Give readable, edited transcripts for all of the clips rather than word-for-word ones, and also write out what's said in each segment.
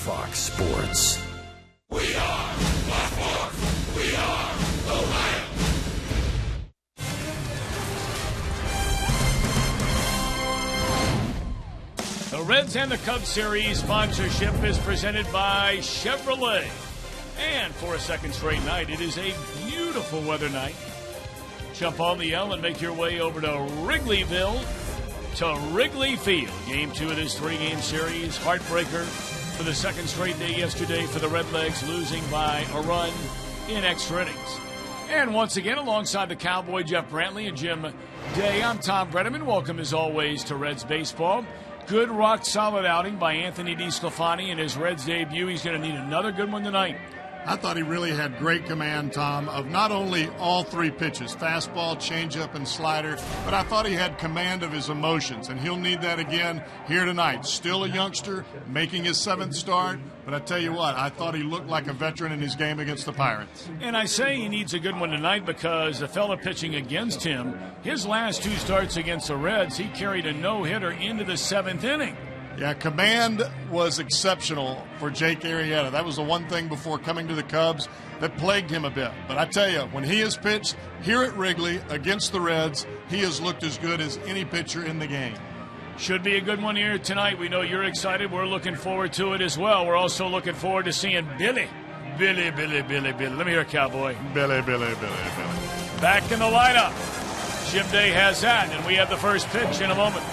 Fox Sports. We are Baltimore. We are Ohio. The Reds and the Cubs series sponsorship is presented by Chevrolet. And for a second straight night, it is a beautiful weather night. Jump on the L and make your way over to Wrigleyville, to Wrigley Field. Game 2 of this 3-game series. Heartbreaker for the second straight day yesterday for the Redlegs, losing by a run in extra innings. And once again, alongside the Cowboy Jeff Brantley and Jim Day, I'm Tom Brenneman. Welcome as always to Reds Baseball. Good rock-solid outing by Anthony DeSclafani in his Reds debut. He's going to need another good one tonight. I thought he really had great command, Tom, of not only all three pitches, fastball, changeup, and slider, but I thought he had command of his emotions, and he'll need that again here tonight. Still a youngster, making his 7th start, but I tell you what, I thought he looked like a veteran in his game against the Pirates. And I say he needs a good one tonight because the fella pitching against him, his last 2 starts against the Reds, he carried a no-hitter into the 7th inning. Yeah, command was exceptional for Jake Arrieta. That was the one thing before coming to the Cubs that plagued him a bit. But I tell you, when he has pitched here at Wrigley against the Reds, he has looked as good as any pitcher in the game. Should be a good one here tonight. We know you're excited. We're looking forward to it as well. We're also looking forward to seeing Billy. Billy. Let me hear it, Cowboy. Billy. Back in the lineup. Jim Day has that, and we have the first pitch in a moment.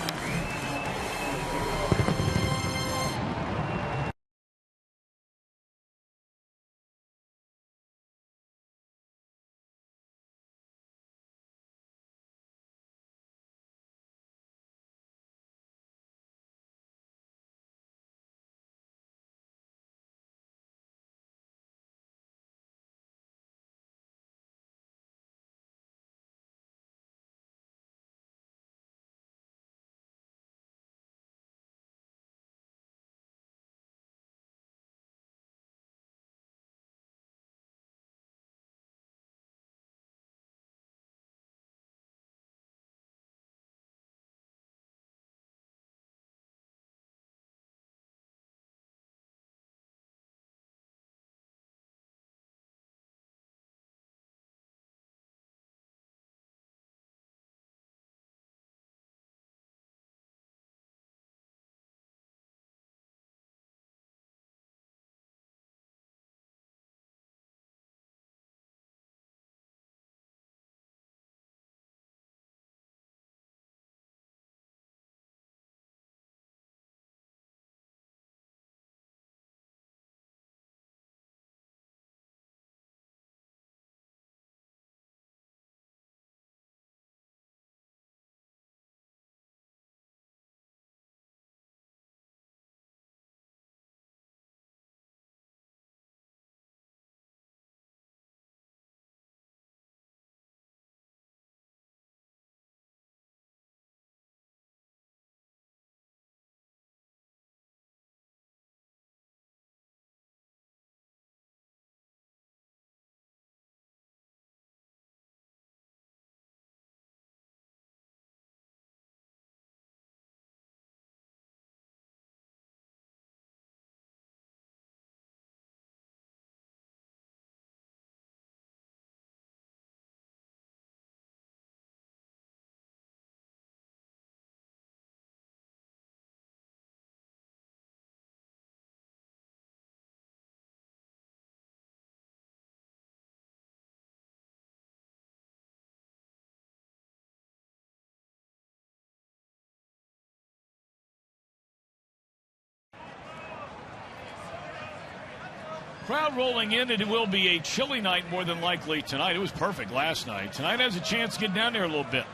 Crowd rolling in, and it will be a chilly night more than likely tonight. It was perfect last night. Tonight has a chance to get down there a little bit.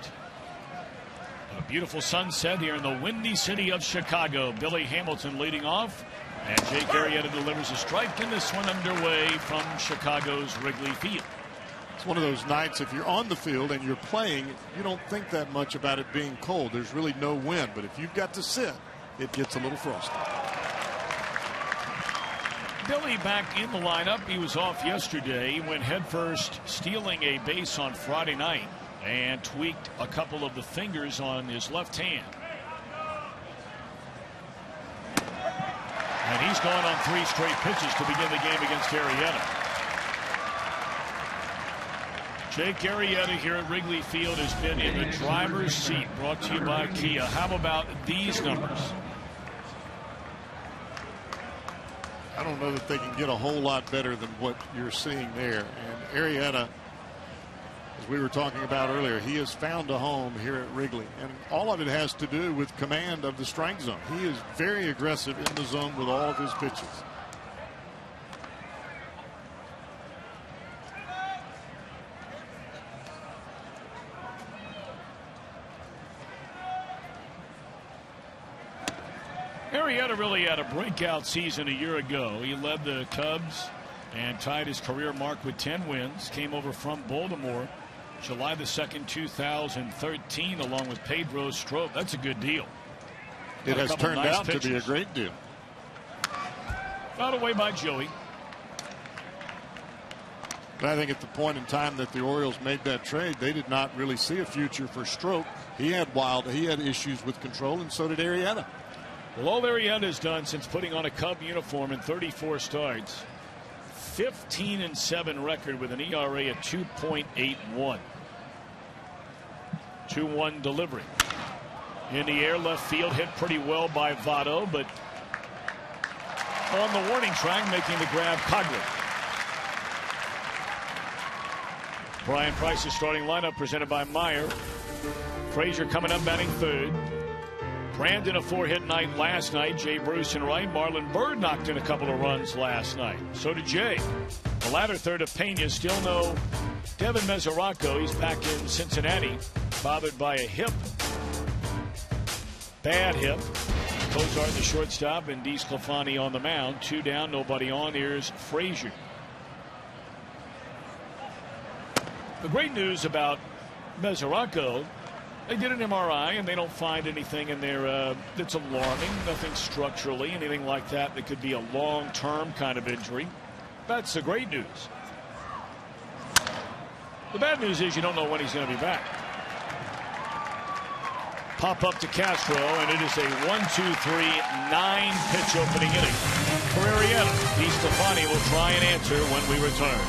A beautiful sunset here in the windy city of Chicago. Billy Hamilton leading off, and Jake Arrieta delivers a strike, and this one underway from Chicago's Wrigley Field. It's one of those nights, if you're on the field and you're playing, you don't think that much about it being cold. There's really no wind, but if you've got to sit, it gets a little frosty. Billy back in the lineup. He was off yesterday. He went headfirst, stealing a base on Friday night and tweaked a couple of the fingers on his left hand. And he's gone on 3 straight pitches to begin the game against Arrieta. Jake Arrieta here at Wrigley Field has been in the driver's seat, brought to you by Kia. How about these numbers? I don't know that they can get a whole lot better than what you're seeing there. And Arrieta, as we were talking about earlier, he has found a home here at Wrigley. And all of it has to do with command of the strike zone. He is very aggressive in the zone with all of his pitches. Arrieta really had a breakout season a year ago. He led the Cubs and tied his career mark with 10 wins. Came over from Baltimore July the 2nd, 2013, along with Pedro Strop. That's a good deal. It has turned out to be a great deal. Got away by Joey. But I think at the point in time that the Orioles made that trade, they did not really see a future for Strop. He had issues with control, and so did Arrieta. Well, all Arrieta has done since putting on a Cub uniform in 34 starts, 15-7 record with an ERA at 2.81. 2-1 delivery. In the air, left field, hit pretty well by Votto, but on the warning track, making the grab, Coghlan. Brian Price's starting lineup presented by Meyer. Frazier coming up batting third. Brandon a 4-hit night last night. Jay Bruce in right. Marlon Byrd knocked in a couple of runs last night. So did Jay. The latter third of Pena. Still no Devin Mesoraco. He's back in Cincinnati, bothered by a hip. Bad hip. Cozart the shortstop and DeSclafani on the mound. 2 down, nobody on. Here's Frazier. The great news about Mesoraco, they did an MRI and they don't find anything in there that's alarming, nothing structurally, anything like that that could be a long-term kind of injury. That's the great news. The bad news is you don't know when he's going to be back. Pop up to Castro, and it is a 1-2-3-9 pitch opening inning for Arrieta. DeSclafani will try and answer when we return.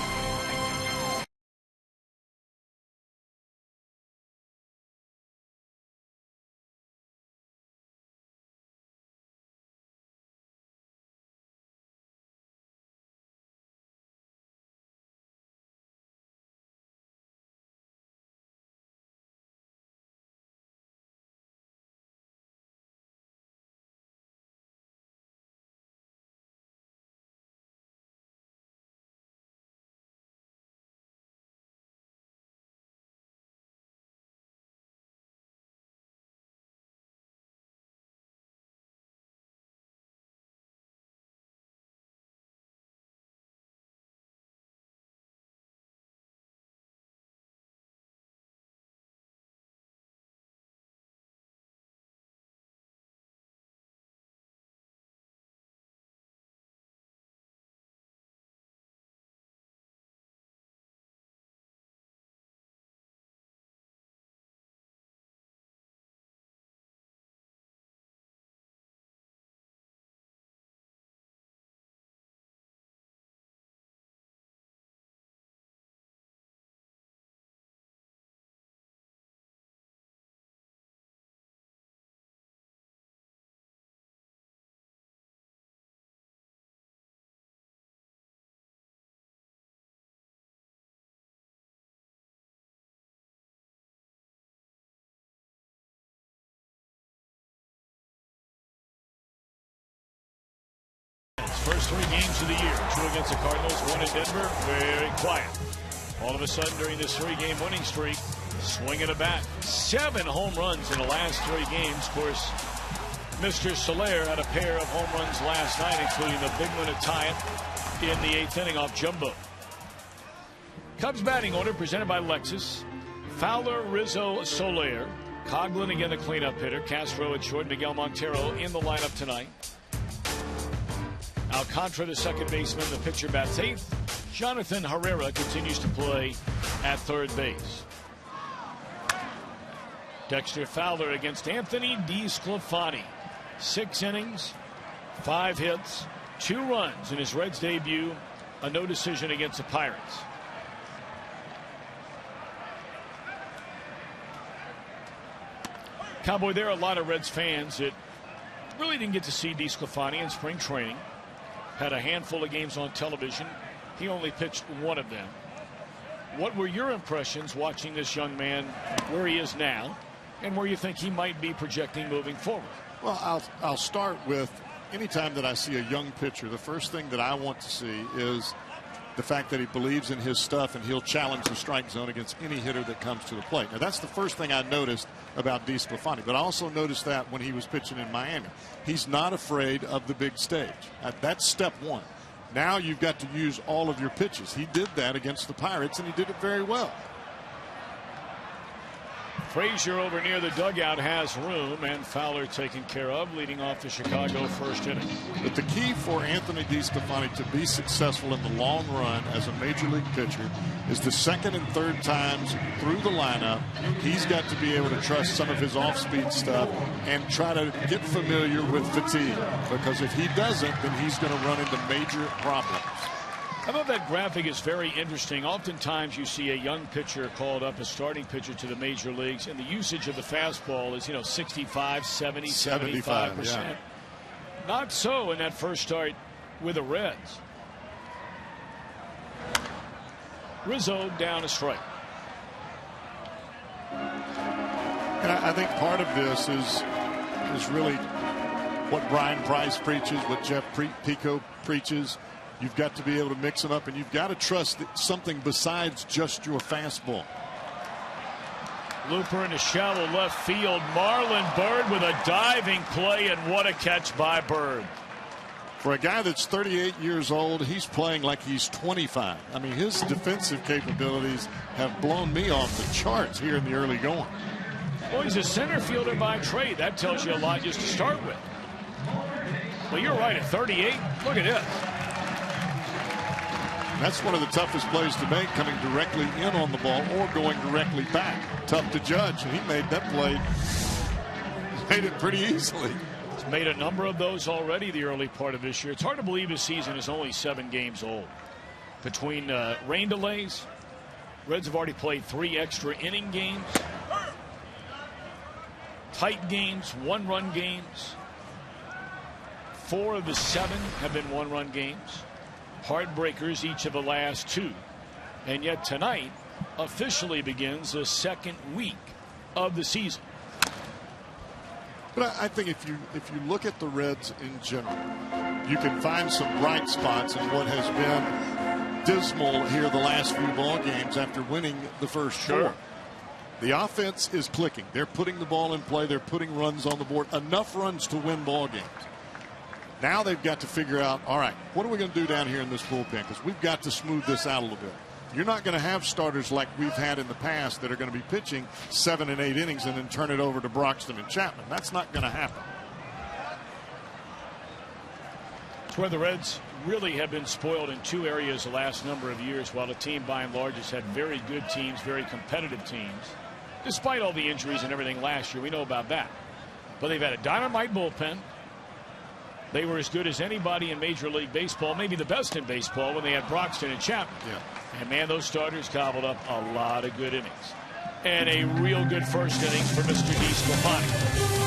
First 3 games of the year, 2 against the Cardinals, 1 in Denver, very quiet. All of a sudden during this 3-game winning streak, swinging a bat. 7 home runs in the last 3 games. Of course, Mr. Soler had a pair of home runs last night, including the big one to tie it in the 8th inning off Jumbo. Cubs batting order presented by Lexus. Fowler, Rizzo, Soler. Coghlan again the cleanup hitter. Castro at short. Miguel Montero in the lineup tonight. Alcantara, the second baseman, the pitcher bats 8th. Jonathan Herrera continues to play at third base. Dexter Fowler against Anthony DeSclafani. 6 innings, 5 hits, 2 runs in his Reds debut, a no decision against the Pirates. Cowboy, there are a lot of Reds fans that really didn't get to see DeSclafani in spring training. Had a handful of games on television. He only pitched 1 of them. What were your impressions watching this young man where he is now and where you think he might be projecting moving forward? Well, I'll start with anytime that I see a young pitcher, the first thing that I want to see is the fact that he believes in his stuff and he'll challenge the strike zone against any hitter that comes to the plate. Now, that's the first thing I noticed about DeSclafani, but I also noticed that when he was pitching in Miami. He's not afraid of the big stage. That's step 1. Now you've got to use all of your pitches. He did that against the Pirates, and he did it very well. Frazier over near the dugout has room, and Fowler taken care of, leading off the Chicago first inning. But the key for Anthony DeSclafani to be successful in the long run as a major league pitcher is the second and third times through the lineup, he's got to be able to trust some of his off-speed stuff and try to get familiar with fatigue. Because if he doesn't, then he's going to run into major problems. I thought that graphic is very interesting. Oftentimes you see a young pitcher called up, a starting pitcher to the major leagues, and the usage of the fastball is, 65, 70, 75%. Yeah. Not so in that first start with the Reds. Rizzo down a strike. And I think part of this is really what Brian Price preaches, what Jeff Pico preaches. You've got to be able to mix them up, and you've got to trust something besides just your fastball. Looper into shallow left field. Marlon Byrd with a diving play, and what a catch by Byrd. For a guy that's 38 years old, he's playing like he's 25. I mean, his defensive capabilities have blown me off the charts here in the early going. Well, he's a center fielder by trade. That tells you a lot just to start with. Well, you're right, at 38, look at this. That's one of the toughest plays to make, coming directly in on the ball or going directly back. Tough to judge, and he made that play. Made it pretty easily. He's made a number of those already the early part of this year. It's hard to believe his season is only 7 games old. Between rain delays, Reds have already played 3 extra inning games, tight games, 1-run games. 4 of the 7 have been 1-run games. Heartbreakers each of the last 2. And yet tonight officially begins the 2nd week of the season. But I think if you look at the Reds in general, you can find some bright spots in what has been dismal here the last few ball games after winning the first 4. The offense is clicking. They're putting the ball in play. They're putting runs on the board, enough runs to win ball games. Now they've got to figure out, all right, what are we going to do down here in this bullpen? Because we've got to smooth this out a little bit. You're not going to have starters like we've had in the past that are going to be pitching 7 and 8 innings and then turn it over to Broxton and Chapman. That's not going to happen. It's where the Reds really have been spoiled in 2 areas the last number of years, while the team by and large has had very good teams, very competitive teams. Despite all the injuries and everything last year, we know about that. But they've had a dynamite bullpen. They were as good as anybody in Major League Baseball, maybe the best in baseball, when they had Broxton and Chapman. Yeah. And, man, those starters gobbled up a lot of good innings. And a real good first inning for Mr. DeSclafani.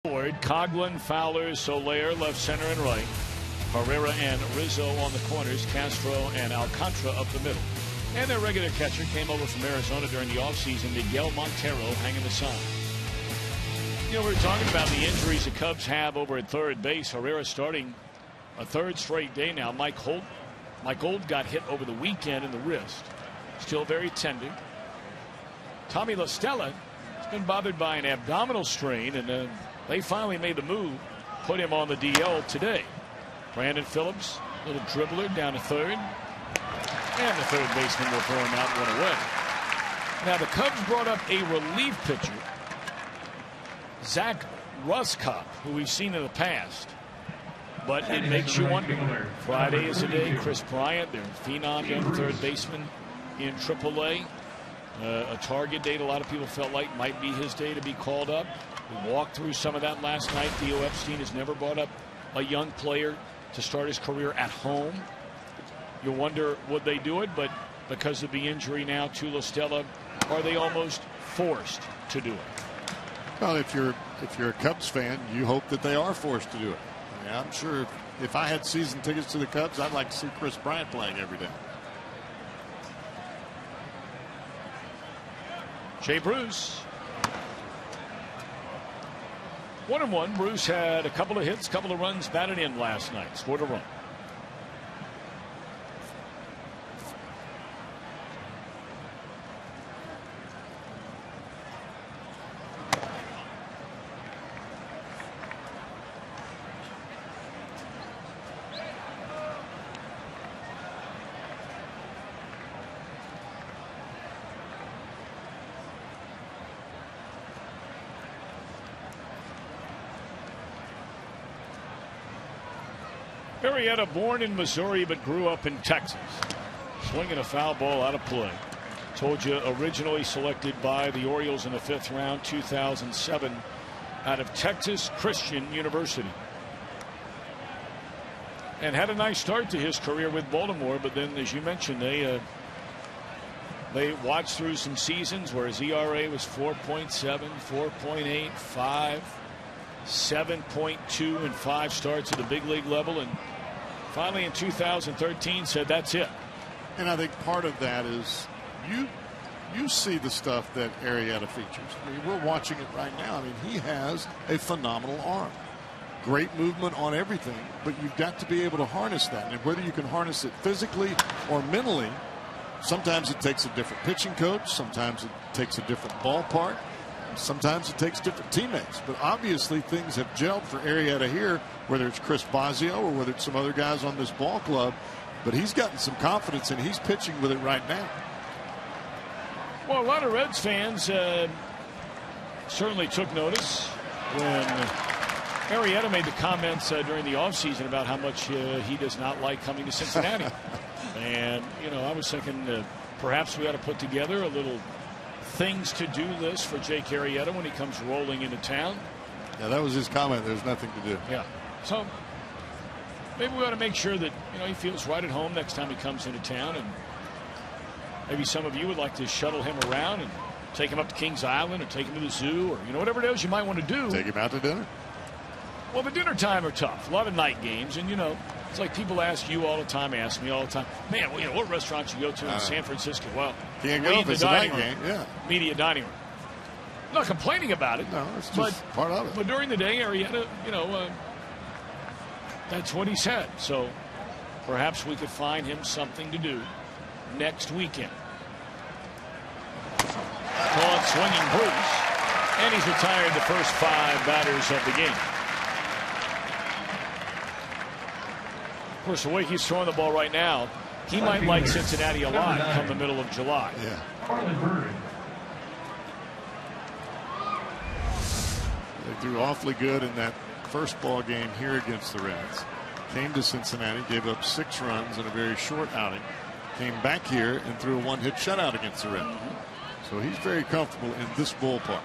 Coghlan, Fowler, Soler, left, center, and right. Herrera and Rizzo on the corners. Castro and Alcantara up the middle. And their regular catcher came over from Arizona during the offseason, Miguel Montero, hanging the sign. You know, we were talking about the injuries the Cubs have over at third base. Herrera starting a third straight day now. Mike Gold got hit over the weekend in the wrist. Still very tender. Tommy La Stella has been bothered by an abdominal strain, and they finally made the move, put him on the DL today. Brandon Phillips, little dribbler down to third. And the third baseman will throw him out one away. Now the Cubs brought up a relief pitcher, Zach Ruskop, who we've seen in the past. But it makes you wonder. Friday is the day. Chris Bryant, their phenom young third baseman in AAA. A target date a lot of people felt like might be his day to be called up. We walked through some of that last night. Theo Epstein has never brought up a young player to start his career at home. You wonder, would they do it? But because of the injury now to La Stella, are they almost forced to do it? Well, if you're a Cubs fan, you hope that they are forced to do it. I mean, I'm sure if I had season tickets to the Cubs, I'd like to see Chris Bryant playing every day. Jay Bruce. 1-1. Bruce had a couple of hits, couple of runs batted in last night. Scored a run. Arrieta, born in Missouri but grew up in Texas. Swinging a foul ball out of play. Told you, originally selected by the Orioles in the 5th round, 2007, out of Texas Christian University. And had a nice start to his career with Baltimore, but then, as you mentioned, they watched through some seasons where his ERA was 4.7, 4.8, 5, 7.2 in 5 starts at the big league level, and finally in 2013 said that's it. And I think part of that is you see the stuff that Arrieta features. I mean, we're watching it right now. I mean, he has a phenomenal arm. Great movement on everything, but you've got to be able to harness that. And whether you can harness it physically or mentally, sometimes it takes a different pitching coach, sometimes it takes a different ballpark, sometimes it takes different teammates. But obviously things have gelled for Arrieta here, whether it's Chris Bosio or whether it's some other guys on this ball club. But he's gotten some confidence and he's pitching with it right now. Well, a lot of Reds fans certainly took notice when Arrieta made the comments during the offseason about how much he does not like coming to Cincinnati. And, you know, I was thinking perhaps we ought to put together a little things to do list for Jake Arrieta when he comes rolling into town. Yeah, that was his comment. There's nothing to do. Yeah. So maybe we ought to make sure that, you know, he feels right at home next time he comes into town. And maybe some of you would like to shuttle him around and take him up to Kings Island or take him to the zoo or, you know, whatever it is you might want to do. Take him out to dinner. Well, the dinner time are tough. A lot of night games. And, you know, it's like people ask you all the time, ask me all the time, man, well, you know, what restaurants you go to in San Francisco? Well, can't go if it's a night game. Yeah. Media dining room. I'm not complaining about it. No, it's just part of it. But during the day, Arrieta, you know, that's what he said. So perhaps we could find him something to do next weekend. Caught swinging Bruce, and he's retired the first 5 batters of the game. Of course, the way he's throwing the ball right now, he might like Cincinnati a lot come the middle of July. Yeah. They threw awfully good in that first ball game here against the Reds. Came to Cincinnati, gave up 6 runs in a very short outing. Came back here and threw a 1-hit shutout against the Reds. So he's very comfortable in this ballpark.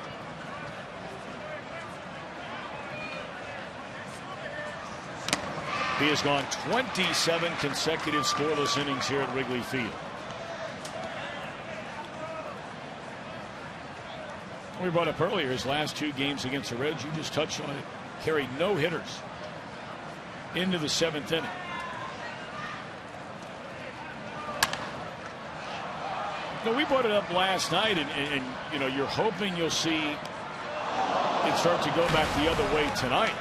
He has gone 27 consecutive scoreless innings here at Wrigley Field. We brought up earlier his last 2 games against the Reds. You just touched on it. Carried no hitters into the 7th inning. No, we brought it up last night, and you know, you're hoping you'll see it start to go back the other way tonight.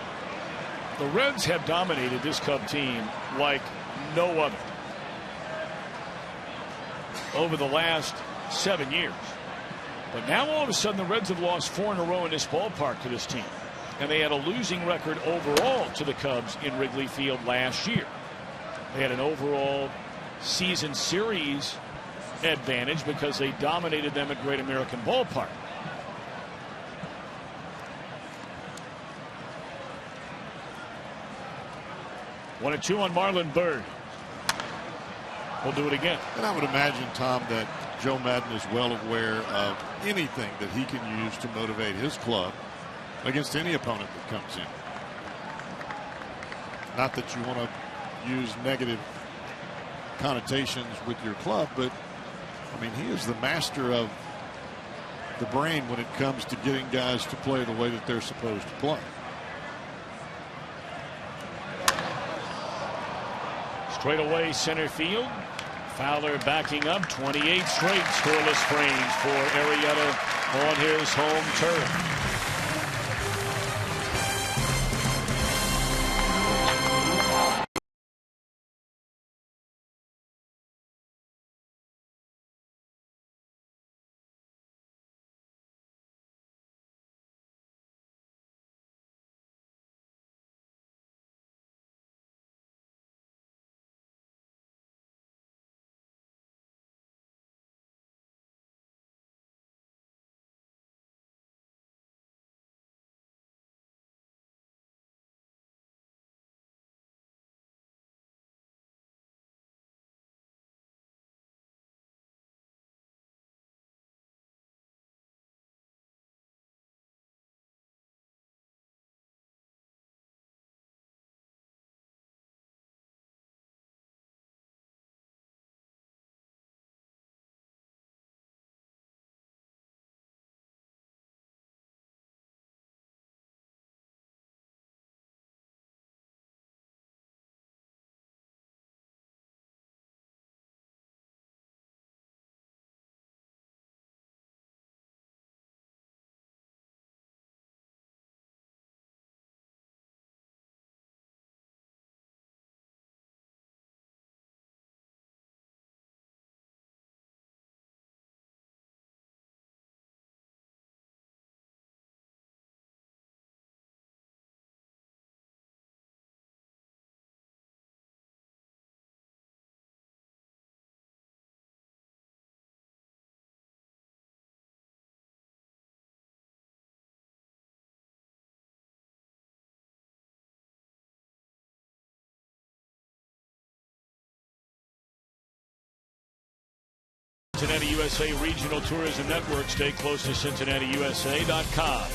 The Reds have dominated this Cub team like no other over the last 7 years. But now all of a sudden the Reds have lost 4 in a row in this ballpark to this team. And they had a losing record overall to the Cubs in Wrigley Field last year. They had an overall season series advantage because they dominated them at Great American Ballpark. One and 2 on Marlon Byrd. We'll do it again. And I would imagine, Tom, that Joe Maddon is well aware of anything that he can use to motivate his club against any opponent that comes in. Not that you want to use negative connotations with your club, but I mean, he is the master of the brain when it comes to getting guys to play the way that they're supposed to play. Straight away center field. Fowler backing up. 28 straight scoreless frames for Arrieta on his home turf. Cincinnati USA Regional Tourism Network. Stay close to CincinnatiUSA.com.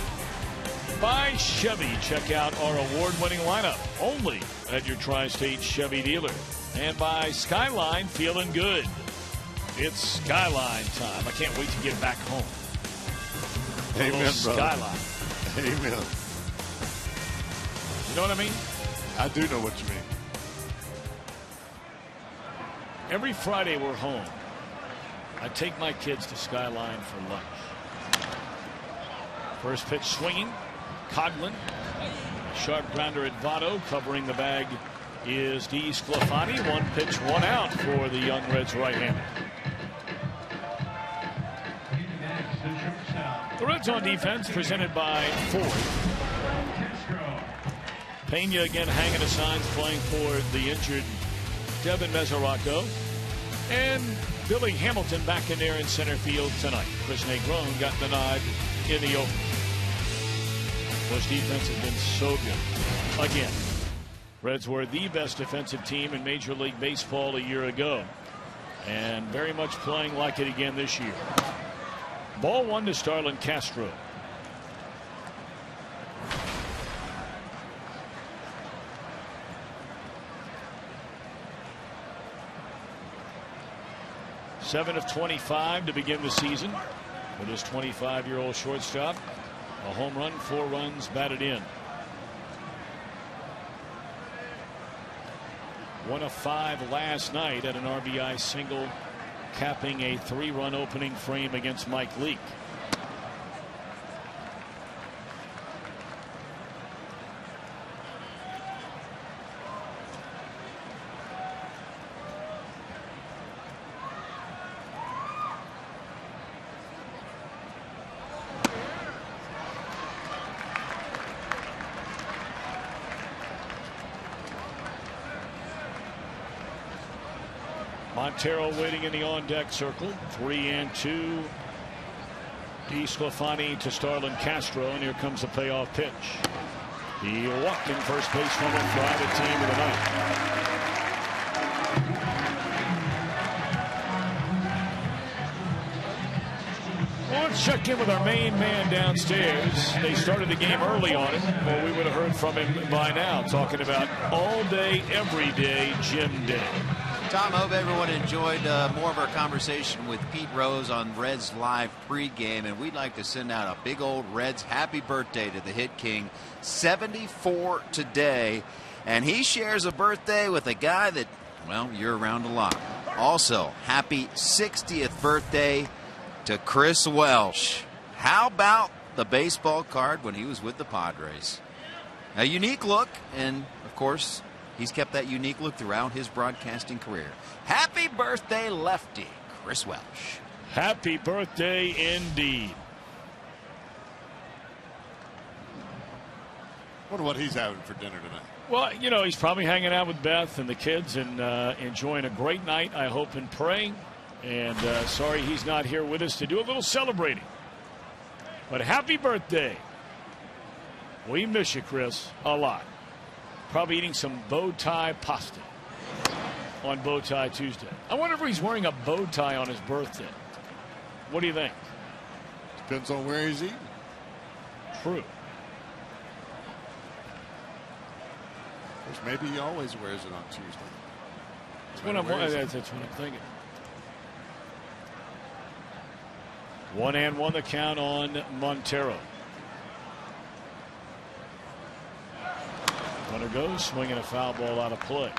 By Chevy. Check out our award-winning lineup only at your Tri-State Chevy dealer. And by Skyline, feeling good. It's Skyline time. I can't wait to get back home. Amen, Skyline. Brother. Amen. You know what I mean? I do know what you mean. Every Friday we're home. I take my kids to Skyline for lunch. First pitch swinging. Coughlin. Sharp grounder at Votto. Covering the bag is DeSclafani. 1 pitch, 1 out for the young Reds right-hander. The Reds on defense presented by Ford. Pena again hanging the signs, playing for the injured Devin Mesoraco. And Billy Hamilton back in there in center field tonight. Chris Negron got the nod in the open. Bush defense has been so good. Again, Reds were the best defensive team in Major League Baseball a year ago. And very much playing like it again this year. Ball 1 to Starlin Castro. Seven of 25 to begin the season. with his 25-year-old shortstop. A home run, 4 runs batted in. 1 of 5 last night at an RBI single, capping a 3-run opening frame against Mike Leake. Montero waiting in the on-deck circle. 3-2. DeSclafani to Starlin Castro, and here comes the payoff pitch. He walked in first baseman and fly the team of the night. Well, let's check in with our main man downstairs. They started the game early on it. Well, we would have heard from him by now, talking about all day, every day, Jim Day. Tom, I hope everyone enjoyed more of our conversation with Pete Rose on Reds Live pregame, and we'd like to send out a big old Reds happy birthday to the Hit King. 74 today, and he shares a birthday with a guy that, well, you're around a lot. Also, happy 60th birthday to Chris Welsh. How about the baseball card when he was with the Padres? A unique look, and, of course, he's kept that unique look throughout his broadcasting career. Happy birthday, lefty, Chris Welsh. Happy birthday indeed. Wonder what he's having for dinner tonight. Well, you know, he's probably hanging out with Beth and the kids and enjoying a great night, I hope, and praying. And sorry he's not here with us to do a little celebrating. But happy birthday. We miss you, Chris, a lot. Probably eating some bow tie pasta on Bow Tie Tuesday. I wonder if he's wearing a bow tie on his birthday. What do you think? Depends on where he's eating. True. Maybe he always wears it on Tuesday. That's what I'm thinking. 1-1 the count on Montero. Runner goes, swinging a foul ball out of play.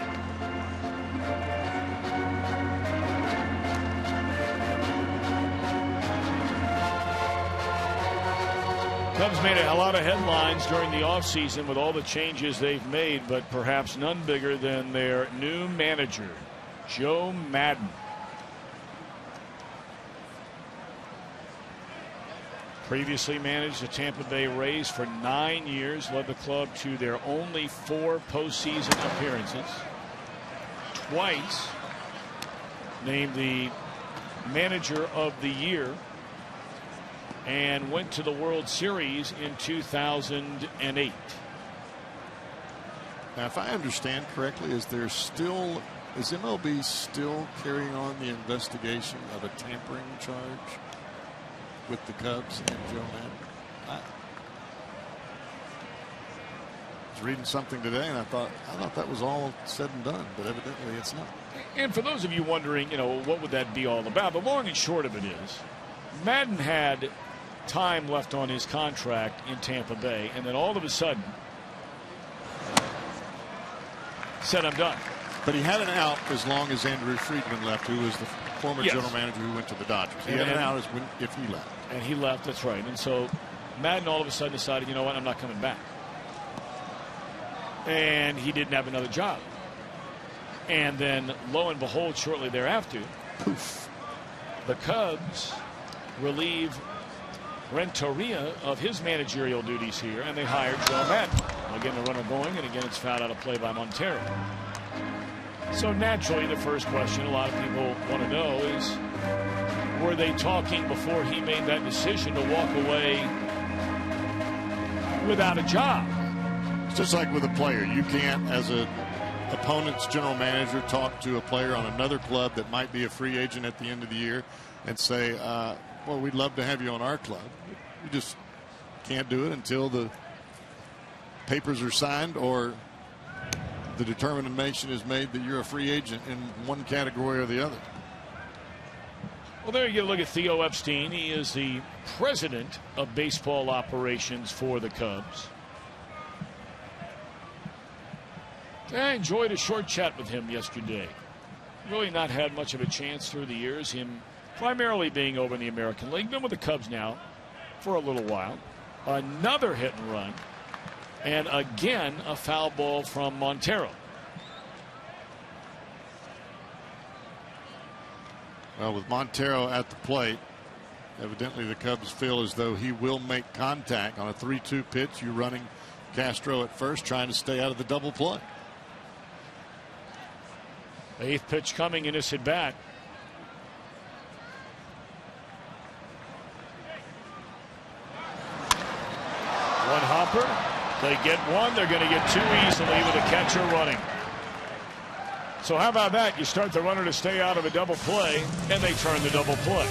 Cubs made a lot of headlines during the offseason with all the changes they've made, but perhaps none bigger than their new manager, Joe Maddon. Previously managed the Tampa Bay Rays for 9 years, led the club to their only 4 postseason appearances. Twice named the manager of the year, and went to the World Series in 2008. Now, if I understand correctly, is MLB still carrying on the investigation of a tampering charge with the Cubs and Joe Maddon? I was reading something today, and I thought that was all said and done, but evidently it's not. And for those of you wondering, you know, what would that be all about? The long and short of it is, Maddon had time left on his contract in Tampa Bay, and then all of a sudden said, I'm done. But he had an out as long as Andrew Friedman left, who was the former general manager who went to the Dodgers. He had an out if he left. And he left, that's right. And so Maddon all of a sudden decided, you know what, I'm not coming back. And he didn't have another job. And then, lo and behold, shortly thereafter, poof, the Cubs relieve Renteria of his managerial duties here, and they hired Joe Maddon. Again, the runner going, and again, it's fouled out of play by Montero. So naturally, the first question a lot of people want to know is, were they talking before he made that decision to walk away without a job? It's just like with a player. You can't, as an opponent's general manager, talk to a player on another club that might be a free agent at the end of the year and say, well, we'd love to have you on our club. You just can't do it until the papers are signed or the determination is made that you're a free agent in one category or the other. Well, there you get a look at Theo Epstein. He is the president of baseball operations for the Cubs. I enjoyed a short chat with him yesterday. Really not had much of a chance through the years, him primarily being over in the American League. Been with the Cubs now for a little while. Another hit and run. And again, a foul ball from Montero. Well, with Montero at the plate, evidently the Cubs feel as though he will make contact on a 3-2 pitch. You're running Castro at first, trying to stay out of the double play. Eighth pitch coming in his at bat. One hopper. They get one. They're going to get two easily with a catcher running. So how about that? You start the runner to stay out of a double play, and they turn the double play.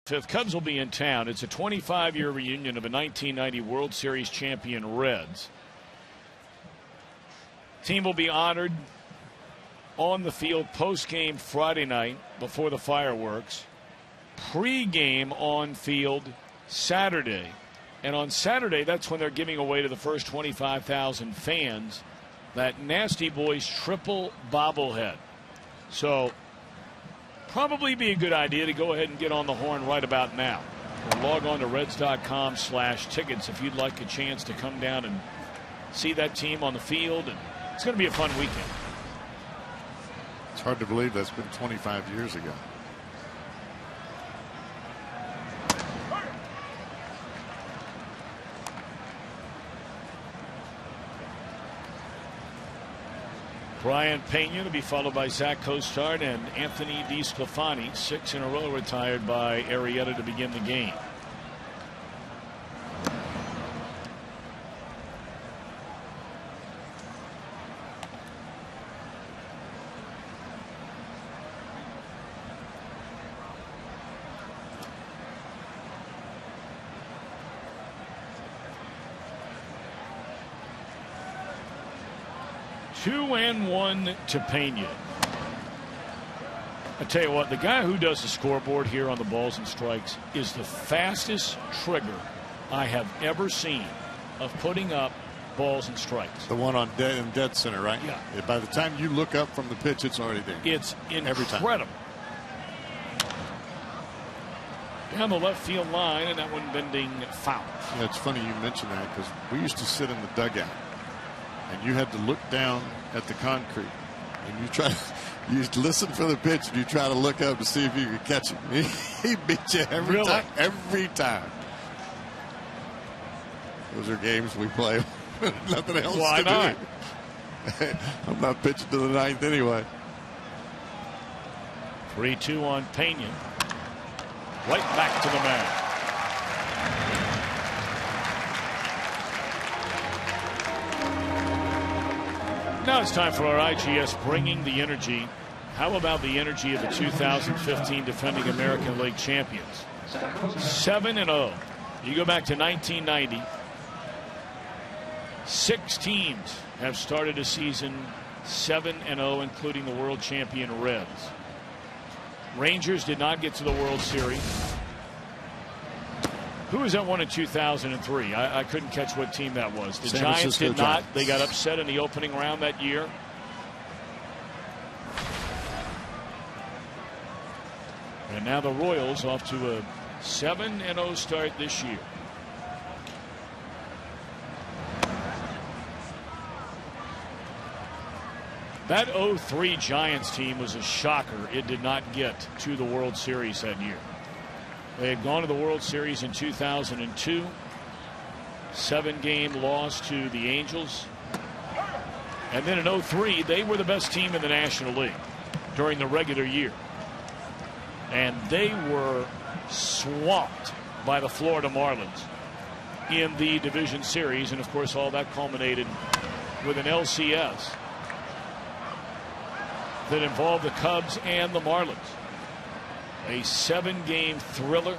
Fifth, Cubs will be in town. It's a 25-year reunion of a 1990 World Series champion Reds. Team will be honored on the field post-game Friday night before the fireworks. Pre-game on field Saturday. And on Saturday, that's when they're giving away to the first 25,000 fans that Nasty Boys triple bobblehead. So probably be a good idea to go ahead and get on the horn right about now. Or log on to Reds.com/tickets if you'd like a chance to come down and see that team on the field. And it's going to be a fun weekend. It's hard to believe that's been 25 years ago. Brian Pena to be followed by Zach Costard and Anthony DeSclafani. 6 in a row retired by Arrieta to begin the game. Two and one to Pena. I tell you what, the guy who does the scoreboard here on the balls and strikes is the fastest trigger I have ever seen of putting up balls and strikes. The one on dead center, right? Yeah. By the time you look up from the pitch, it's already there. It's Every time. incredible. Down the left field line, and that one bending foul. Yeah, it's funny you mention that because we used to sit in the dugout. And you had to look down at the concrete, and you listen for the pitch, and you try to look up to see if you could catch him. He beat you every time. Every time. Those are games we play. Nothing else Why to not? do. I'm not pitching to the ninth anyway. 3-2 on Pena. Right back to the man. Now it's time for our IGS Bringing the Energy. How about the energy of the 2015 defending American League champions? 7-0. You go back to 1990. 6 teams have started a season 7-0, including the world champion Reds. Rangers did not get to the World Series. Who was that one in 2003? I couldn't catch what team that was. The Giants did not. They got upset in the opening round that year. And now the Royals off to a 7-0 start this year. That 03 Giants team was a shocker. It did not get to the World Series that year. They had gone to the World Series in 2002. 7-game loss to the Angels. And then in 03, they were the best team in the National League during the regular year. And they were swamped by the Florida Marlins in the division series. And, of course, all that culminated with an LCS that involved the Cubs and the Marlins. A 7-game thriller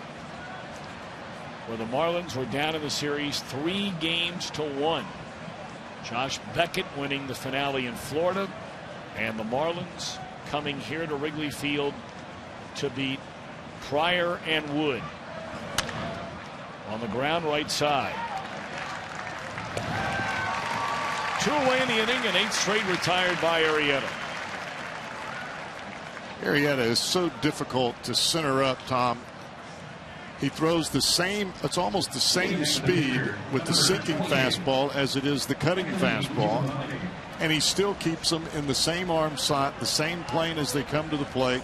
where the Marlins were down in the series 3-1. Josh Beckett winning the finale in Florida, and the Marlins coming here to Wrigley Field to beat Pryor and Wood. On the ground right side. 2 away in the inning, and 8 straight retired by Arrieta. Arrieta is so difficult to center up, Tom. He throws the same, it's almost the same speed with the sinking fastball as it is the cutting fastball. And he still keeps them in the same arm slot, the same plane as they come to the plate.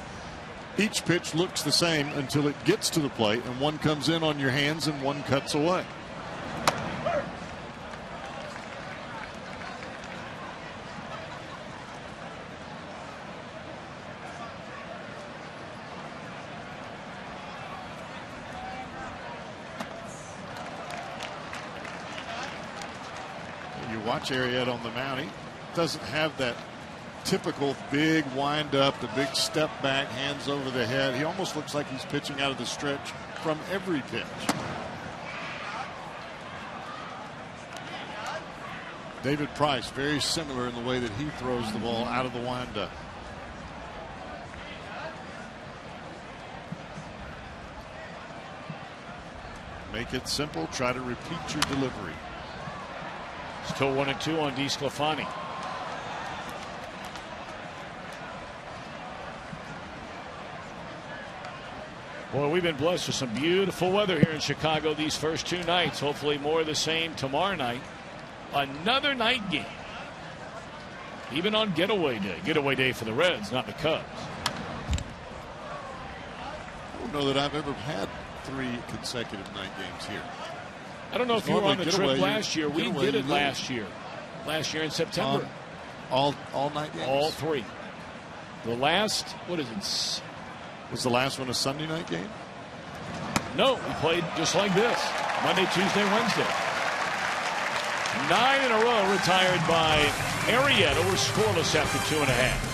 Each pitch looks the same until it gets to the plate, and one comes in on your hands and one cuts away. Watch Arrieta on the mound. He doesn't have that typical big wind up, the big step back, hands over the head. He almost looks like he's pitching out of the stretch from every pitch. David Price, very similar in the way that he throws the ball out of the wind up. Make it simple. Try to repeat your delivery. Still 1-2 on DeSclafani. Boy, we've been blessed with some beautiful weather here in Chicago these first 2 nights. Hopefully more of the same tomorrow night. Another night game. Even on getaway day. Getaway day for the Reds, not the Cubs. I don't know that I've ever had 3 consecutive night games here. I don't know if you were on the trip last year. We did it last year. Last year in September. All night games? All 3. The last, what is it? Was the last one a Sunday night game? No, we played just like this. Monday, Tuesday, Wednesday. 9 in a row retired by Arrieta. We're scoreless after 2.5.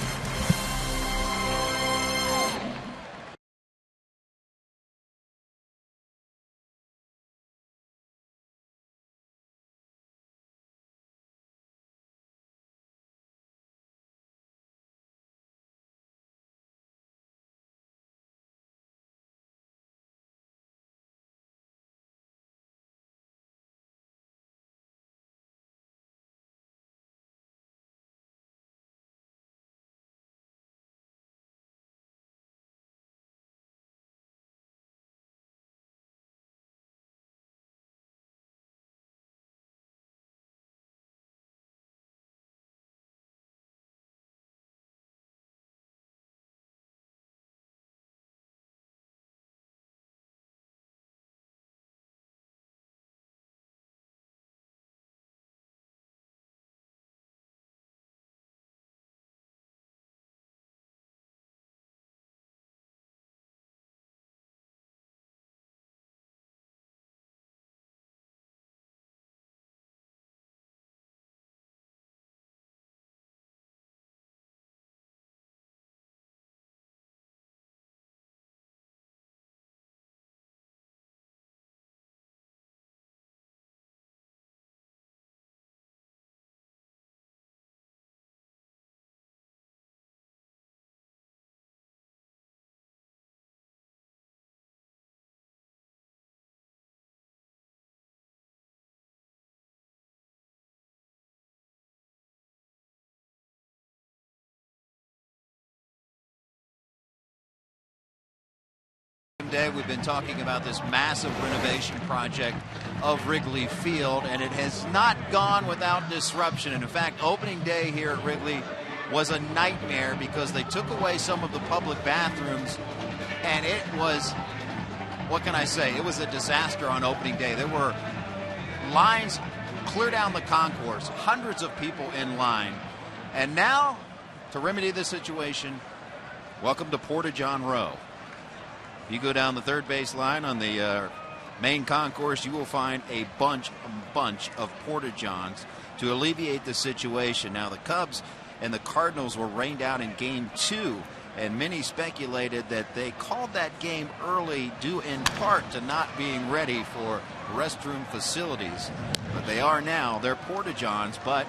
opening day, we've been talking about this massive renovation project of Wrigley Field, and it has not gone without disruption. And in fact, opening day here at Wrigley was a nightmare because they took away some of the public bathrooms, and it was, what can I say, it was a disaster on opening day. There were lines clear down the concourse, hundreds of people in line. And now, to remedy the situation, welcome to Porta-John Row. You go down the third base line on the main concourse, you will find a bunch of Porta-Johns to alleviate the situation. Now, the Cubs and the Cardinals were rained out in Game 2, and many speculated that they called that game early due in part to not being ready for restroom facilities. But they are now. They're Porta-Johns, but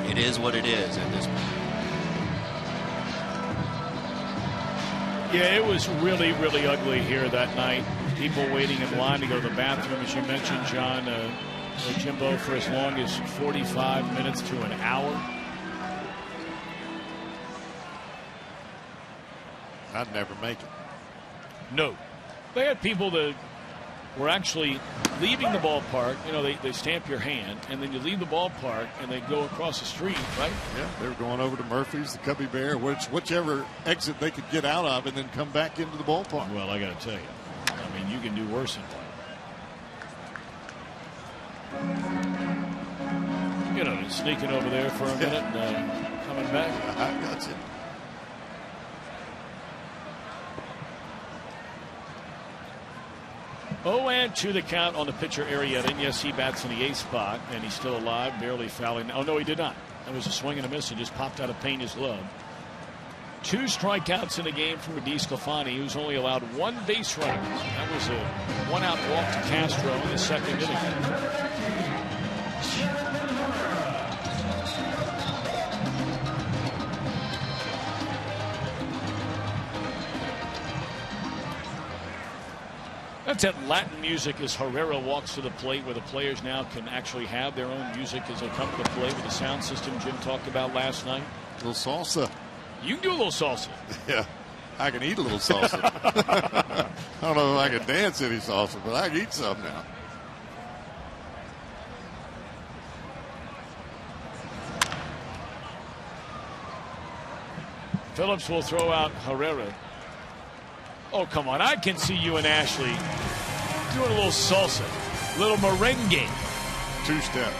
it is what it is at this point. Yeah, it was really, really ugly here that night. People waiting in line to go to the bathroom, as you mentioned, John, Jimbo, for as long as 45 minutes to an hour. I'd never make it. No. They had people that were actually leaving the ballpark. You know, they stamp your hand, and then you leave the ballpark, and they go across the street, right? Yeah, they were going over to Murphy's, the Cubby Bear, whichever exit they could get out of, and then come back into the ballpark. Well, I got to tell you, I mean, you can do worse in life. You know, sneaking over there for a minute and coming back. I got you. Oh, and to the count on the pitcher Arrieta. And yes, he bats in the 8th spot, and he's still alive, barely fouling. Oh, no, he did not. That was a swing and a miss. He just popped out of Pena's glove. 2 strikeouts in the game for DeSclafani, who's only allowed 1 base runner. That was a 1-out walk to Castro in the 2nd inning. That's that Latin music as Herrera walks to the plate, where the players now can actually have their own music as they come to the plate with the sound system Jim talked about last night. A little salsa. You can do a little salsa. Yeah, I can eat a little salsa. I don't know if I can dance any salsa, but I can eat some now. Phillips will throw out Herrera. Oh, come on. I can see you and Ashley doing a little salsa, a little merengue. 2-step.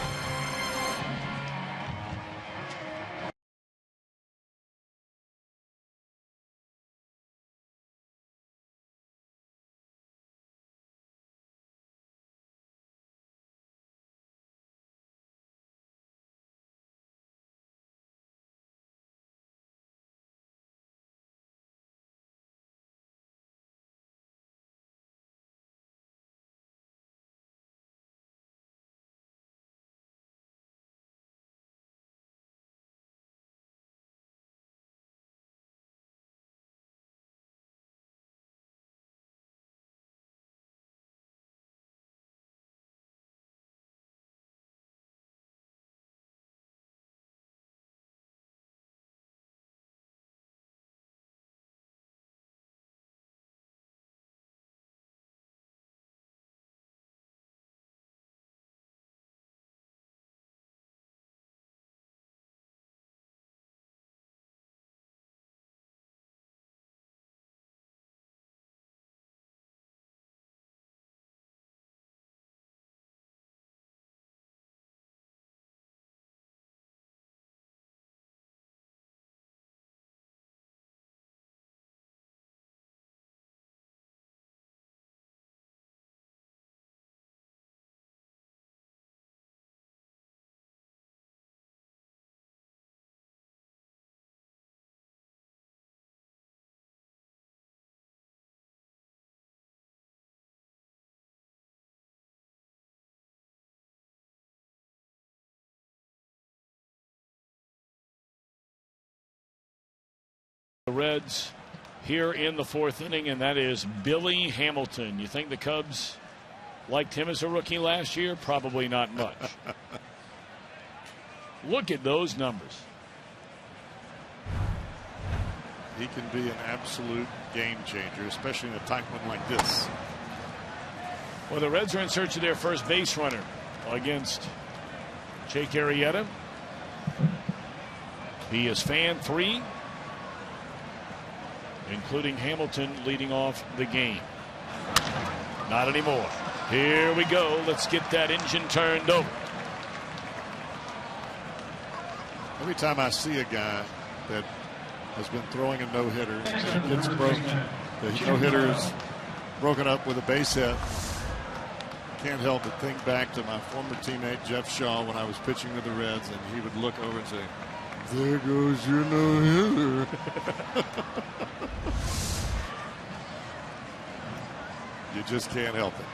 The Reds here in the 4th inning, and that is Billy Hamilton. You think the Cubs liked him as a rookie last year? Probably not much. Look at those numbers. he can be an absolute game changer, especially in a tight one like this. Well, the Reds are in search of their first base runner against Jake Arrieta. He is fan 3, including Hamilton leading off the game. Not anymore. Here we go. Let's get that engine turned over. Every time I see a guy that has been throwing a no-hitter and gets broken, the no-hitter is broken up with a base hit, can't help but think back to my former teammate Jeff Shaw when I was pitching with the Reds, and he would look over and say, "There goes your no-hitter." You just can't help it.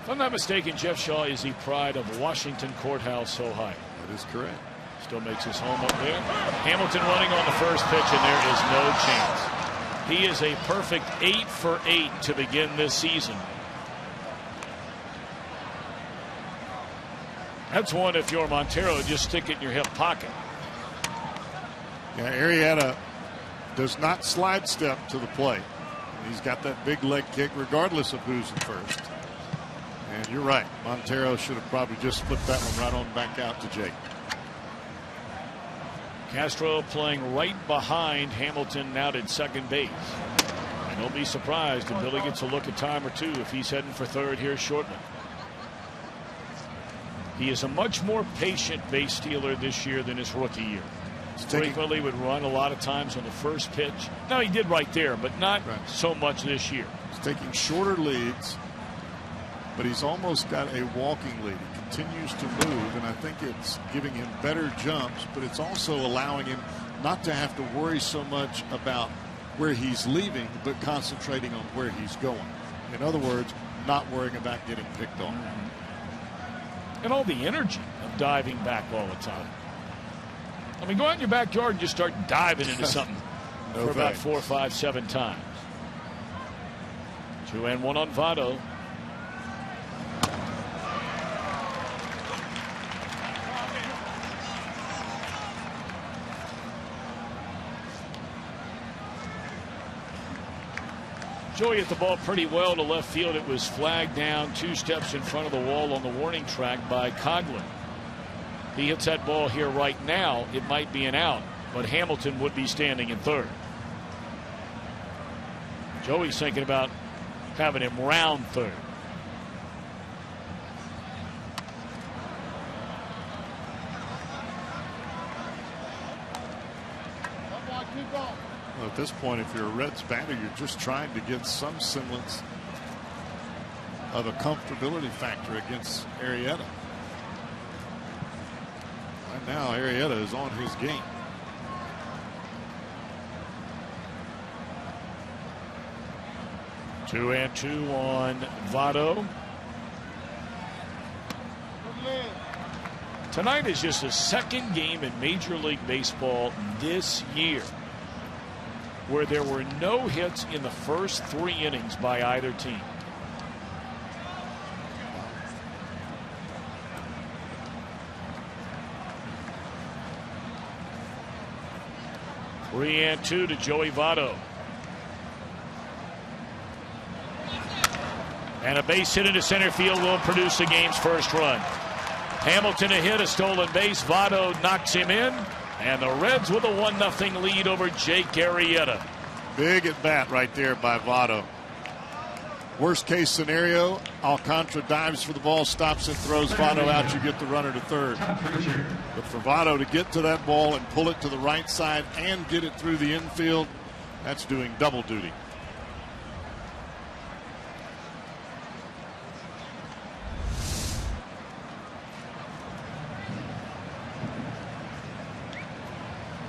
If I'm not mistaken, Jeff Shaw is the pride of Washington Courthouse, Ohio. That is correct. Still makes his home up there. Hamilton running on the first pitch, and there is no chance. He is a perfect 8 for 8 to begin this season. That's one if you're Montero, just stick it in your hip pocket. Yeah, Arrieta does not slide step to the plate. He's got that big leg kick regardless of who's in first. And you're right. Montero should have probably just flipped that one right on back out to Jake. Castro playing right behind Hamilton out at second base. And don't be surprised if Billy gets a look at time or two if he's heading for third here shortly. He is a much more patient base stealer this year than his rookie year. Frequently would run a lot of times on the first pitch. Now he did right there, but not so much this year. He's taking shorter leads, but he's almost got a walking lead. He continues to move, and I think it's giving him better jumps, but it's also allowing him not to have to worry so much about where he's leaving, but concentrating on where he's going. In other words, not worrying about getting picked on. And all the energy of diving back all the time. I mean, go out in your backyard and just start diving into something for about 4, 5, 7 times. 2-1 on Votto. Joey hit the ball pretty well to left field. It was flagged down 2 steps in front of the wall on the warning track by Coghlan. He hits that ball here right now. It might be an out, but Hamilton would be standing in third. Joey's thinking about having him round third. Well, at this point, if you're a Reds batter, you're just trying to get some semblance of a comfortability factor against Arrieta. Right now, Arrieta is on his game. Two and 2 on Votto. Tonight is just the second game in Major League Baseball this year where there were no hits in the first 3 innings by either team. Three and 2 to Joey Votto. And a base hit into center field will produce the game's first run. Hamilton a hit, a stolen base. Votto knocks him in. And the Reds with a 1-0 lead over Jake Arrieta. Big at bat right there by Votto. Worst case scenario, Alcantara dives for the ball, stops it, throws Votto out. You get the runner to third. But for Votto to get to that ball and pull it to the right side and get it through the infield, that's doing double duty.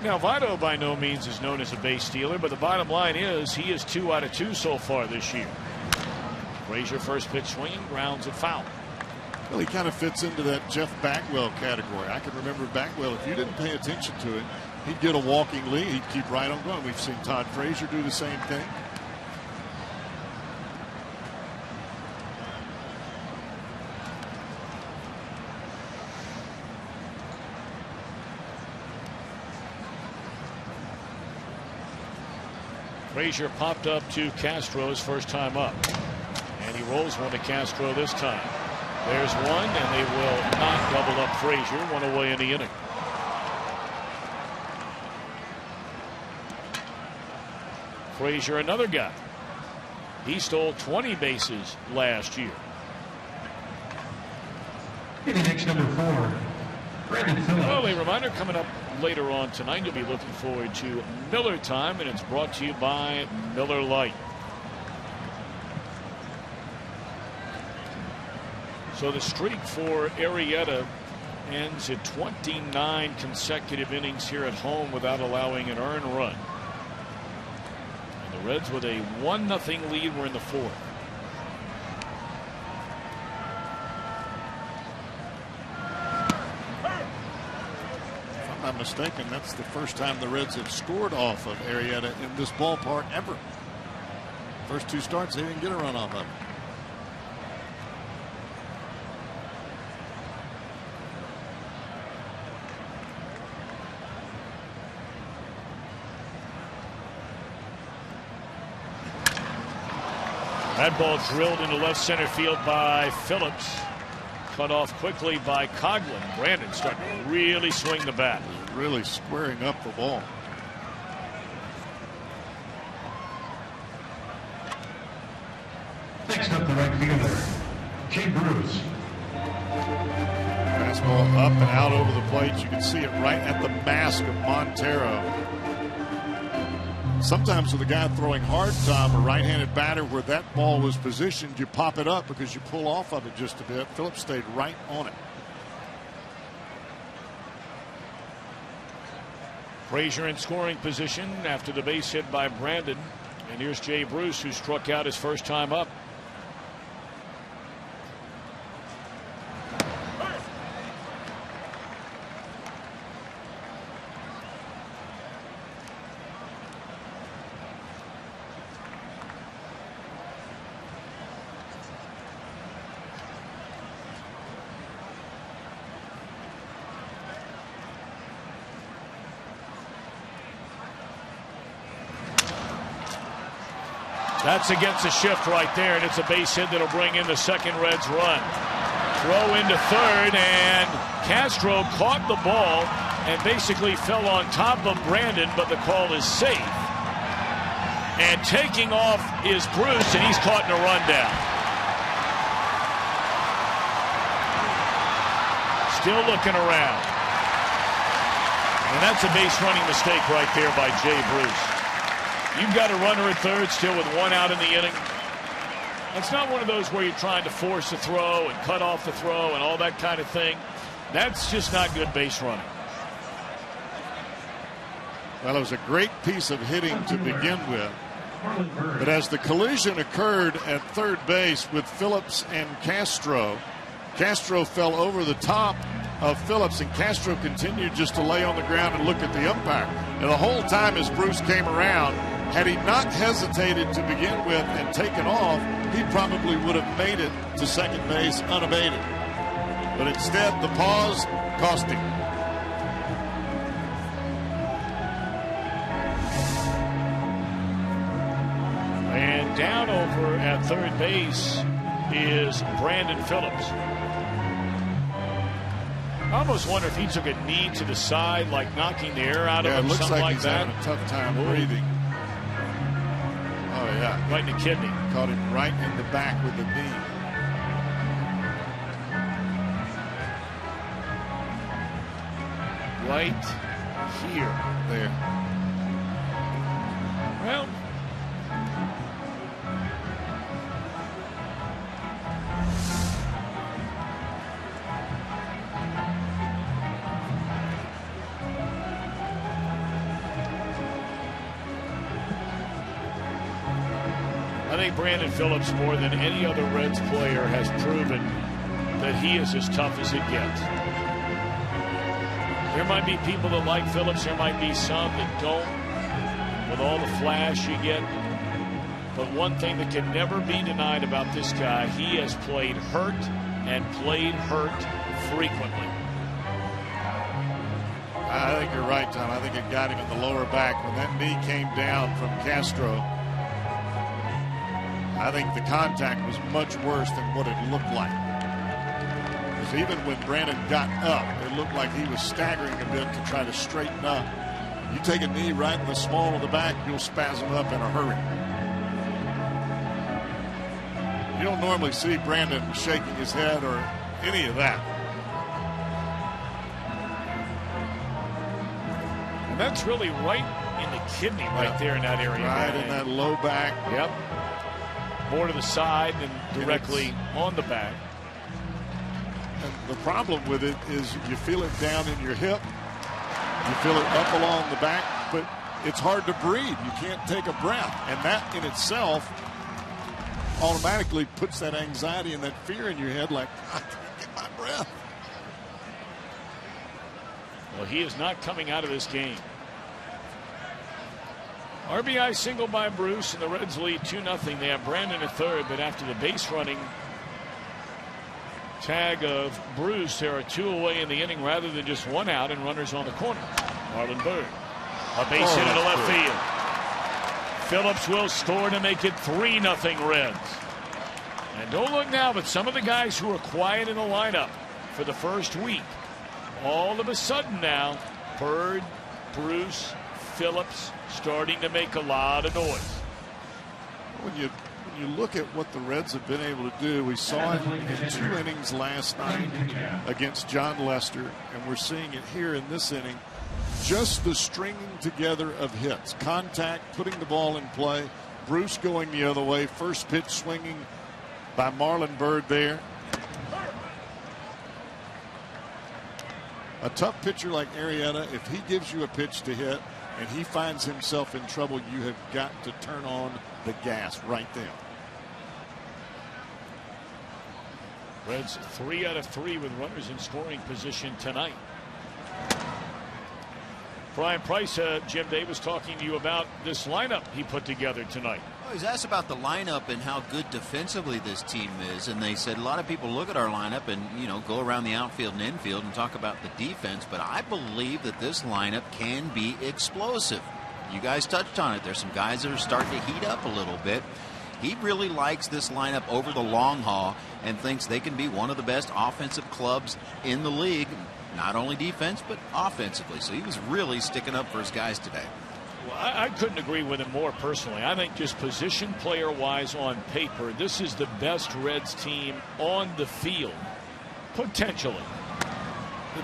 Now, Votto by no means is known as a base stealer, but the bottom line is he is 2 out of 2 so far this year. Frazier first pitch swinging, grounds it foul. Well, he kind of fits into that Jeff Bagwell category. I can remember Bagwell, if you didn't pay attention to it, he'd get a walking lead, he'd keep right on going. We've seen Todd Frazier do the same thing. Frazier popped up to Castro's first time up. And he rolls one to Castro this time. There's one, and they will not double up Frazier. One away in the inning. Frazier, another guy. He stole 20 bases last year. Next, number 4, Brandon Phillips. Well, a reminder coming up later on tonight. You'll be looking forward to Miller Time, and it's brought to you by Miller Lite. So the streak for Arrieta ends at 29 consecutive innings here at home without allowing an earned run. And the Reds with a 1-0 lead. We're in the fourth. If I'm not mistaken, that's the first time the Reds have scored off of Arrieta in this ballpark ever. First 2 starts, they didn't get a run off of it. That ball drilled into left center field by Phillips. Cut off quickly by Coghlan. Brandon starting to really swing the bat. Really squaring up the ball. Next up, the right fielder, Jay Bruce. Fastball up and out over the plate. You can see it right at the mask of Montero. Sometimes with a guy throwing hard, Tom, a right-handed batter, where that ball was positioned, you pop it up because you pull off of it just a bit. Phillips stayed right on it. Frazier in scoring position after the base hit by Brandon. And here's Jay Bruce, who struck out his first time up. That's against the shift right there, and it's a base hit that'll bring in the second Reds run. Throw into third, and Castro caught the ball and basically fell on top of Brandon, but the call is safe. And taking off is Bruce, and he's caught in a rundown. Still looking around. And that's a base running mistake right there by Jay Bruce. You've got a runner at third still with 1 out in the inning. It's not one of those where you're trying to force a throw and cut off the throw and all that kind of thing. That's just not good base running. Well, it was a great piece of hitting to begin with. But as the collision occurred at third base with Phillips and Castro, Castro fell over the top of Phillips, and Castro continued just to lay on the ground and look at the umpire. And the whole time as Bruce came around, had he not hesitated to begin with and taken off, he probably would have made it to second base unabated. But instead, the pause cost him. And down over at third base is Brandon Phillips. I almost wonder if he took a knee to the side, like knocking the air out of him, it looks something like like he's that. having a tough time breathing. Oh, yeah. Right in the kidney. Caught him right in the back with the knee. Right here. There. Well, I think Brandon Phillips, more than any other Reds player, has proven that he is as tough as it gets. There might be people that like Phillips. There might be some that don't, with all the flash you get. But one thing that can never be denied about this guy, he has played hurt and played hurt frequently. I think you're right, Tom. I think it got him in the lower back. When that knee came down from Castro, I think the contact was much worse than what it looked like. Because even when Brandon got up, it looked like he was staggering a bit to try to straighten up. You take a knee right in the small of the back, you'll spasm up in a hurry. You don't normally see Brandon shaking his head or any of that. And that's really right in the kidney right there in that area. Right in that low back. Yep. More to the side than directly on the back. And the problem with it is you feel it down in your hip. You feel it up along the back, but it's hard to breathe. You can't take a breath. And that in itself automatically puts that anxiety and that fear in your head like, I can't get my breath. Well, he is not coming out of this game. RBI single by Bruce, and the Reds lead 2-0. They have Brandon at third, but after the base running tag of Bruce, there are 2 away in the inning rather than just 1 out and runners on the corner. Marlon Byrd, a base hit into left field. Phillips will score to make it 3-0 Reds. And don't look now, but some of the guys who are quiet in the lineup for the first week, all of a sudden now, Byrd, Bruce, Phillips starting to make a lot of noise. When you look at what the Reds have been able to do, we saw it in 2 innings last night against John Lester, and we're seeing it here in this inning. Just the stringing together of hits, contact, putting the ball in play, Bruce going the other way, first pitch swinging by Marlon Byrd there. A tough pitcher like Arrieta, if he gives you a pitch to hit and he finds himself in trouble, you have got to turn on the gas right then. Reds 3 out of 3 with runners in scoring position tonight. Brian Price, Jim Davis talking to you about this lineup he put together tonight. Well, he's asked about the lineup and how good defensively this team is, and they said a lot of people look at our lineup and, you know, go around the outfield and infield and talk about the defense, but I believe that this lineup can be explosive. You guys touched on it. There's some guys that are starting to heat up a little bit. He really likes this lineup over the long haul and thinks they can be one of the best offensive clubs in the league, not only defense but offensively. So he was really sticking up for his guys today. Well, I couldn't agree with him more personally. I think just position player wise on paper, this is the best Reds team on the field potentially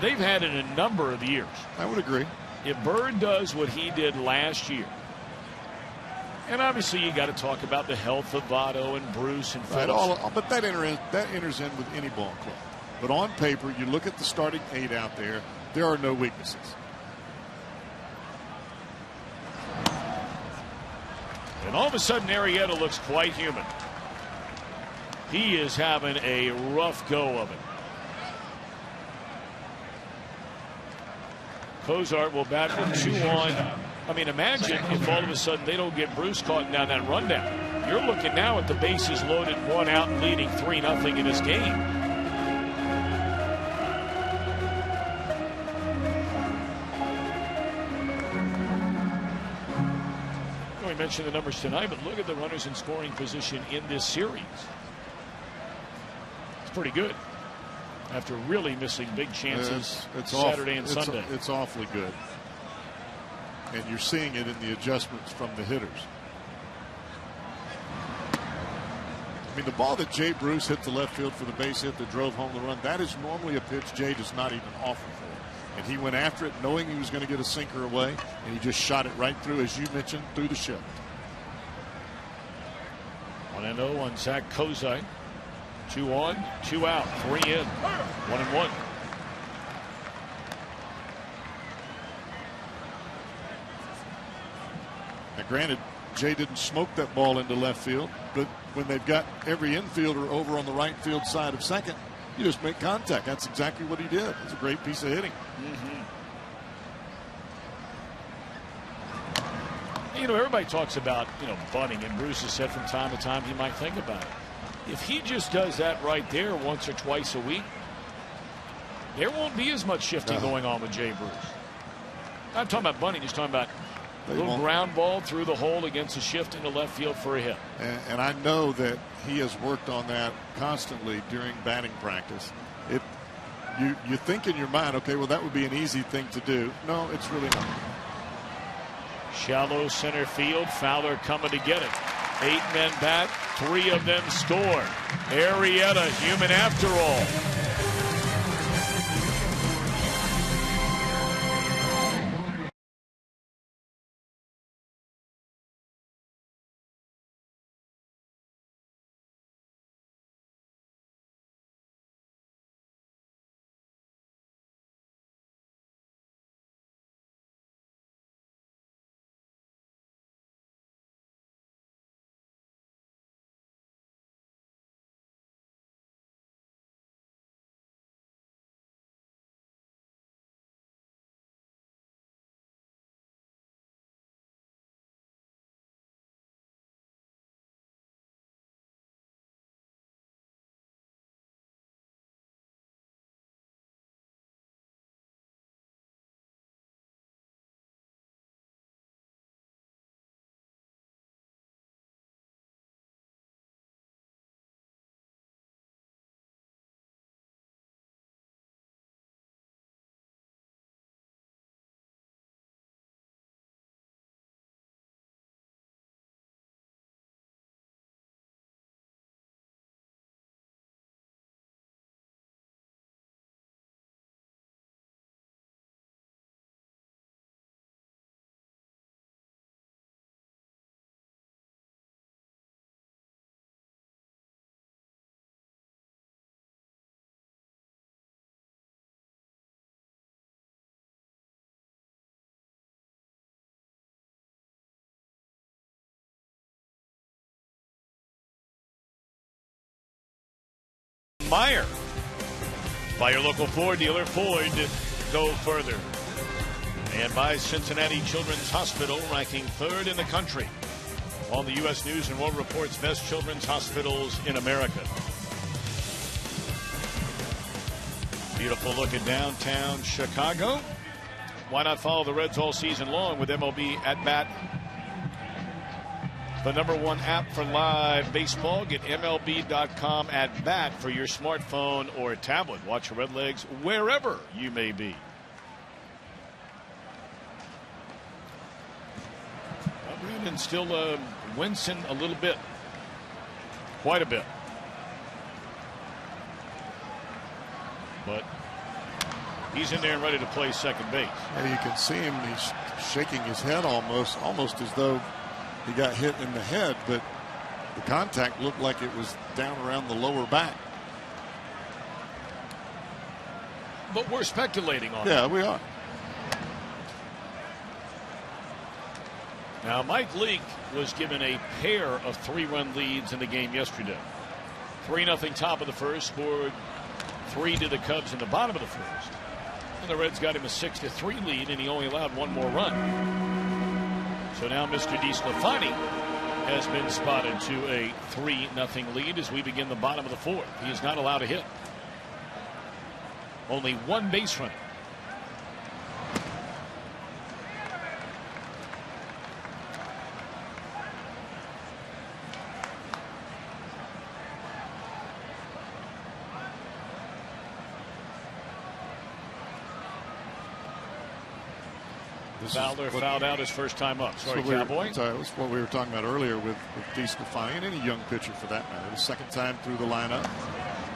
they've had in a number of years. I would agree. If Byrd does what he did last year, and obviously you got to talk about the health of Votto and Bruce and Phillips. But that enters in with any ball club. But on paper, you look at the starting 8 out there, there are no weaknesses. And all of a sudden, Arrieta looks quite human. He is having a rough go of it. Cozart will bat with 2 on. I mean, imagine if all of a sudden they don't get Bruce caught down that rundown. You're looking now at the bases loaded, 1 out, and leading 3-0 in this game. We mentioned the numbers tonight, but look at the runners in scoring position in this series. It's pretty good after really missing big chances Saturday and Sunday. It's awfully good. And you're seeing it in the adjustments from the hitters. I mean, the ball that Jay Bruce hit to left field for the base hit that drove home the run, that is normally a pitch Jay does not even offer for. And he went after it knowing he was going to get a sinker away, and he just shot it right through, as you mentioned, through the shift. 1-0 on Zach Cozart. 2 on, 2 out, 3 in, 1-1. Now, granted, Jay didn't smoke that ball into left field, but when they've got every infielder over on the right field side of second, you just make contact. That's exactly what he did. It's a great piece of hitting. You know, everybody talks about, bunting, and Bruce has said from time to time he might think about it. If he just does that right there once or twice a week, there won't be as much shifting going on with Jay Bruce. Not talking about bunting, just talking about a little ground ball through the hole against a shift into left field for a hit. And I know that he has worked on that constantly during batting practice. You think in your mind, okay, well, that would be an easy thing to do. No, it's really not. Shallow center field. Fowler coming to get it. 8 men bat. 3 of them score. Arrieta, human after all. Meyer. By your local Ford dealer. Ford, go further. And by Cincinnati Children's Hospital, ranking 3rd in the country on the U.S. News and World Report's best children's hospitals in America. Beautiful look at downtown Chicago. Why not follow the Reds all season long with MLB At Bat? The #1 app for live baseball. Get MLB.com At Bat for your smartphone or tablet. Watch your Redlegs wherever you may be. Brandon still wincing a little bit. Quite a bit. But he's in there and ready to play second base. And you can see him, he's shaking his head almost as though he got hit in the head, but the contact looked like it was down around the lower back. But we're speculating on it. Yeah, we are. Now, Mike Leake was given a pair of 3-run leads in the game yesterday. 3-0 top of the first, scored 3 to the Cubs in the bottom of the first. And the Reds got him a 6-3 lead, and he only allowed 1 more run. So now Mr. DeSclafani has been spotted to a 3-0 lead as we begin the bottom of the 4th. He is not allowed a hit. Only 1 base runner. Fowler fouled out his first time up. Sorry, Cowboy. Sorry, that's what we were talking about earlier with DeSclafani and any young pitcher for that matter. The second time through the lineup.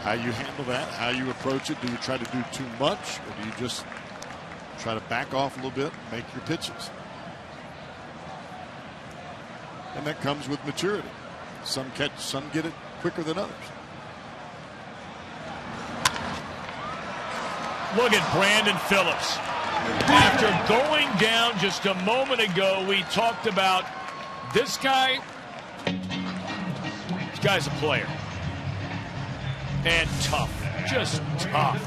How you handle that, how you approach it. Do you try to do too much, or do you just try to back off a little bit and make your pitches? And that comes with maturity. Some get it quicker than others. Look at Brandon Phillips. After going down just a moment ago, we talked about this guy. This guy's a player. And tough. Just tough.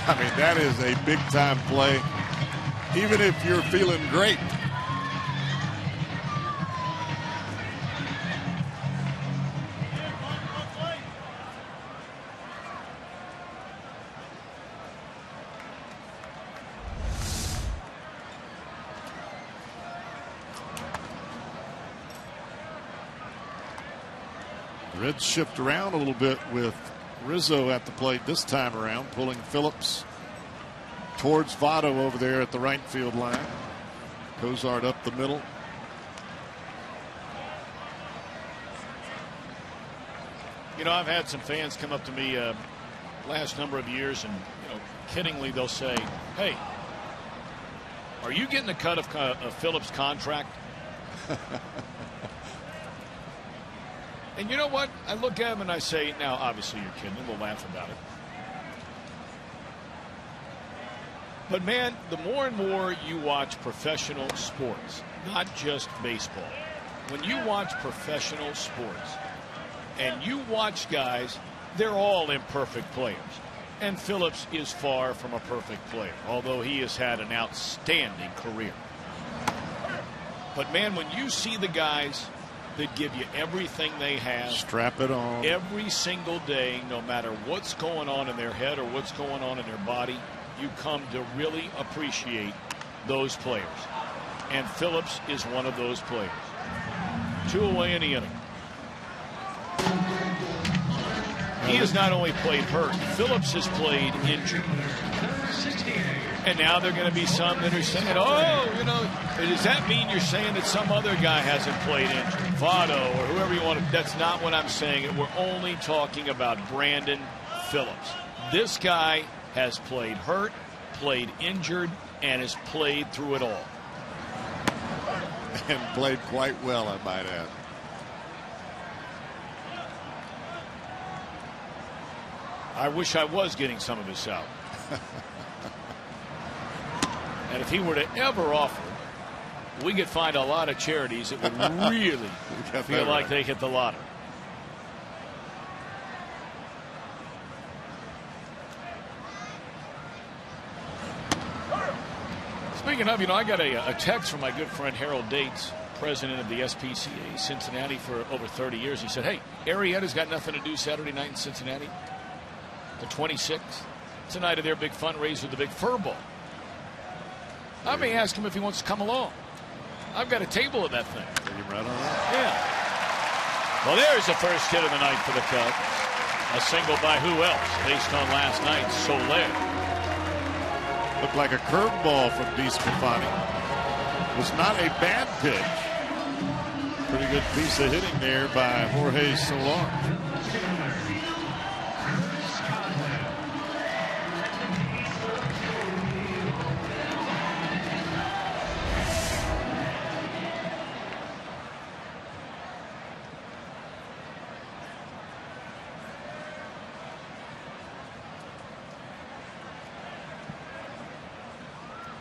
I mean, that is a big-time play, even if you're feeling great. Reds shift around a little bit with Rizzo at the plate this time around, pulling Phillips towards Votto over there at the right field line. Cozart up the middle. You know, I've had some fans come up to me last number of years, and kiddingly they'll say, "Hey, are you getting a cut of Phillips' contract?" And you know what? I look at him and I say, now obviously you're kidding, and we'll laugh about it. But man, the more and more you watch professional sports, not just baseball, when you watch professional sports and you watch guys, they're all imperfect players. And Phillips is far from a perfect player, although he has had an outstanding career. But man, when you see the guys that give you everything they have, strap it on every single day, no matter what's going on in their head or what's going on in their body, you come to really appreciate those players. And Phillips is one of those players. 2 away in the inning. He has not only played hurt, Phillips has played injured. And now there are going to be some that are saying, oh, does that mean you're saying that some other guy hasn't played injured? Votto or whoever you want to. That's not what I'm saying. We're only talking about Brandon Phillips. This guy has played hurt, played injured, and has played through it all. And played quite well, I might add. I wish I was getting some of this out. And if he were to ever offer, we could find a lot of charities that would really feel like they hit the lottery. Speaking of, I got a text from my good friend Harold Dates, president of the SPCA Cincinnati for over 30 years. He said, hey, Arrieta's got nothing to do Saturday night in Cincinnati. The 26th. It's the night of their big fundraiser, the Big Fur Ball. I may ask him if he wants to come along. I've got a table at that thing. Right on. Yeah. Well, there's the first hit of the night for the Cubs. A single by who else? Based on last night's Soler. Looked like a curveball from DeSclafani. Was not a bad pitch. Pretty good piece of hitting there by Jorge Soler.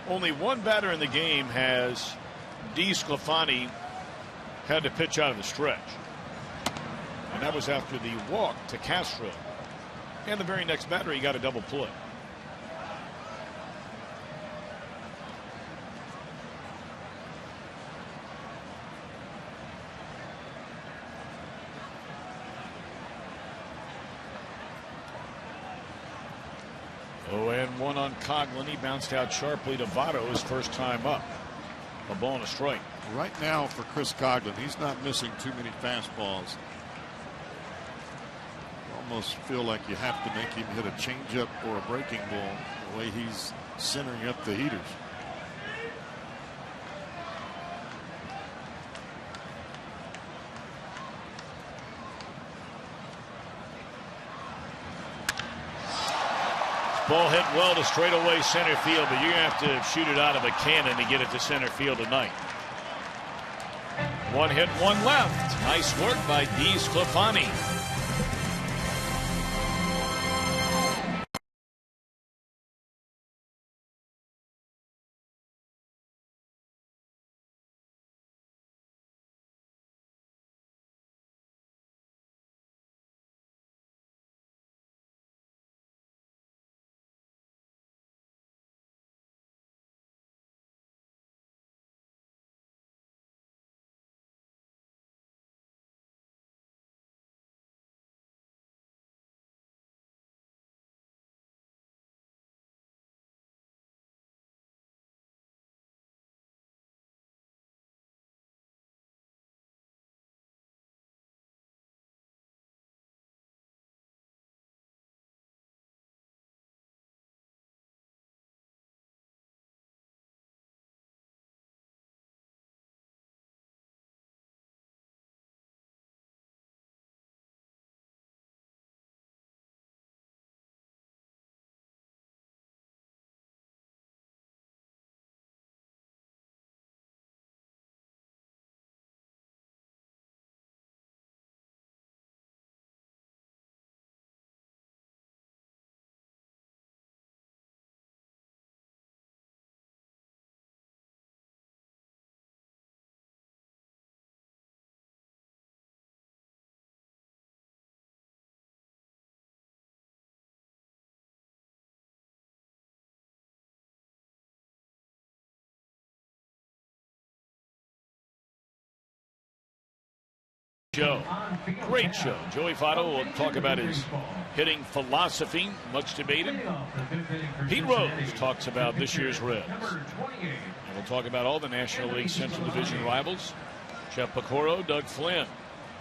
Only one batter in the game has DeSclafani had to pitch out of the stretch. And that was after the walk to Castro. And the very next batter, he got a double play. Oh, and one on Coghlan. He bounced out sharply to Votto his first time up. A ball and a strike. Right now for Chris Coghlan, he's not missing too many fastballs. You almost feel like you have to make him hit a changeup or a breaking ball the way he's centering up the heaters. Ball hit well to straightaway center field, but you're going to have to shoot it out of a cannon to get it to center field tonight. One hit, one left. Nice work by DeSclafani. Show. Great show. Joey Votto will talk about his hitting philosophy, much debated. Pete Rose talks about this year's Reds. And we'll talk about all the National League Central Division rivals. Jeff Piccolo, Doug Flynn.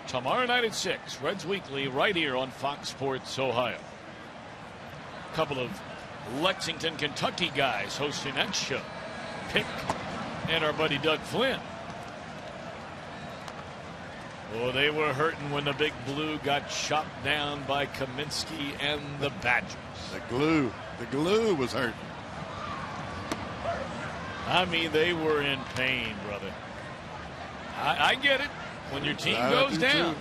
Tomorrow night at 6, Reds Weekly, right here on Fox Sports Ohio. A couple of Lexington, Kentucky guys hosting that show. Pick and our buddy Doug Flynn. Oh, they were hurting when the Big Blue got chopped down by Kaminsky and the Badgers. The glue was hurting. I mean, they were in pain, brother. I get it. When your team goes down,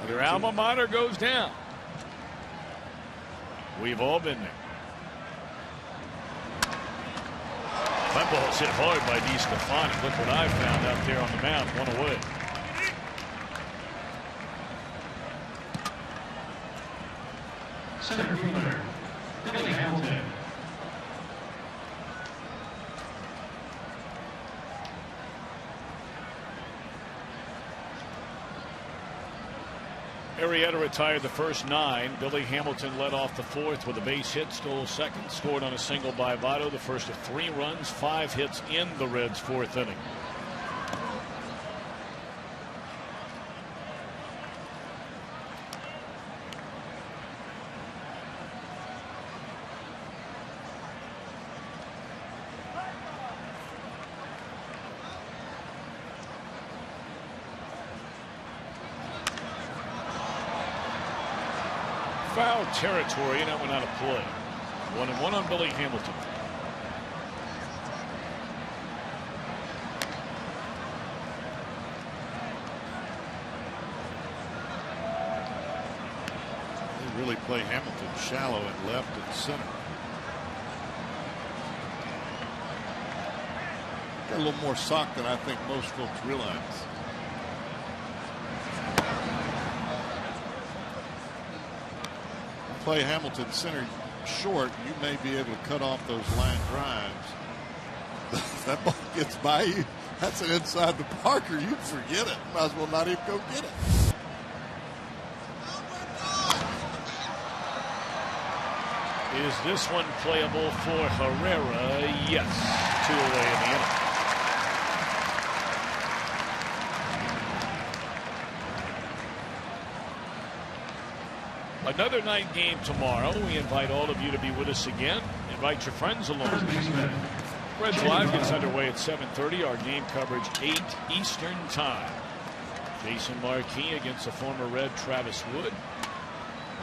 your alma mater goes down. We've all been there. That ball's hit hard by DeStefani. Look what I found out there on the mound. One away. Center fielder, Billy Hamilton. Arrieta retired the first 9. Billy Hamilton led off the 4th with a base hit, stole second, scored on a single by Votto. The first of 3 runs, 5 hits in the Reds' 4th inning. Foul territory, and that went out of play. 1-1 on Billy Hamilton. They really play Hamilton shallow at left and center. Got a little more sock than I think most folks realize. Play Hamilton center short, you may be able to cut off those line drives. If that ball gets by you, that's an inside the Parker. You forget it. Might as well not even go get it. Is this one playable for Herrera? Yes. 2 away in the inning. Another night game tomorrow. We invite all of you to be with us again. Invite your friends along. Reds Live gets underway at 7:30. Our game coverage 8 Eastern Time. Jason Marquis against the former Red Travis Wood.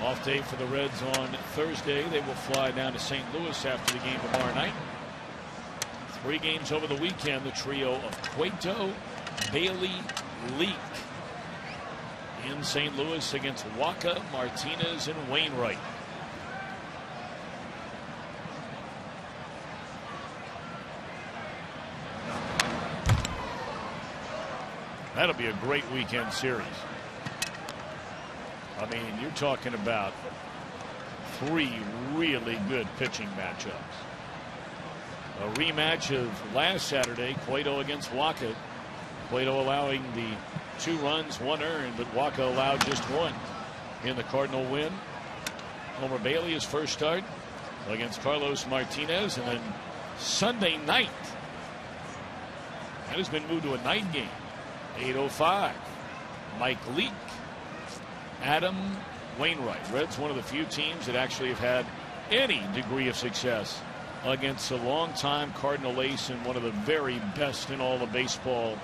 Off day for the Reds on Thursday. They will fly down to St. Louis after the game tomorrow night. 3 games over the weekend. The trio of Cueto, Bailey, Leak in St. Louis against Waka, Martinez, and Wainwright. That'll be a great weekend series. I mean, you're talking about 3 really good pitching matchups. A rematch of last Saturday, Cueto against Waka. Cueto allowing the 2 runs, 1 earned, but Waka allowed just 1 in the Cardinal win. Homer Bailey, his first start against Carlos Martinez, and then Sunday night, that has been moved to a night game. 8:05. Mike Leake, Adam Wainwright. Reds, one of the few teams that actually have had any degree of success against a longtime Cardinal ace and one of the very best in all of baseball,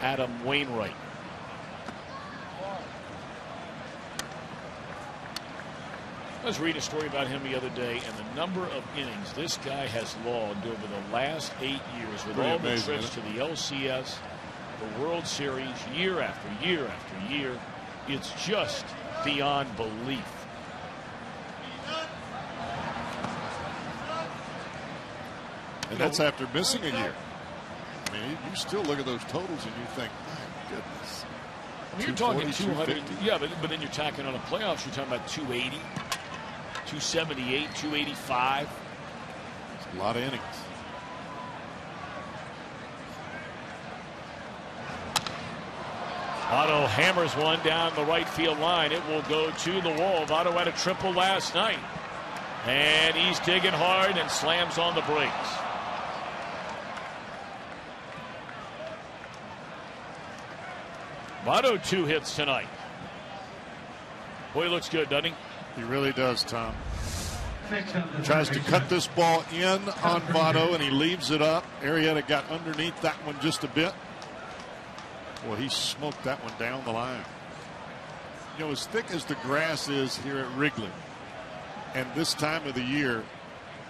Adam Wainwright. I was reading a story about him the other day, and the number of innings this guy has logged over the last 8 years with all the trips to the LCS, the World Series, year after year after year. It's just beyond belief. And that's after missing a year. I mean, you still look at those totals and you think, my goodness. I mean, you're talking 200. Yeah, but then you're tacking on the playoffs. You're talking about 280, 278, 285. It's a lot of innings. Votto hammers one down the right field line. It will go to the wall. Votto had a triple last night. And he's digging hard and slams on the brakes. Votto 2 hits tonight. Boy, he looks good, doesn't he? He really does, Tom. Tries to cut this ball in on Votto, and he leaves it up. Arrieta got underneath that one just a bit. Well, he smoked that one down the line. You know, as thick as the grass is here at Wrigley, and this time of the year,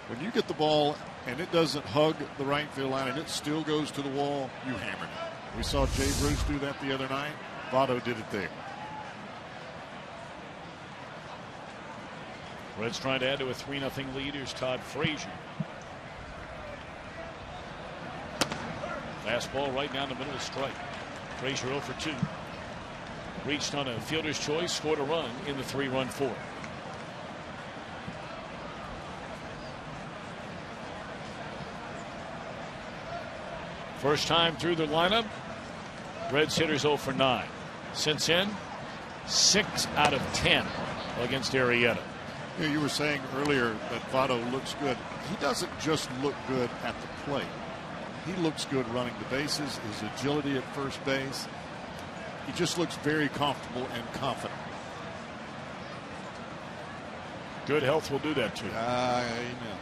when you get the ball and it doesn't hug the right field line and it still goes to the wall, you hammer it. We saw Jay Bruce do that the other night. Votto did it there. Reds trying to add to a 3-0 lead. Here's Todd Frazier. Fastball right down the middle of the strike. Frazier 0 for 2. Reached on a fielder's choice, scored a run in the 3-run fourth. First time through the lineup. Reds hitters 0 for 9. Since in, 6 out of 10 against Arrieta. Yeah, you were saying earlier that Votto looks good. He doesn't just look good at the plate. He looks good running the bases, his agility at first base. He just looks very comfortable and confident. Good health will do that too. Amen.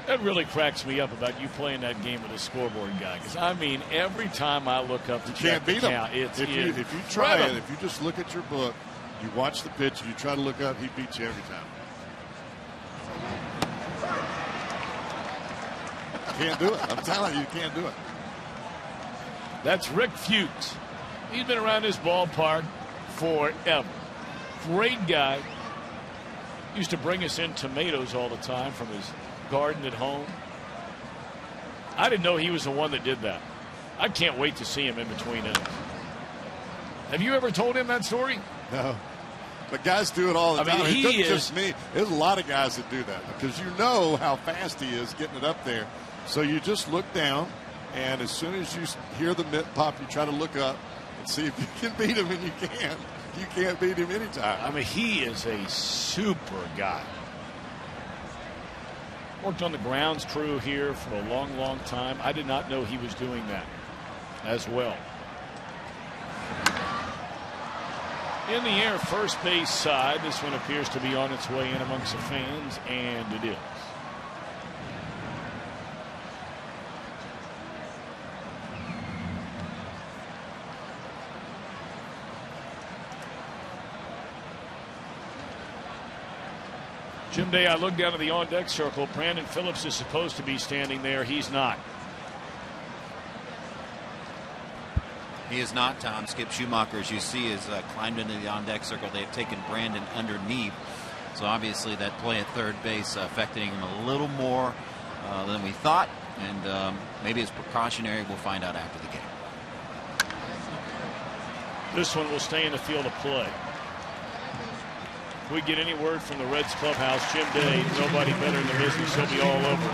That really cracks me up about you playing that game with a scoreboard guy. Because, I mean, every time I look up to check the count, it's if you try it, if you just look at your book, you watch the pitch, and you try to look up, he beats you every time. Can't do it. I'm telling you, you can't do it. That's Rick Fuchs. He's been around this ballpark forever. Great guy. Used to bring us in tomatoes all the time from his garden at home. I didn't know he was the one that did that. I can't wait to see him in between innings. Have you ever told him that story? No. But guys do it all the time. Mean, it's just me. There's a lot of guys that do that because you know how fast he is getting it up there. So you just look down, and as soon as you hear the mitt pop, you try to look up and see if you can beat him, and you can't. You can't beat him anytime. I mean, he is a super guy. Worked on the grounds crew here for a long, long time. I did not know he was doing that as well. In the air, first base side. This one appears to be on its way in amongst the fans, and it is. Jim Day, I look down at the on-deck circle. Brandon Phillips is supposed to be standing there. He's not. He is not, Tom. Skip Schumacher, as you see, has climbed into the on-deck circle. They have taken Brandon underneath. So obviously that play at third base affecting him a little more than we thought. And maybe it's precautionary. We'll find out after the game. This one will stay in the field of play. If we get any word from the Reds clubhouse, Jim Day, nobody better in the business. He'll be all over.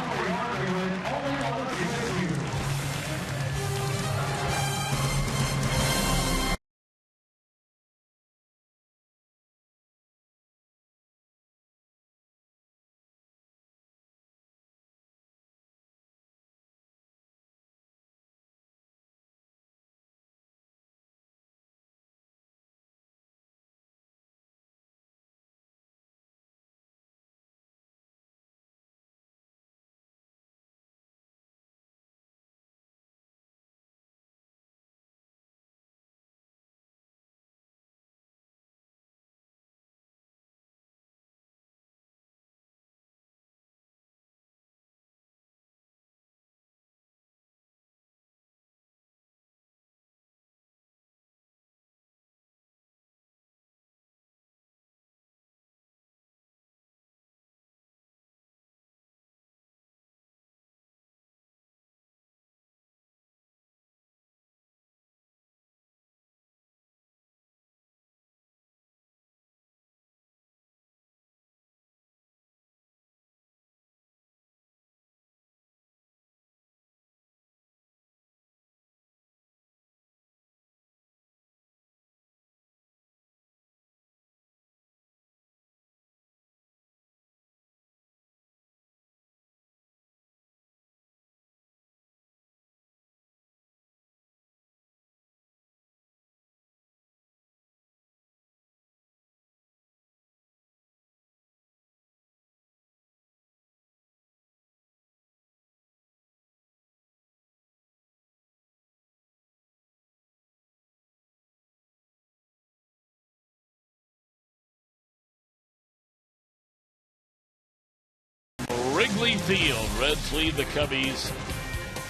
Wrigley Field. Reds lead the Cubbies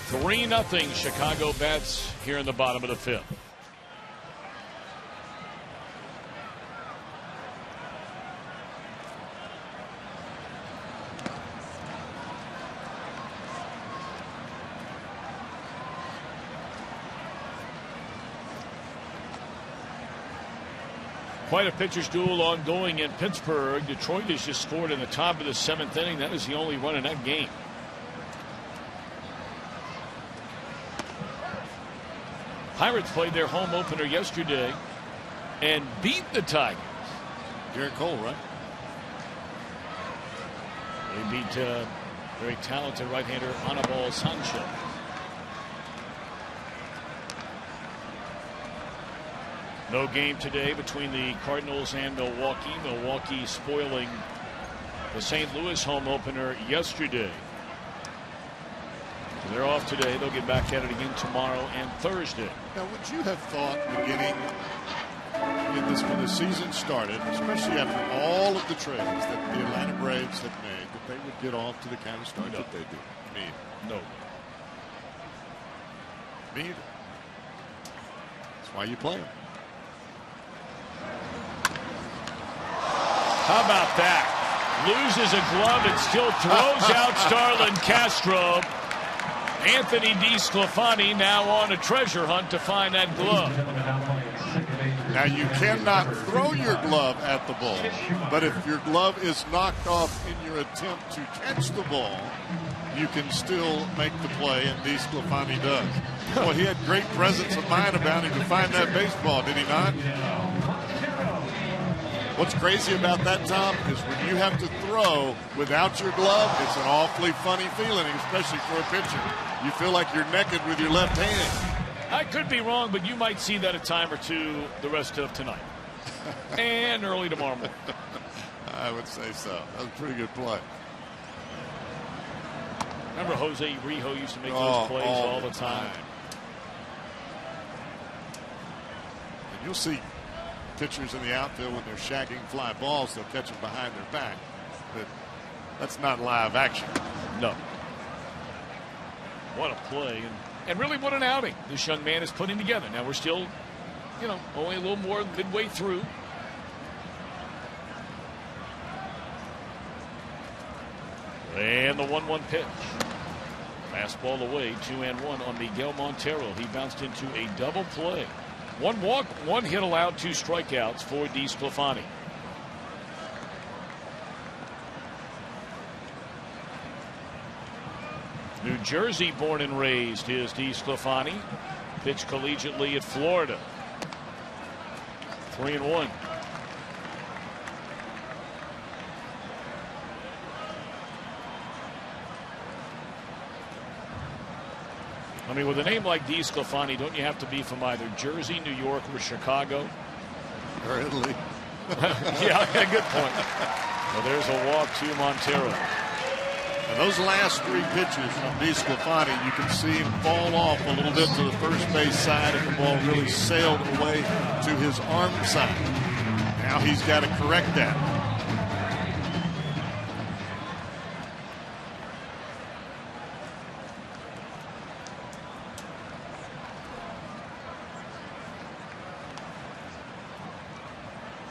3-0. Chicago bats here in the bottom of the 5th. Quite a pitcher's duel ongoing in Pittsburgh. Detroit has just scored in the top of the 7th inning. That is the only run in that game. Pirates played their home opener yesterday and beat the Tigers. Garrett Cole, right? They beat very talented right-hander Anibal Sanchez. No game today between the Cardinals and Milwaukee. Milwaukee spoiling the St. Louis home opener yesterday. So they're off today. They'll get back at it again tomorrow and Thursday. Now, would you have thought beginning in this when the season started, especially after all of the trades that the Atlanta Braves had made, that they would get off to the kind of start that they do? Me either. No. Me either. That's why you play them. How about that? Loses a glove and still throws out Starlin Castro. Anthony DeSclafani now on a treasure hunt to find that glove. Now, you cannot throw your glove at the ball, but if your glove is knocked off in your attempt to catch the ball, you can still make the play, and DeSclafani does. Well, he had great presence of mind about him to find that baseball, did he not? What's crazy about that, Tom, is when you have to throw without your glove, it's an awfully funny feeling, especially for a pitcher. You feel like you're naked with your left hand. I could be wrong, but you might see that a time or two the rest of tonight and early tomorrow morning. I would say so. That was a pretty good play. Remember Jose Rijo used to make those plays all the time. And you'll see pitchers in the outfield when they're shagging fly balls, they'll catch them behind their back. But that's not live action. No. What a play. And really what an outing this young man is putting together. Now we're still, only a little more midway through. And the 1-1 pitch. Fastball away, 2-1 on Miguel Montero. He bounced into a double play. 1 walk, 1 hit allowed, 2 strikeouts for DeSclafani. New Jersey born and raised is DeSclafani. Pitched collegiately at Florida. 3-1. I mean, with a name like DeSclafani, don't you have to be from either Jersey, New York, or Chicago? Or Italy. Yeah, good point. Well, there's a walk to Montero. And those last 3 pitches from DeSclafani, you can see him fall off a little bit to the first base side, and the ball really sailed away to his arm side. Now he's got to correct that.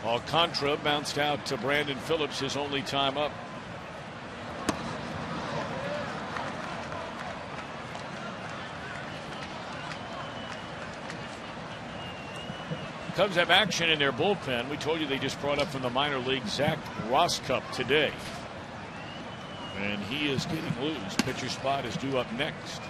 Alcantara bounced out to Brandon Phillips, his only time up. Cubs have action in their bullpen. We told you they just brought up from the minor league Zach Roskup today. And he is getting loose. Pitcher spot is due up next.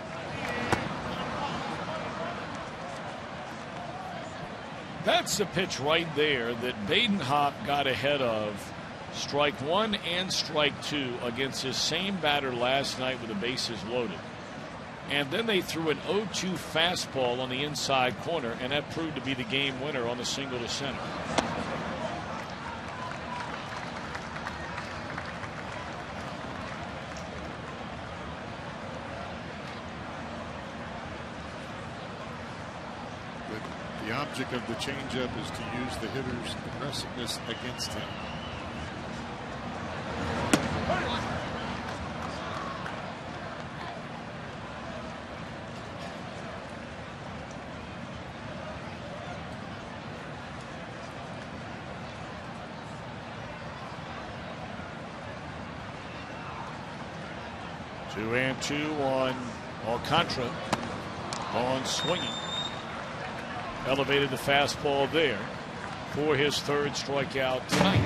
That's the pitch right there that Badenhop got ahead of. Strike 1 and strike 2 against his same batter last night with the bases loaded. And then they threw an 0-2 fastball on the inside corner, and that proved to be the game winner on the single to center. The object of the changeup is to use the hitter's aggressiveness against him. 2-2 on Alcantara. On swinging. Elevated the fastball there for his third strikeout tonight.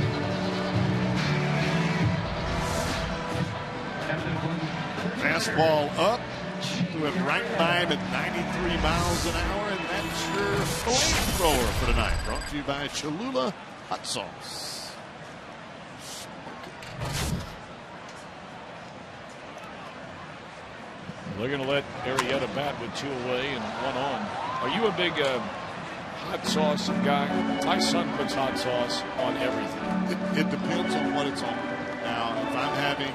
Fastball up. Threw it right by him at 93 miles an hour, and that's your flamethrower for tonight. Brought to you by Cholula Hot Sauce. They're going to let Arrieta bat with 2 away and 1 on. Are you a big hot sauce guy? My son puts hot sauce on everything. It depends on what it's on. Now, if I'm having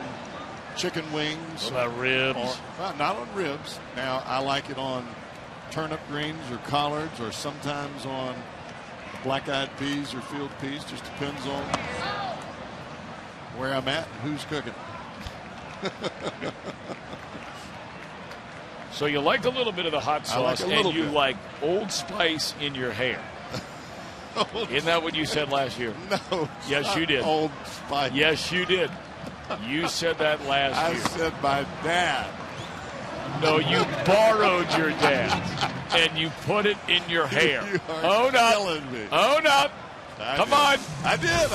chicken wings. What about ribs? Well, not on ribs. Now, I like it on turnip greens or collards, or sometimes on black-eyed peas or field peas. Just depends on where I'm at and who's cooking. So you like a little bit of the hot sauce, and you like Old Spice in your hair. Isn't that what you said last year? No. Yes, you did. Old Spice. Yes, you did. You said that last year. I said my dad. No, you borrowed your dad, and you put it in your hair. You are killing me. Own up. Come on. I did.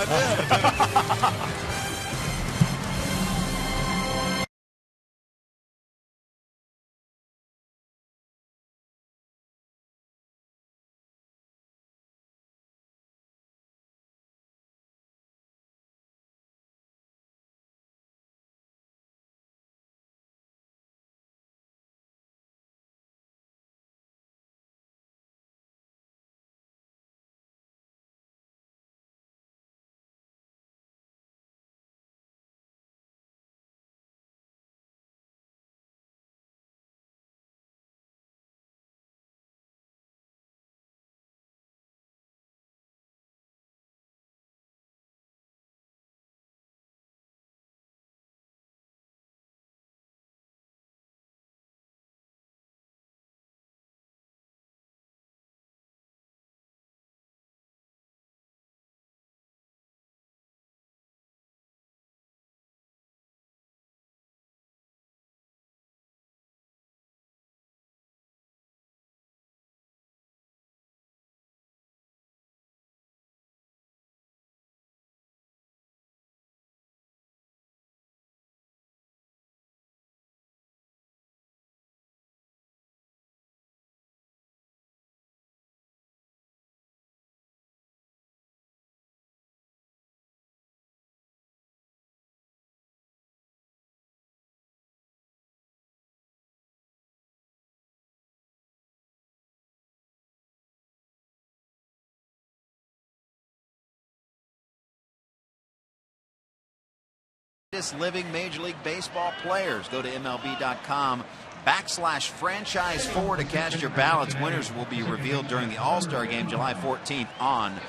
Living Major League Baseball players. Go to MLB.com/franchise4 to cast your ballots. Winners will be revealed during the All-Star Game July 14th on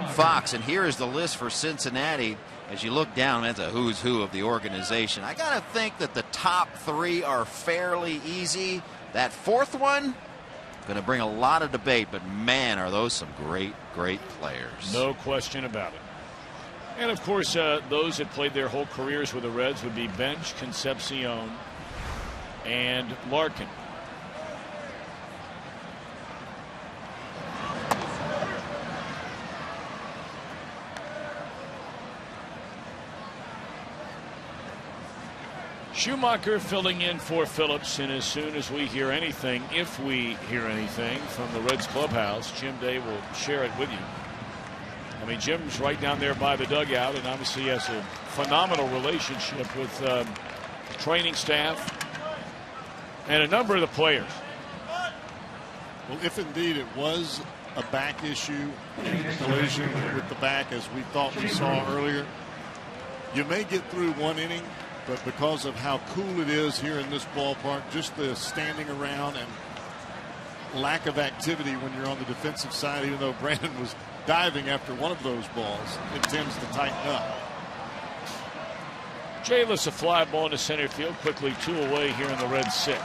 Fox. And here is the list for Cincinnati. As you look down, that's a who's who of the organization. I got to think that the top 3 are fairly easy. That 4th one, going to bring a lot of debate, but man, are those some great players. No question about it. And, of course, those that played their whole careers with the Reds would be Bench, Concepcion, and Larkin. Schumacher filling in for Phillips, and as soon as we hear anything, if we hear anything from the Reds clubhouse, Jim Day will share it with you. I mean, Jim's right down there by the dugout, and obviously has a phenomenal relationship with the training staff and a number of the players. Well, if indeed it was a back issue, collision with the back as we thought we saw earlier, you may get through 1 inning, but because of how cool it is here in this ballpark, just the standing around and lack of activity when you're on the defensive side, even though Brandon was diving after one of those balls, it tends to tighten up. Jayless, a fly ball into center field, quickly 2 away here in the Red 6.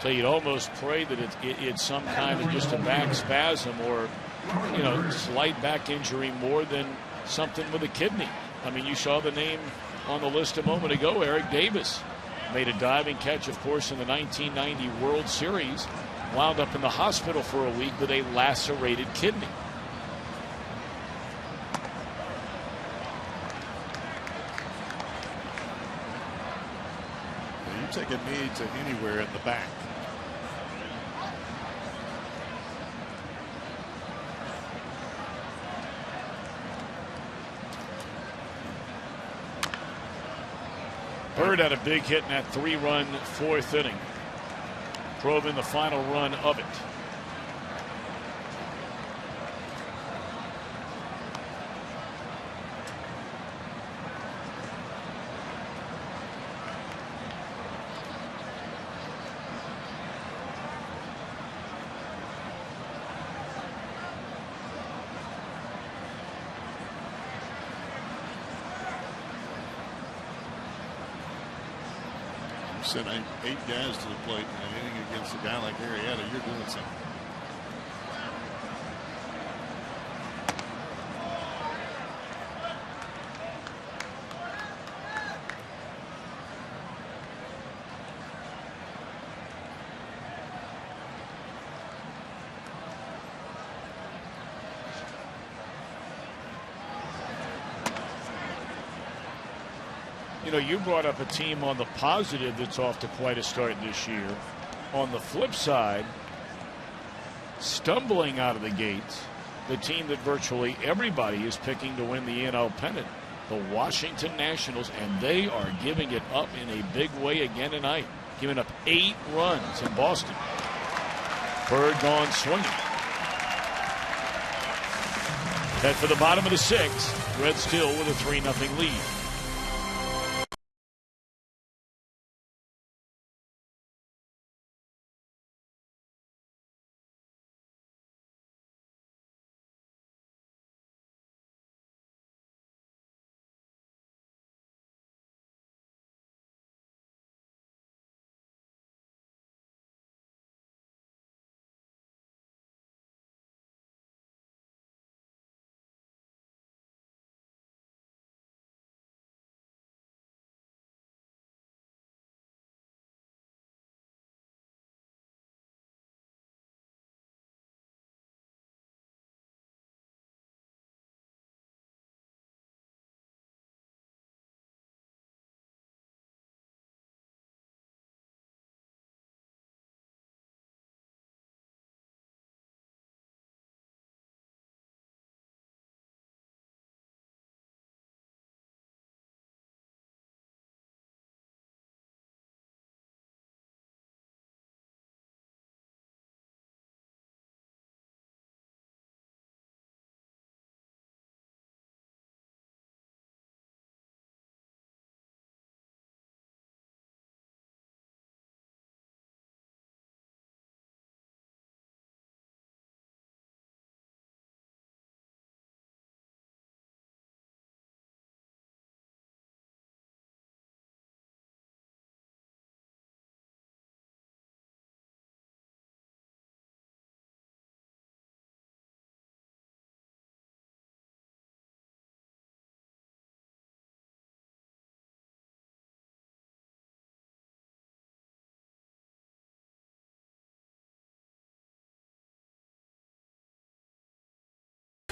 So you'd almost pray that it's some kind of just a back spasm or, slight back injury more than something with a kidney. I mean, you saw the name on the list a moment ago, Eric Davis. Made a diving catch, of course, in the 1990 World Series. Wound up in the hospital for a week with a lacerated kidney. You take a knee to anywhere in the back. Bird had a big hit in that 3-run fourth inning. Drove in the final run of it. Sent 8 guys to the plate in an inning against a guy like Arrieta. You're doing something. You brought up a team on the positive that's off to quite a start this year. On the flip side, stumbling out of the gates, the team that virtually everybody is picking to win the NL pennant, the Washington Nationals, and they are giving it up in a big way again tonight, giving up 8 runs in Boston. Bird gone swinging. Head for the bottom of the 6th. Reds still with a 3-0 lead.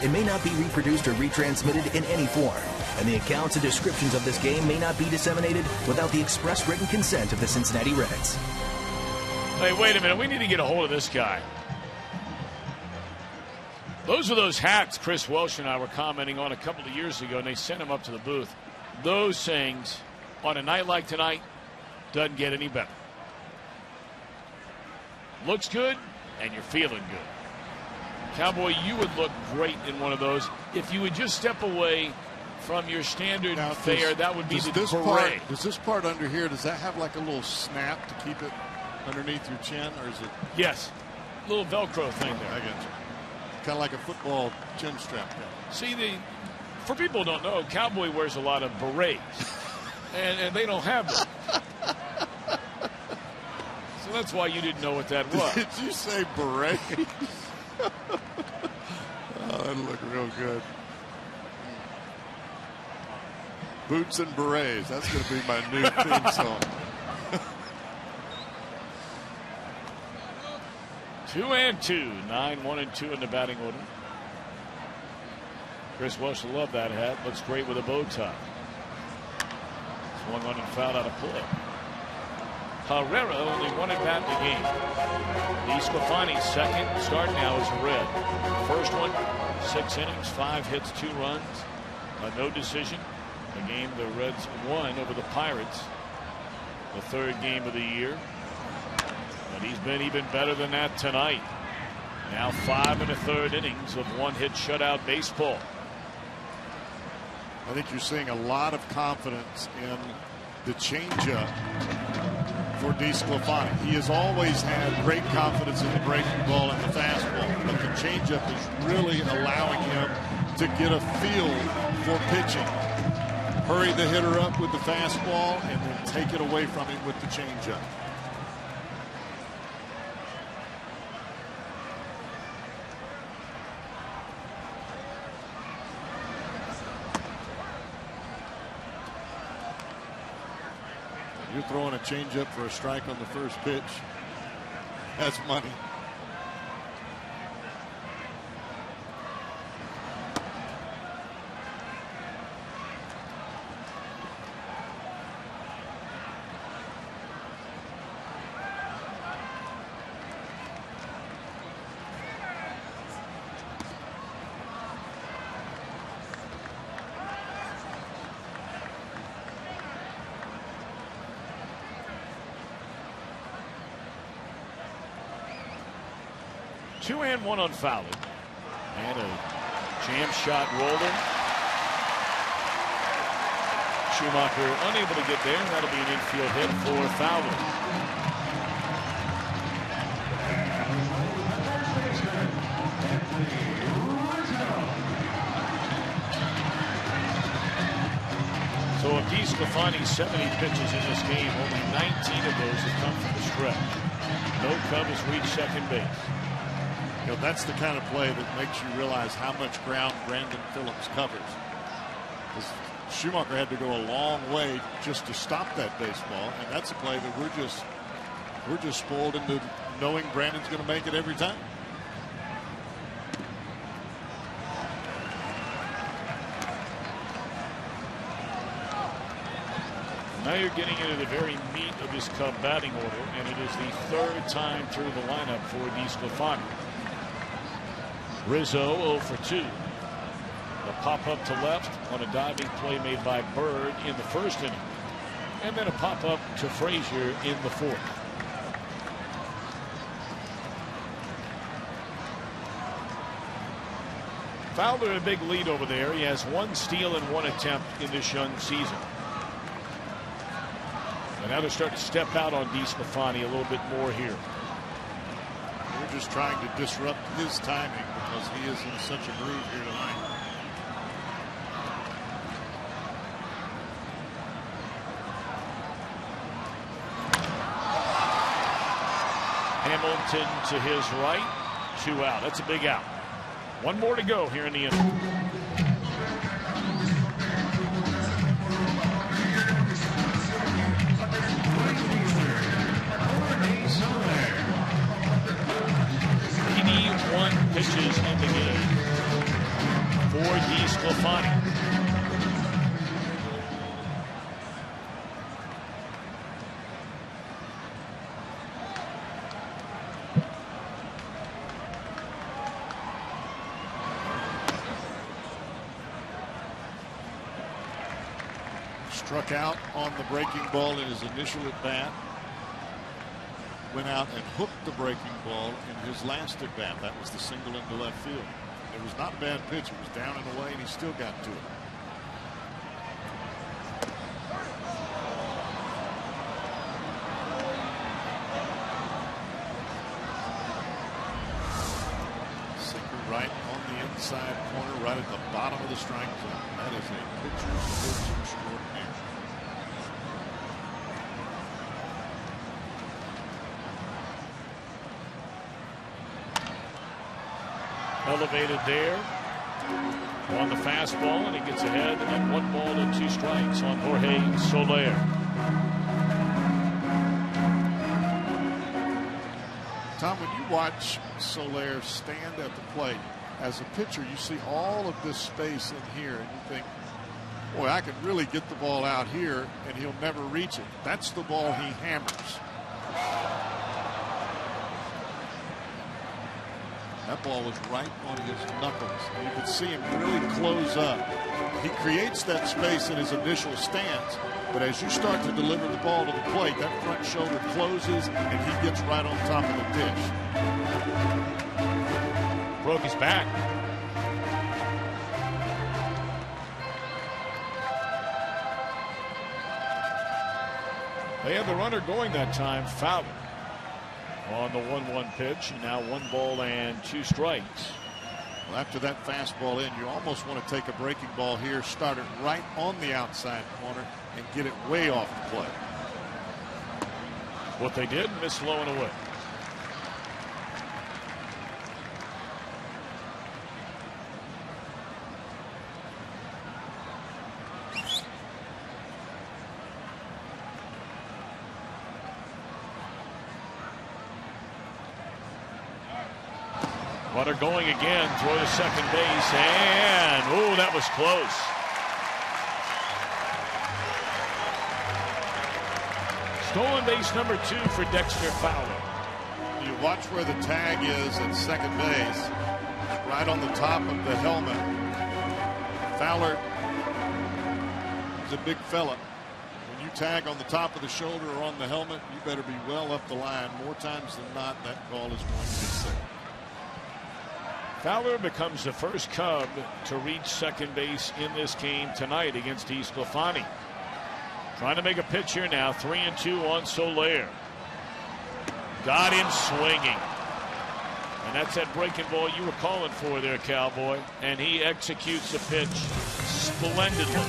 It may not be reproduced or retransmitted in any form, and the accounts and descriptions of this game may not be disseminated without the express written consent of the Cincinnati Reds. Hey, wait a minute. We need to get a hold of this guy. Those are those hats Chris Welsh and I were commenting on a couple of years ago, and they sent him up to the booth. Those things, on a night like tonight, doesn't get any better. Looks good, and you're feeling good. Cowboy, you would look great in one of those. If you would just step away from your standard fare, that would be the beret. Does this part under here, does that have like a little snap to keep it underneath your chin, or is it? Yes, little Velcro thing there. I got you. Kind of like a football chin strap. See, for people who don't know, Cowboy wears a lot of berets, and they don't have them. So that's why you didn't know what that was. Did you say berets? Oh, that'd look real good. Boots and berets. That's going to be my new theme song. 2-2. 9-1-2 in the batting order. Chris Welsh will love that hat. Looks great with a bow tie. Swung on and fouled out of play. Herrera only one at bat in the game. DeSclafani's second start now is a Red. First one, 6 innings, 5 hits, 2 runs, no decision. A game the Reds won over the Pirates, the 3rd game of the year. But he's been even better than that tonight. Now 5 1/3 innings of 1-hit shutout baseball. I think you're seeing a lot of confidence in the changeup for DeSclafani. He has always had great confidence in the breaking ball and the fastball, but the changeup is really allowing him to get a feel for pitching. Hurry the hitter up with the fastball and then take it away from him with the changeup. You're throwing a changeup for a strike on the first pitch. That's money. Two and one on Fowler. And a jam shot roller. Schumacher unable to get there. That'll be an infield hit for Fowler. So of DeSclafani's 70 pitches in this game, only 19 of those have come from the stretch. No Cub has reached second base. You know, that's the kind of play that makes you realize how much ground Brandon Phillips covers. Schumacher had to go a long way just to stop that baseball, and that's a play that we're just spoiled into knowing Brandon's going to make it every time. Now you're getting into the very meat of this Cub batting order, and it is the 3rd time through the lineup for DeSclafani. Rizzo 0 for 2. The pop up to left on a diving play made by Bird in the 1st inning. And then a pop up to Frazier in the 4th. Fowler a big lead over there. He has 1 steal and 1 attempt in this young season. And now they're starting to step out on DeSclafani a little bit more here. We're just trying to disrupt his timing because he is in such a groove here tonight. Hamilton to his right, 2 out. That's a big out. 1 more to go here in the inning. Pitches in the game for DeSclafani. Struck out on the breaking ball in his initial at bat. Went out and hooked the breaking ball in his last at bat. That was the single into left field. It was not a bad pitch. It was down and away, and he still got to it. Sinker right on the inside corner, right at the bottom of the strike zone. That is a pitcher's pitch extraordinaire. elevated there on the fastball, and he gets ahead at 1-2 strikes on Jorge Soler. Tom, when you watch Soler stand at the plate, as a pitcher, you see all of this space in here, and you think, boy, I can really get the ball out here, and he'll never reach it. That's the ball he hammers. That ball was right on his knuckles. You could see him really close up. He creates that space in his initial stance, but as you start to deliver the ball to the plate, that front shoulder closes, and he gets right on top of the dish. Broke his back. They had the runner going that time, Fowler. On the 1-1 pitch, now 1-2 strikes. Well, after that fastball in, you almost want to take a breaking ball here, start it right on the outside corner, and get it way off the plate. What they did, miss low and away. Runner going again, throw to second base, and oh, that was close. Stolen base number 2 for Dexter Fowler. You watch where the tag is at second base, right on the top of the helmet. Fowler is a big fella. When you tag on the top of the shoulder or on the helmet, you better be well up the line. More times than not, that call is going to be safe. Fowler becomes the first Cub to reach second base in this game tonight against DeSclafani. Trying to make a pitch here now. 3-2 on Soler. Got him swinging. And that's that breaking ball you were calling for there, Cowboy. And he executes the pitch splendidly.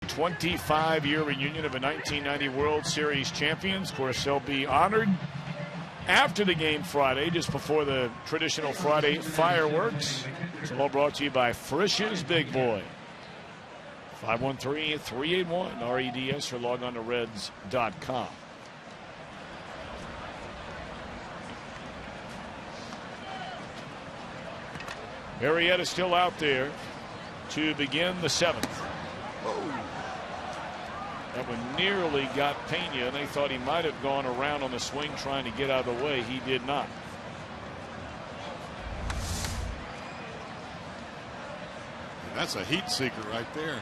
A 25-year reunion of a 1990 World Series champions. Of course, they'll be honored after the game Friday, just before the traditional Friday fireworks. It's all brought to you by Frisch's Big Boy. 513-381-REDS or log on to Reds.com. Arrieta still out there to begin the 7th. That one nearly got Pena, and they thought he might have gone around on the swing trying to get out of the way. He did not. That's a heat seeker right there.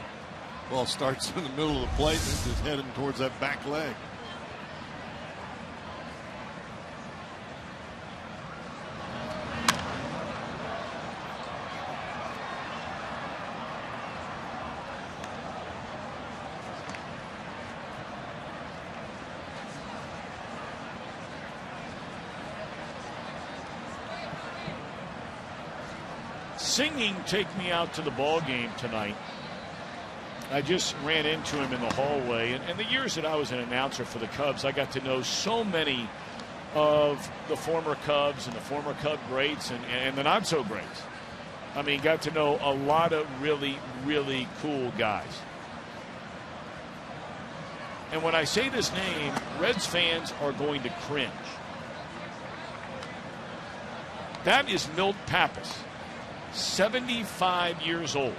Ball starts in the middle of the plate and is just heading towards that back leg. singing "Take Me Out to the Ball Game" tonight. I just ran into him in the hallway, and the years that I was an announcer for the Cubs, I got to know so many of the former Cubs and the former Cub greats and the not so greats. I mean, got to know a lot of really, really cool guys. And when I say this name, Reds fans are going to cringe. That is Milt Pappas, 75 years old.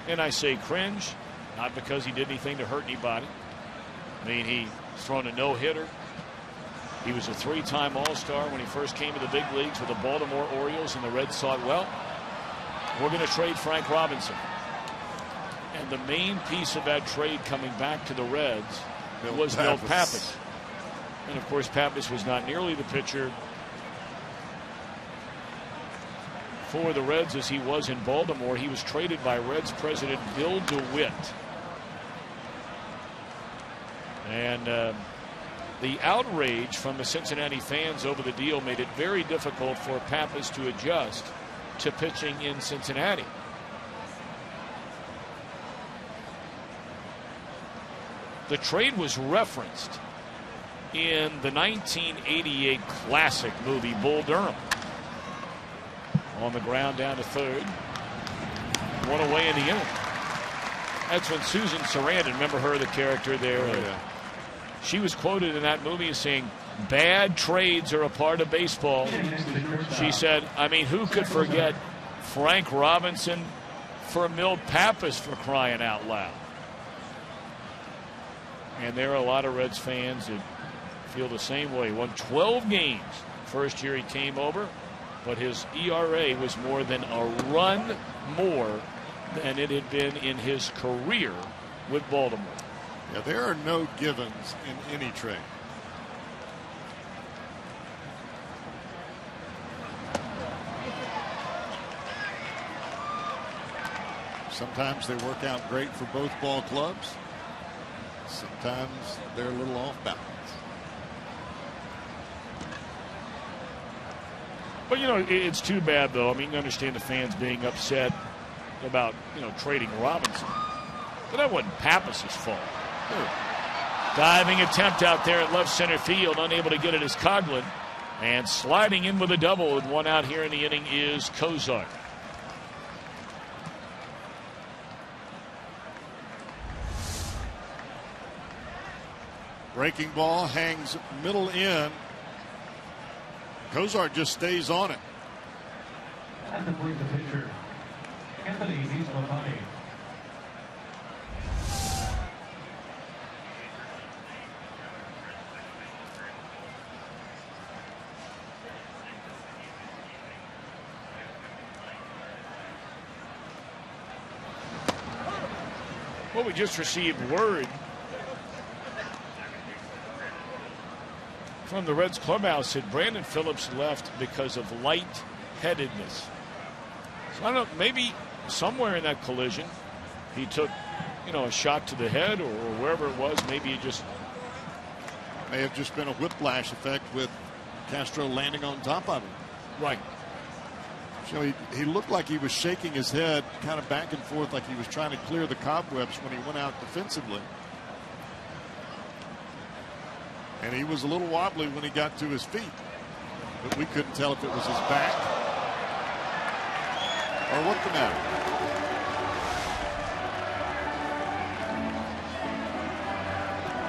And I say cringe, not because he did anything to hurt anybody. I mean, he's thrown a no-hitter. He was a 3-time All-Star when he first came to the big leagues with the Baltimore Orioles, and the Reds thought, well, we're going to trade Frank Robinson. And the main piece of that trade coming back to the Reds was Milt Pappas. And, of course, Pappas was not nearly the pitcher for the Reds as he was in Baltimore. He was traded by Reds president Bill DeWitt. And the outrage from the Cincinnati fans over the deal made it very difficult for Pappas to adjust to pitching in Cincinnati. The trade was referenced in the 1988 classic movie Bull Durham. On the ground down to third. One away in the inning. That's when Susan Sarandon, remember her, the character there? Oh, yeah. She was quoted in that movie as saying, "Bad trades are a part of baseball." She said, I mean, who could forget Frank Robinson for Milt Pappas, for crying out loud? And there are a lot of Reds fans that feel the same way. Won 12 games first year he came over, but his ERA was more than a run more than it had been in his career with Baltimore. Yeah, there are no givens in any trade. Sometimes they work out great for both ball clubs. Sometimes they're a little off balance. But, you know, it's too bad, though. I mean, you understand the fans being upset about, you know, trading Robinson. But that wasn't Pappas' fault. Diving attempt out there at left center field, unable to get it is Coughlin. And sliding in with a double and one out here in the inning is Kozar. Breaking ball hangs middle in. Kozar just stays on it. And to bring the pitcher, Anthony Nislamani. Well, we just received word from the Reds clubhouse that Brandon Phillips left because of lightheadedness. So I don't know, maybe somewhere in that collision he took, you know, a shot to the head or wherever it was. Maybe it just may have just been a whiplash effect with Castro landing on top of him. Right. So he looked like he was shaking his head kind of back and forth like he was trying to clear the cobwebs when he went out defensively. And he was a little wobbly when he got to his feet. But we couldn't tell if it was his back or what the matter.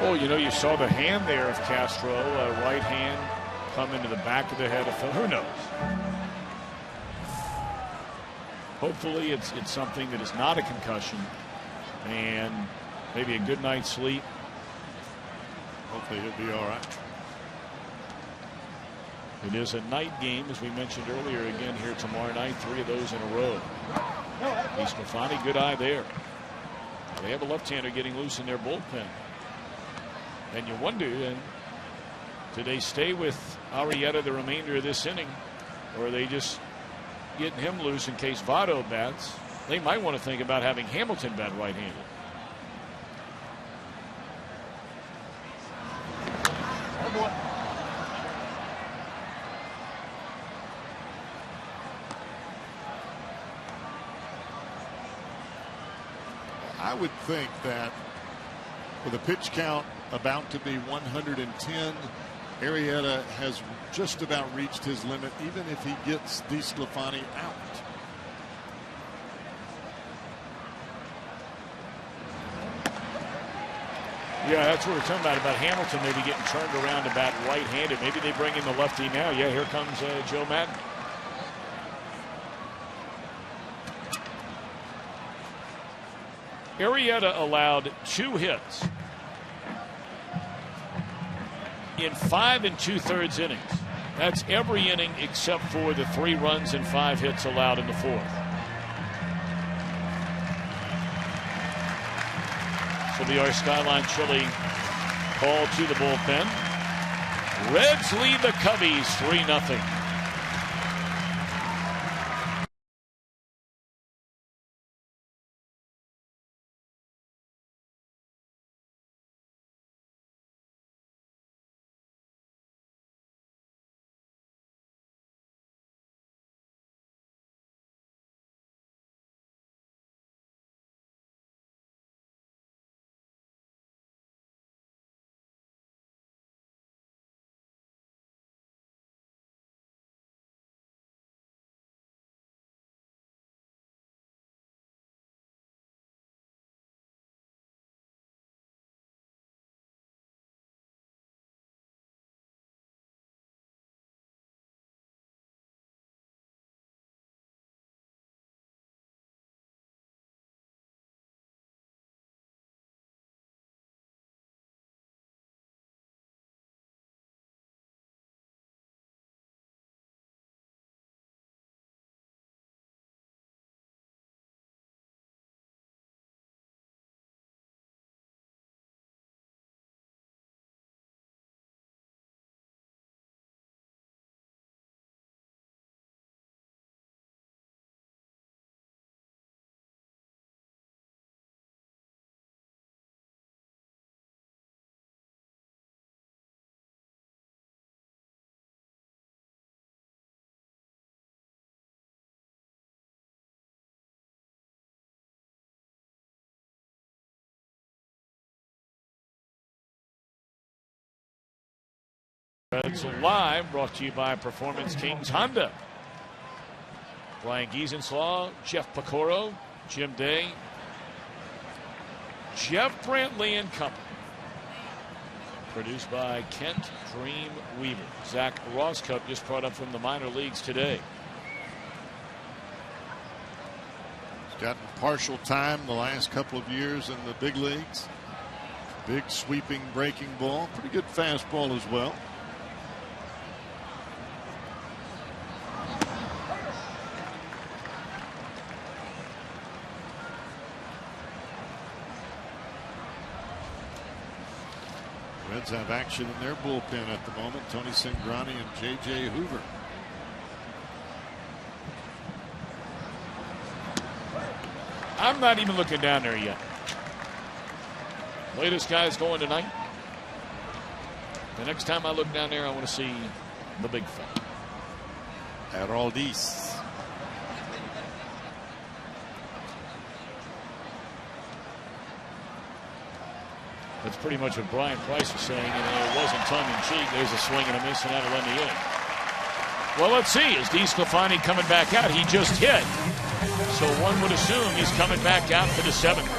Oh, you know, you saw the hand there of Castro, right hand come into the back of the head of Phillips. Who knows? Hopefully it's something that is not a concussion and maybe a good night's sleep. Hopefully he'll be all right. It is a night game, as we mentioned earlier, again here tomorrow night. 3 of those in a row. Stefani, good eye there. They have a left-hander getting loose in their bullpen. And you wonder, then, do they stay with Arrieta the remainder of this inning, or are they just getting him loose in case Votto bats? They might want to think about having Hamilton bat right-handed. would think that with a pitch count about to be 110, Arrieta has just about reached his limit, even if he gets DeSclafani out. Yeah, that's what we're talking about Hamilton maybe getting turned around about right-handed. Maybe they bring in the lefty now. Yeah, here comes Joe Madden. Arrieta allowed 2 hits in 5 2/3 innings. That's every inning except for the 3 runs and 5 hits allowed in the 4th. So the our Skyline Chili call to the bullpen. Reds lead the Cubbies 3-0. Reds Live brought to you by Performance Kings Honda. Brian Giesenslaw, Jeff Pecoro, Jim Day, Jeff Brantley and Company. Produced by Kent Dream Weaver. Zach Rosscup just brought up from the minor leagues today. He's gotten partial time the last couple of years in the big leagues. Big sweeping breaking ball. Pretty good fastball as well. Reds have action in their bullpen at the moment. Tony Cingrani and J.J. Hoover. I'm not even looking down there yet. Latest guy's going tonight. The next time I look down there, I want to see the big fella. Heraldis. That's pretty much what Brian Price was saying, and it wasn't tongue-in-cheek. There's a swing and a miss, and that'll end the inning. Well, let's see. Is DeSclafani coming back out? He just hit. So one would assume he's coming back out for the 7th.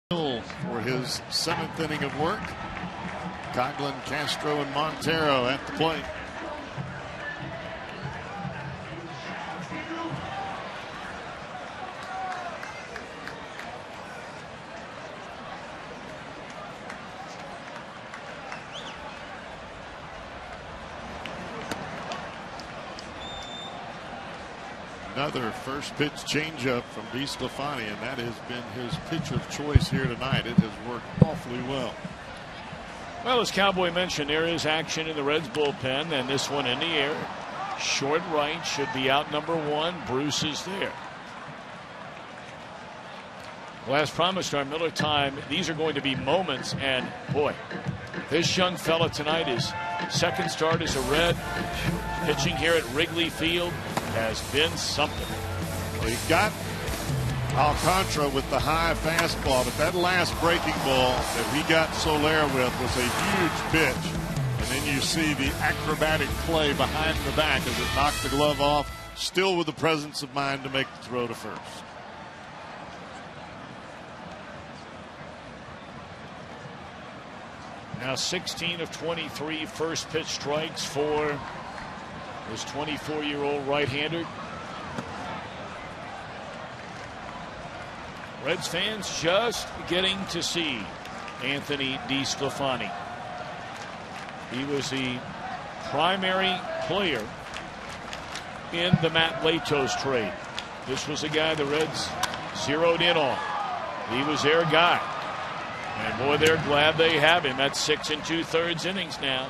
For his 7th inning of work. Coughlin, Castro, and Montero at the plate. Another first pitch changeup from DeSclafani, and that has been his pitch of choice here tonight. It has worked awfully well. Well, as Cowboy mentioned, there is action in the Reds bullpen, and this one in the air. Short right, should be out number 1. Bruce is there. Well, as promised, our Miller time, these are going to be moments, and boy, this young fella tonight is second start as a Red, pitching here at Wrigley Field has been something. Well, he got Alcantara with the high fastball, but that last breaking ball that he got Soler with was a huge pitch. And then you see the acrobatic play behind the back as it knocked the glove off, still with the presence of mind to make the throw to first. Now 16 of 23 first pitch strikes for this 24-year-old right-hander. Reds fans just getting to see Anthony DeSclafani. He was the primary player in the Matt Latos trade. This was a guy the Reds zeroed in on. He was their guy. And boy, they're glad they have him. That's 6 2/3 innings now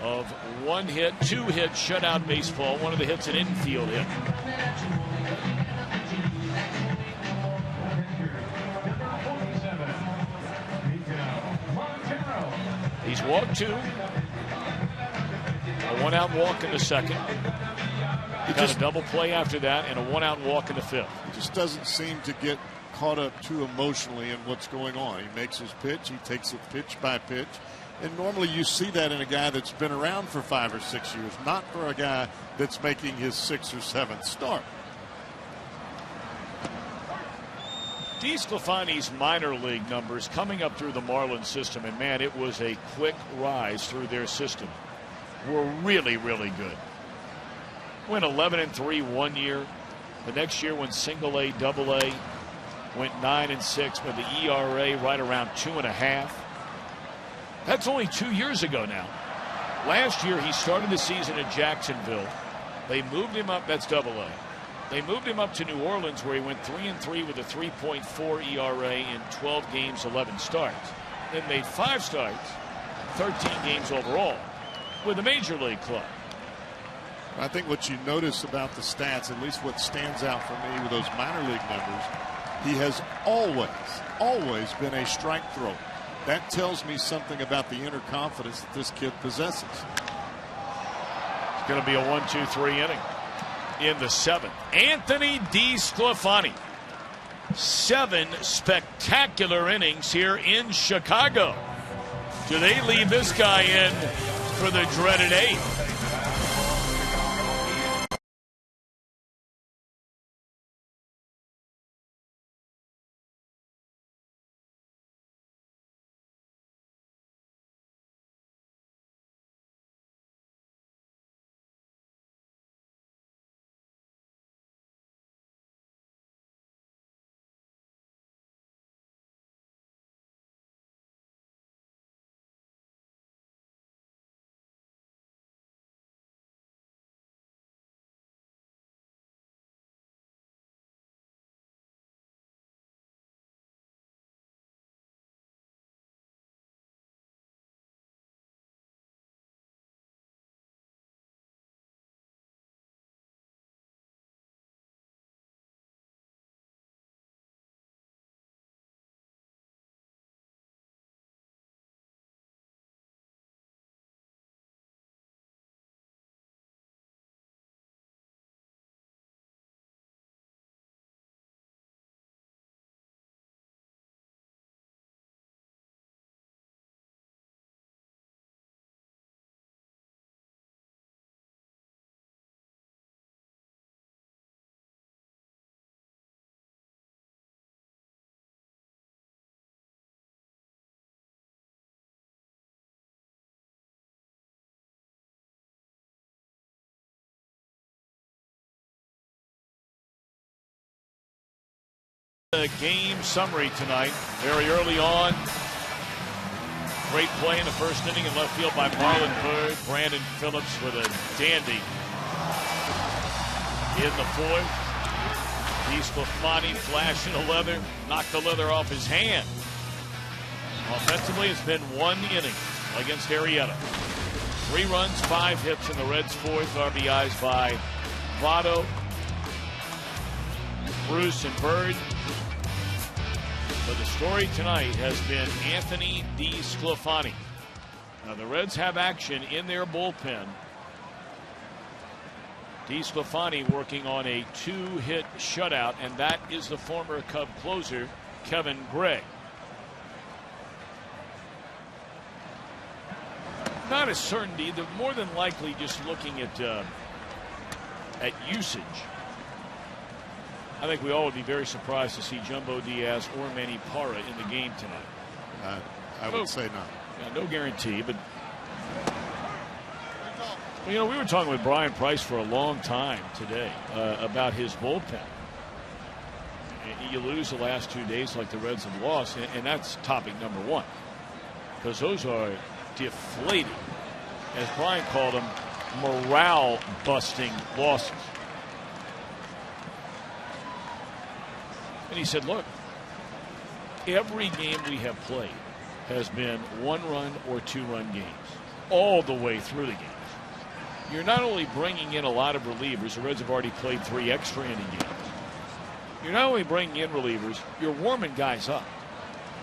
of 1 hit, 2 hit shutout baseball. One of the hits an infield hit. He's walked 2. A 1-out walk in the second. He got a double play after that and a 1-out walk in the 5th. He just doesn't seem to get caught up too emotionally in what's going on. He makes his pitch. He takes it pitch by pitch. And normally you see that in a guy that's been around for 5 or 6 years, not for a guy that's making his 6th or 7th start. DeSclafani's minor league numbers coming up through the Marlins system, and man, it was a quick rise through their system, were really, really good. Went 11-3 1 year. The next year went single A, double A. Went 9-6 with the ERA right around 2.5. That's only 2 years ago now. Last year he started the season at Jacksonville. They moved him up. That's double A. They moved him up to New Orleans, where he went 3-3 with a 3.4 ERA in 12 games, 11 starts. Then made 5 starts, 13 games overall with a major league club. I think what you notice about the stats, at least what stands out for me with those minor league numbers, he has always been a strike thrower. That tells me something about the inner confidence that this kid possesses. It's going to be a 1-2-3 inning. In the 7th, Anthony DeSclafani. 7 spectacular innings here in Chicago. Do they leave this guy in for the dreaded 8th? The game summary tonight. Very early on. Great play in the first inning in left field by Marlon Byrd. Brandon Phillips with a dandy in the fourth. DeSclafani flashing a leather, knocked the leather off his hand. Offensively, it's been one inning against Arrieta. 3 runs, 5 hits in the Reds' fourth. RBIs by Votto, Bruce, and Byrd. But the story tonight has been Anthony DeSclafani. Now the Reds have action in their bullpen. DeSclafani working on a 2-hit shutout, and that is the former Cub closer, Kevin Gregg. Not a certainty. They're more than likely just looking at usage. I think we all would be very surprised to see Jumbo Diaz or Manny Parra in the game tonight. I would say not. Yeah, no guarantee, but you know, we were talking with Brian Price for a long time today about his bullpen. You lose the last 2 days like the Reds have lost, and that's topic number one, because those are deflated, as Brian called them, morale-busting losses. And he said, look, every game we have played has been 1-run or 2-run games all the way through the games. You're not only bringing in a lot of relievers. The Reds have already played 3 extra inning games. You're not only bringing in relievers, you're warming guys up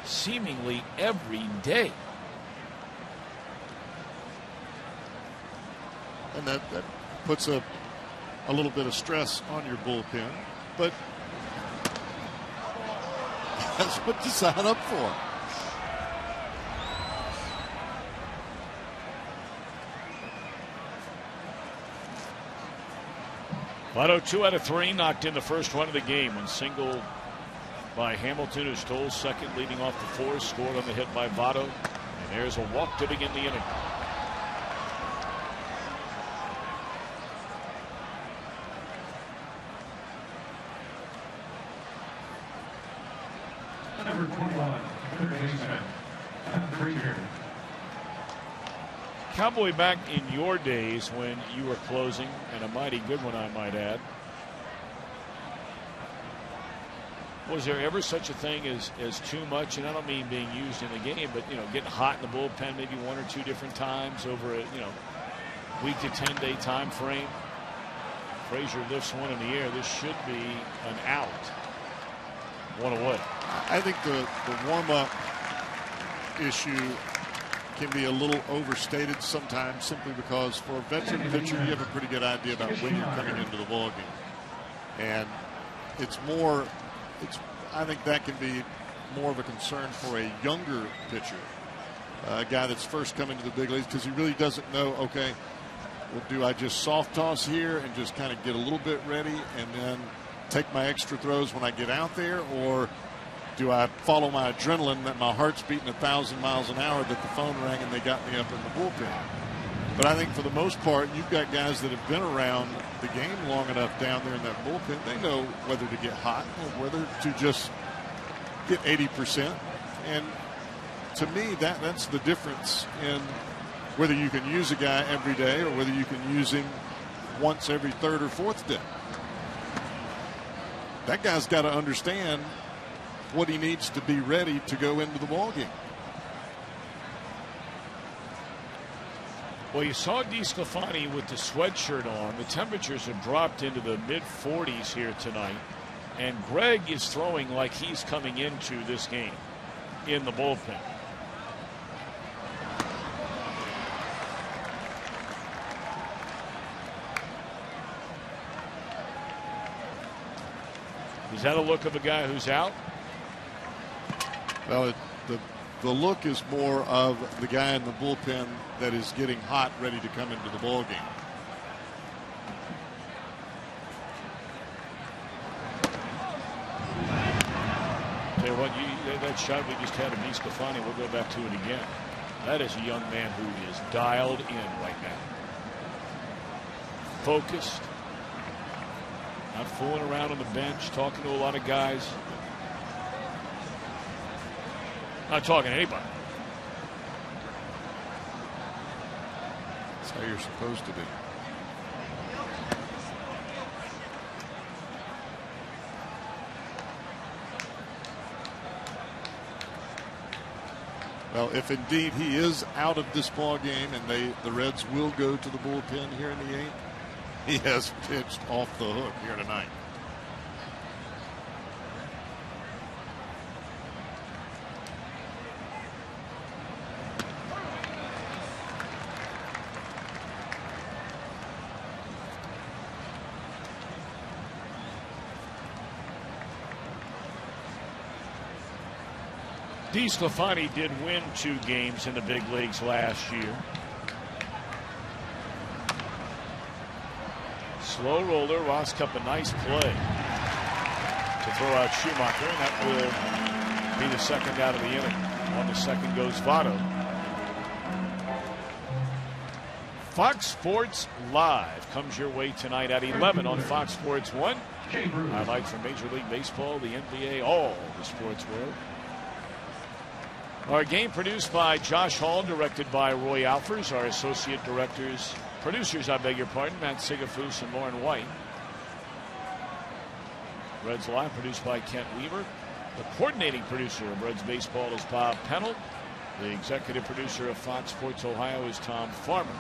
seemingly every day. And that puts a little bit of stress on your bullpen. But that's what to sign up for. Votto 2 out of 3, knocked in the first run of the game when singled by Hamilton, who stole second, leading off the fourth, scored on the hit by Votto. And there's a walk to begin the inning. Number 21, third baseman, Krieger. Cowboy, back in your days when you were closing, and a mighty good one I might add, was there ever such a thing as too much? And I don't mean being used in the game, but you know, getting hot in the bullpen maybe 1 or 2 different times over a week to 10-day time frame. Frazier lifts one in the air. This should be an out. 1 away. I think the warm-up issue can be a little overstated sometimes, simply because for a veteran pitcher, you have a pretty good idea about when you're coming into the ballgame. And I think that can be more of a concern for a younger pitcher, a guy that's first coming to the big leagues, because he really doesn't know, okay, well, do I just soft toss here and just kind of get a little bit ready and then take my extra throws when I get out there, or do I follow my adrenaline that my heart's beating 1,000 miles an hour, that the phone rang and they got me up in the bullpen? But I think for the most part, you've got guys that have been around the game long enough down there in that bullpen. They know whether to get hot or whether to just get 80%. And to me, that's the difference in whether you can use a guy every day or whether you can use him once every 3rd or 4th day. That guy's got to understand what he needs to be ready to go into the ballgame. Well, you saw DeSclafani with the sweatshirt on. The temperatures have dropped into the mid-40s here tonight. And Gregg is throwing like he's coming into this game in the bullpen. Is that a look of a guy who's out? Well, the look is more of the guy in the bullpen that is getting hot, ready to come into the ball game. Tell you what, that shot we just had of DeSclafani, we'll go back to it again. That is a young man who is dialed in right now. Focused. Not fooling around on the bench, talking to a lot of guys. Not talking to anybody. That's how you're supposed to be. Well, if indeed he is out of this ball game and the Reds will go to the bullpen here in the 8th, he has pitched off the hook here tonight. DeSclafani did win 2 games in the big leagues last year. Slow roller. Ross Cup, a nice play to throw out Schumacher, and that will be the second out of the inning. On the second goes Votto. Fox Sports Live comes your way tonight at 11 on Fox Sports 1. Highlights from Major League Baseball, the NBA, all the sports world. Our game produced by Josh Hall, directed by Roy Alfers. Our associate producers, Matt Sigafus and Lauren White. Reds Live produced by Kent Weaver. The coordinating producer of Reds Baseball is Bob Pennell. The executive producer of Fox Sports Ohio is Tom Farmer.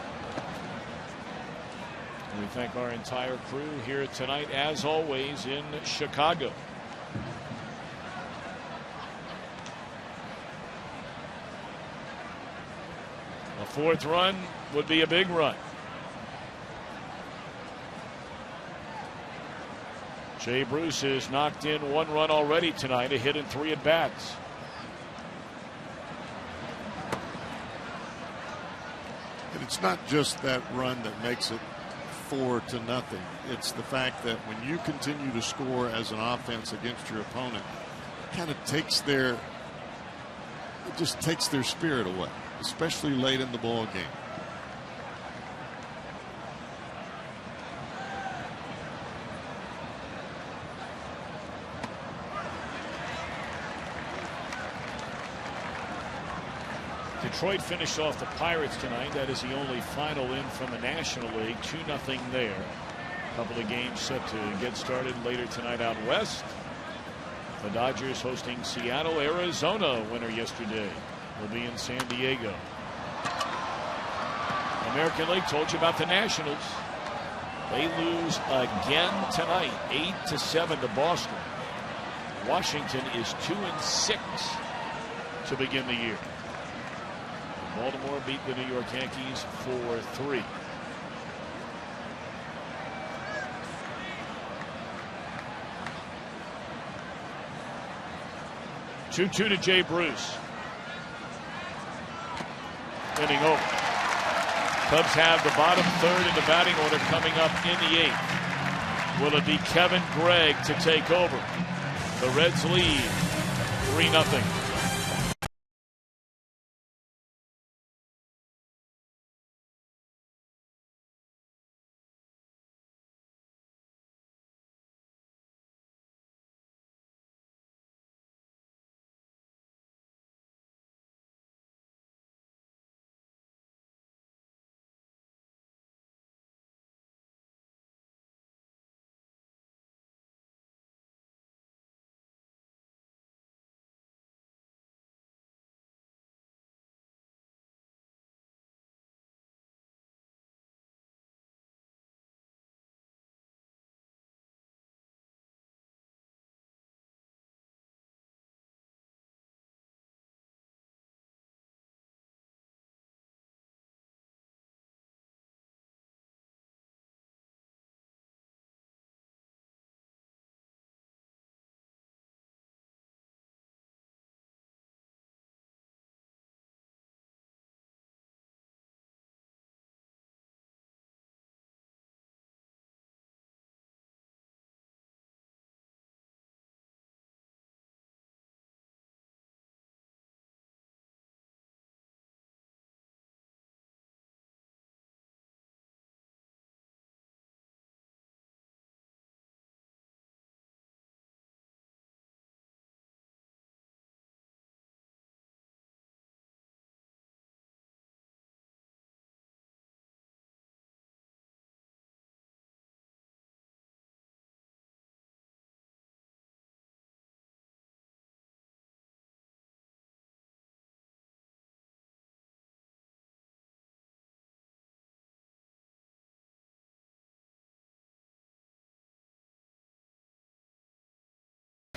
And we thank our entire crew here tonight, as always, in Chicago. A 4th run would be a big run. Jay Bruce has knocked in 1 run already tonight, a hit in 3 at bats. And it's not just that run that makes it 4-0. It's the fact that when you continue to score as an offense against your opponent, it kind of takes their spirit away, especially late in the ball game. Detroit finished off the Pirates tonight. That is the only final in from the National League. 2-0 there. A couple of games set to get started later tonight out west. The Dodgers hosting Seattle. Arizona winner yesterday will be in San Diego. American League, told you about the Nationals. They lose again tonight, 8-7 to Boston. Washington is 2-6 to begin the year. Baltimore beat the New York Yankees 4-3. Two-two to Jay Bruce. Inning over. Cubs have the bottom third in the batting order coming up in the 8th. Will it be Kevin Gregg to take over? The Reds lead 3-0.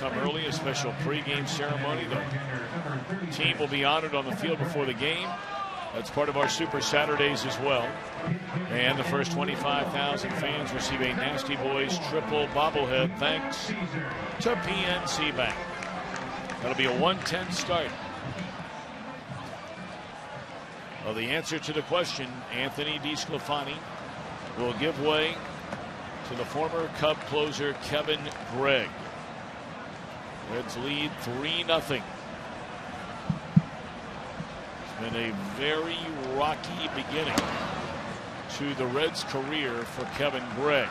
come early, a special pregame ceremony. The team will be honored on the field before the game. That's part of our Super Saturdays as well. And the first 25,000 fans receive a Nasty Boys triple bobblehead thanks to PNC Bank. That'll be a 1:10 start. Well, the answer to the question, Anthony DeSclafani will give way to the former Cub closer Kevin Gregg. Reds lead 3-0. It's been a very rocky beginning to the Reds' career for Kevin Gregg.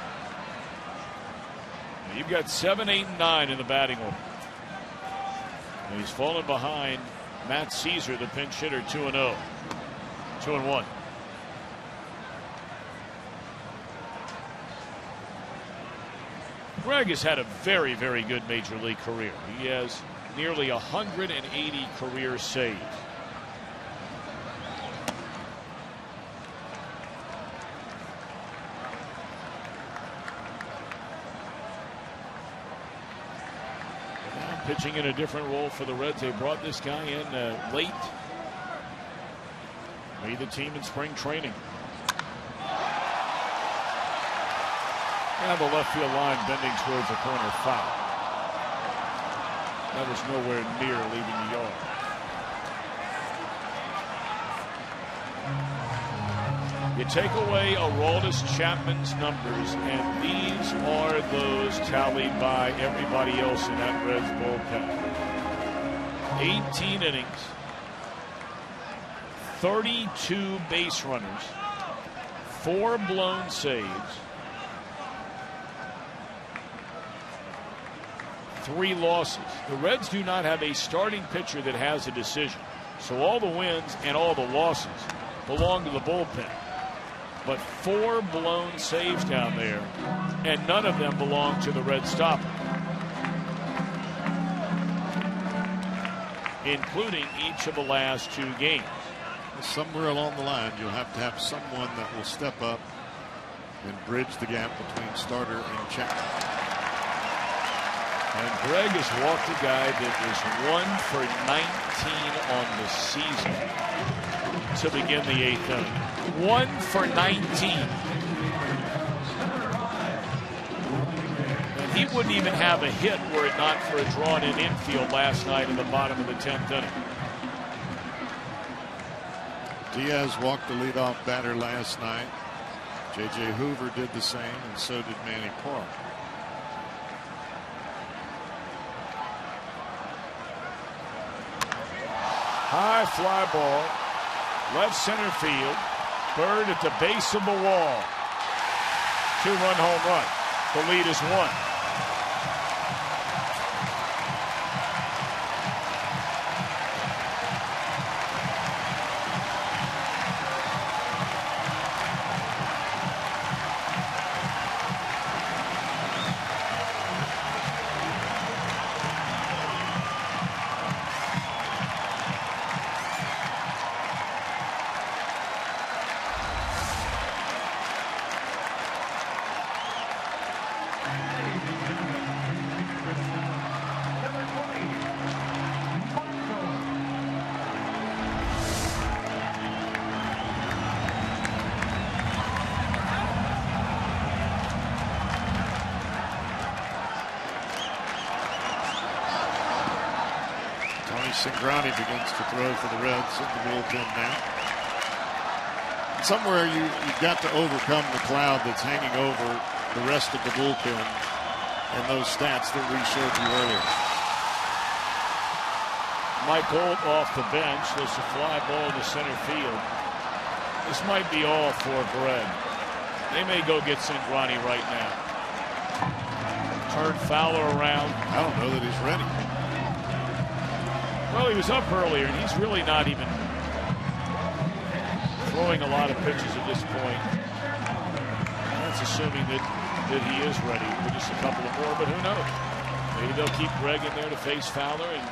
Now, you've got 7, 8, and 9 in the batting order. And he's fallen behind Matt Caesar, the pinch hitter, 2-0. 2-1. Gregg has had a very, very good major league career. He has nearly 180 career saves. Now pitching in a different role for the Reds. They brought this guy in late. Made the team in spring training. And the left field line bending towards the corner foul. That was nowhere near leaving the yard. You take away Aroldis Chapman's numbers, and these are those tallied by everybody else in that Reds bullpen. 18 innings, 32 base runners, 4 blown saves, 3 losses. The Reds do not have a starting pitcher that has a decision. So all the wins and all the losses belong to the bullpen. But 4 blown saves down there, and none of them belong to the Red stopper, including each of the last 2 games. Somewhere along the line, you'll have to have someone that will step up and bridge the gap between starter and Chapman. And Gregg has walked a guy that is 1 for 19 on the season to begin the 8th inning. 1 for 19. And he wouldn't even have a hit were it not for a drawn-in infield last night in the bottom of the 10th inning. Diaz walked the leadoff batter last night. J.J. Hoover did the same, and so did Manny Park. High fly ball, left center field. Bird at the base of the wall. 2-run home run. The lead is 1. Cingrani begins to throw for the Reds in the bullpen now. Somewhere you've got to overcome the cloud that's hanging over the rest of the bullpen and those stats that we showed you earlier. Mike Holt off the bench. There's a fly ball to center field. This might be all for Gregg. They may go get Cingrani right now. Turn Fowler around. I don't know that he's ready. Well, he was up earlier, and he's really not even throwing a lot of pitches at this point. That's assuming that he is ready for just a couple of more, but who knows? Maybe they'll keep Gregg in there to face Fowler, and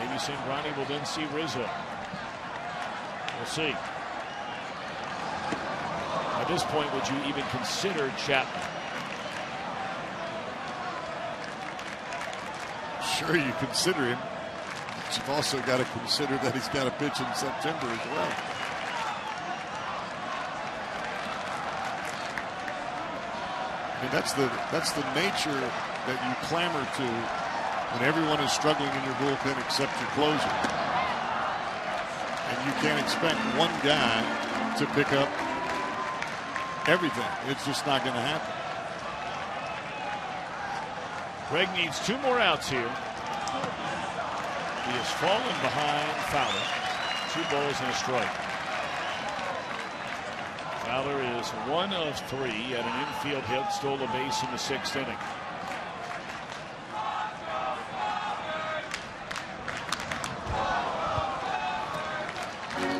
maybe Cingrani will then see Rizzo. We'll see. At this point, would you even consider Chapman? sure you consider him, but you've also got to consider that he's got to pitch in September as well. I mean, that's the nature that you clamor to when everyone is struggling in your bullpen except your closer. And you can't expect one guy to pick up everything. It's just not going to happen. Greg needs 2 more outs here. He has fallen behind Fowler. 2 balls and a strike. Fowler is 1 of 3 at an infield hit, stole a base in the 6th inning.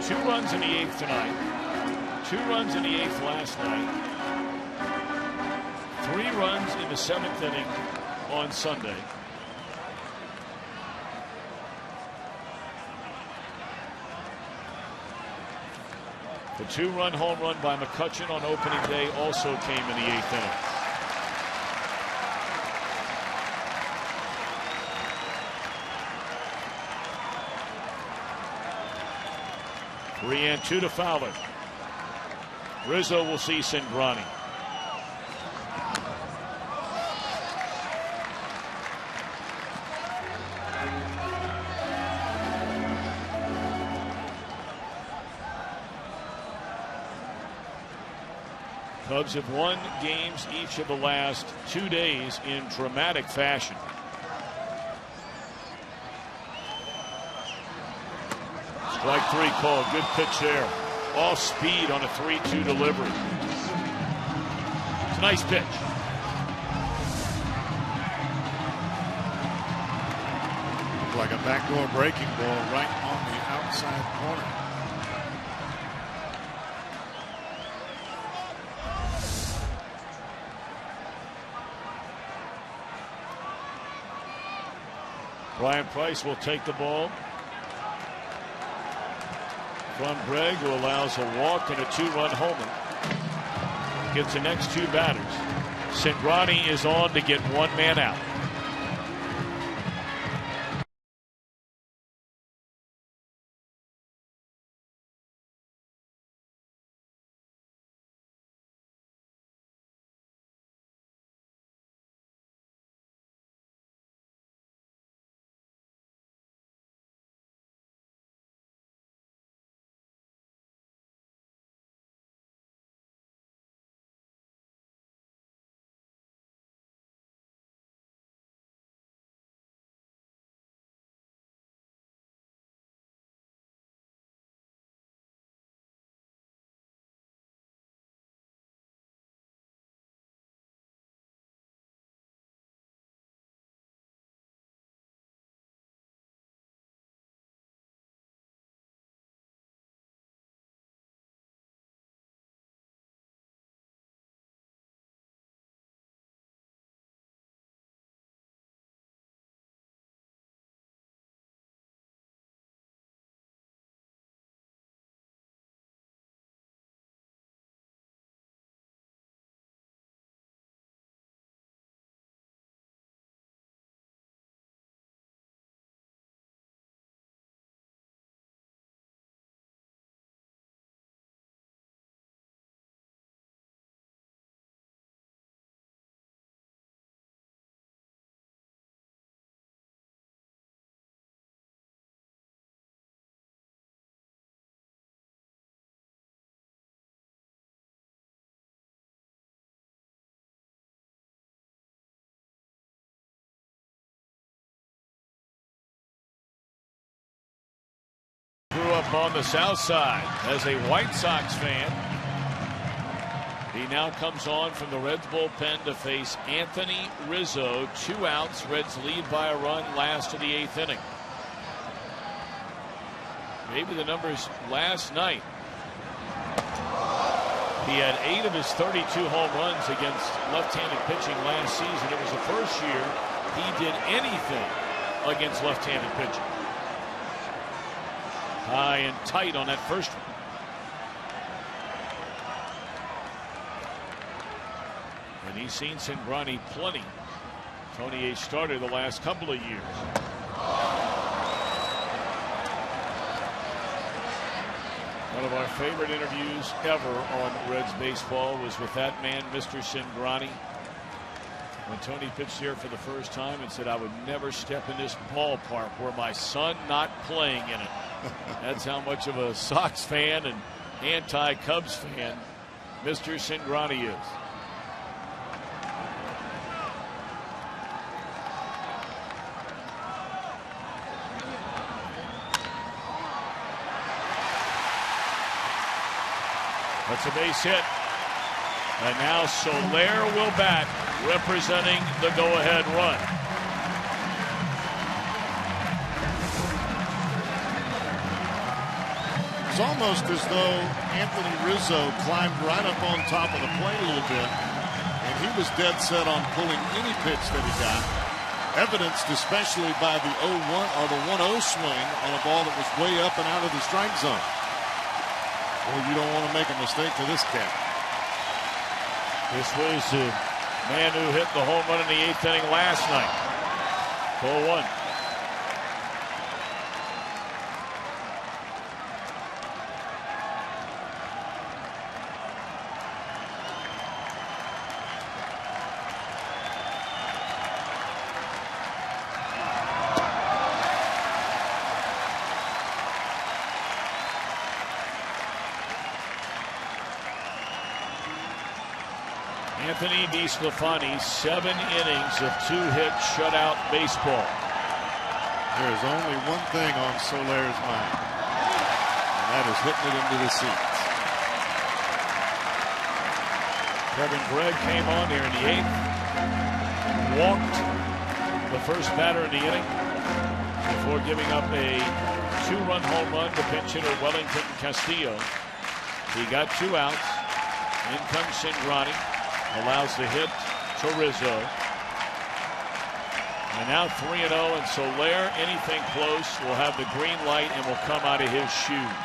Two runs in the 8th tonight. 2 runs in the 8th last night. 3 runs in the 7th inning on Sunday. The 2-run home run by McCutchen on opening day also came in the 8th inning. Three and 2 to Fowler. Rizzo will see Cingrani. Cubs have won games each of the last 2 days in dramatic fashion. Strike 3 called. Good pitch there. Off speed on a 3-2 delivery. It's a nice pitch. Looked like a backdoor breaking ball right on the outside corner. Brian Price will take the ball from Gregg, who allows a walk and a 2-run homer. Gets the next 2 batters. Cingrani is on to get 1 man out. Grew up on the south side as a White Sox fan. He now comes on from the Reds bullpen to face Anthony Rizzo. 2 outs. Reds lead by a run last of the 8th inning. Maybe the numbers last night. He had 8 of his 32 home runs against left-handed pitching last season. It was the first year he did anything against left-handed pitching. High and tight on that first one. And he's seen Cingrani plenty Tony A started the last couple of years. One of our favorite interviews ever on Reds baseball was with that man, Mr. Cingrani, when Tony pitched here for the first time and said, I would never step in this ballpark were my son not playing in it. That's how much of a Sox fan and anti-Cubs fan Mr. Cingrani is. That's a base hit. And now Soler will bat, representing the go-ahead run. It's almost as though Anthony Rizzo climbed right up on top of the plate a little bit, and he was dead set on pulling any pitch that he got, evidenced especially by the 0-1 or the 1-0 swing on a ball that was way up and out of the strike zone. Well, you don't want to make a mistake to this cat. This was the man who hit the home run in the 8th inning last night. 0-1. Anthony DeSclafani, 7 innings of 2-hit shutout baseball. There is only one thing on Soler's mind, and that is hitting it into the seats. Kevin Gregg came on here in the 8th, walked the first batter in the inning before giving up a 2-run home run to pinch hitter Wellington Castillo. He got 2 outs. In comes Cingrani. Allows the hit to Rizzo. And now 3-0, and Soler, anything close, will have the green light and will come out of his shoes.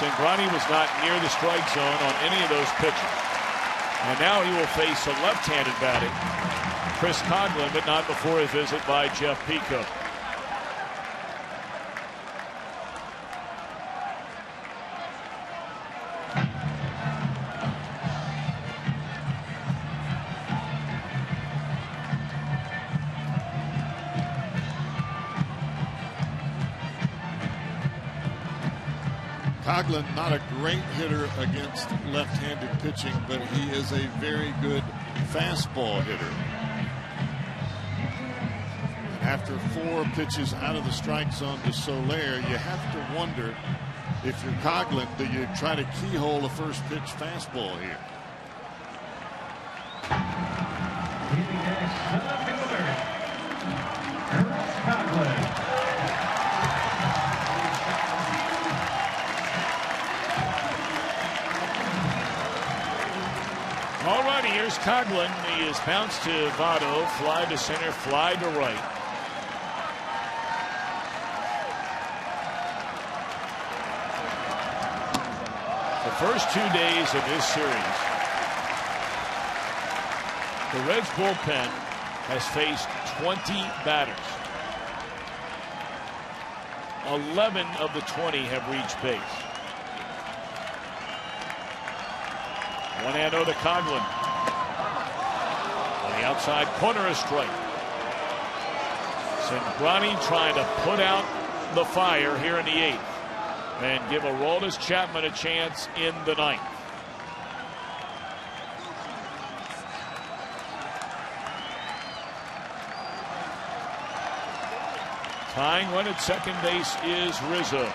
Cingrani was not near the strike zone on any of those pitches. And now he will face a left-handed batting Chris Coghlan, but not before a visit by Jeff Pico. Coghlan, not a great hitter against left-handed pitching, but he is a very good fastball hitter. And after 4 pitches out of the strike zone to Soler, you have to wonder, if you're Coghlan, do you try to keyhole a first pitch fastball here? All righty, here's Coghlan. He is bounced to Votto, fly to center, fly to right. The first 2 days of this series, the Reds bullpen has faced 20 batters. 11 of the 20 have reached base. 1-0 to Coghlan. On the outside corner, a strike. Cingrani trying to put out the fire here in the 8th and give Aroldis Chapman a chance in the 9th. Tying run at second base is Rizzo.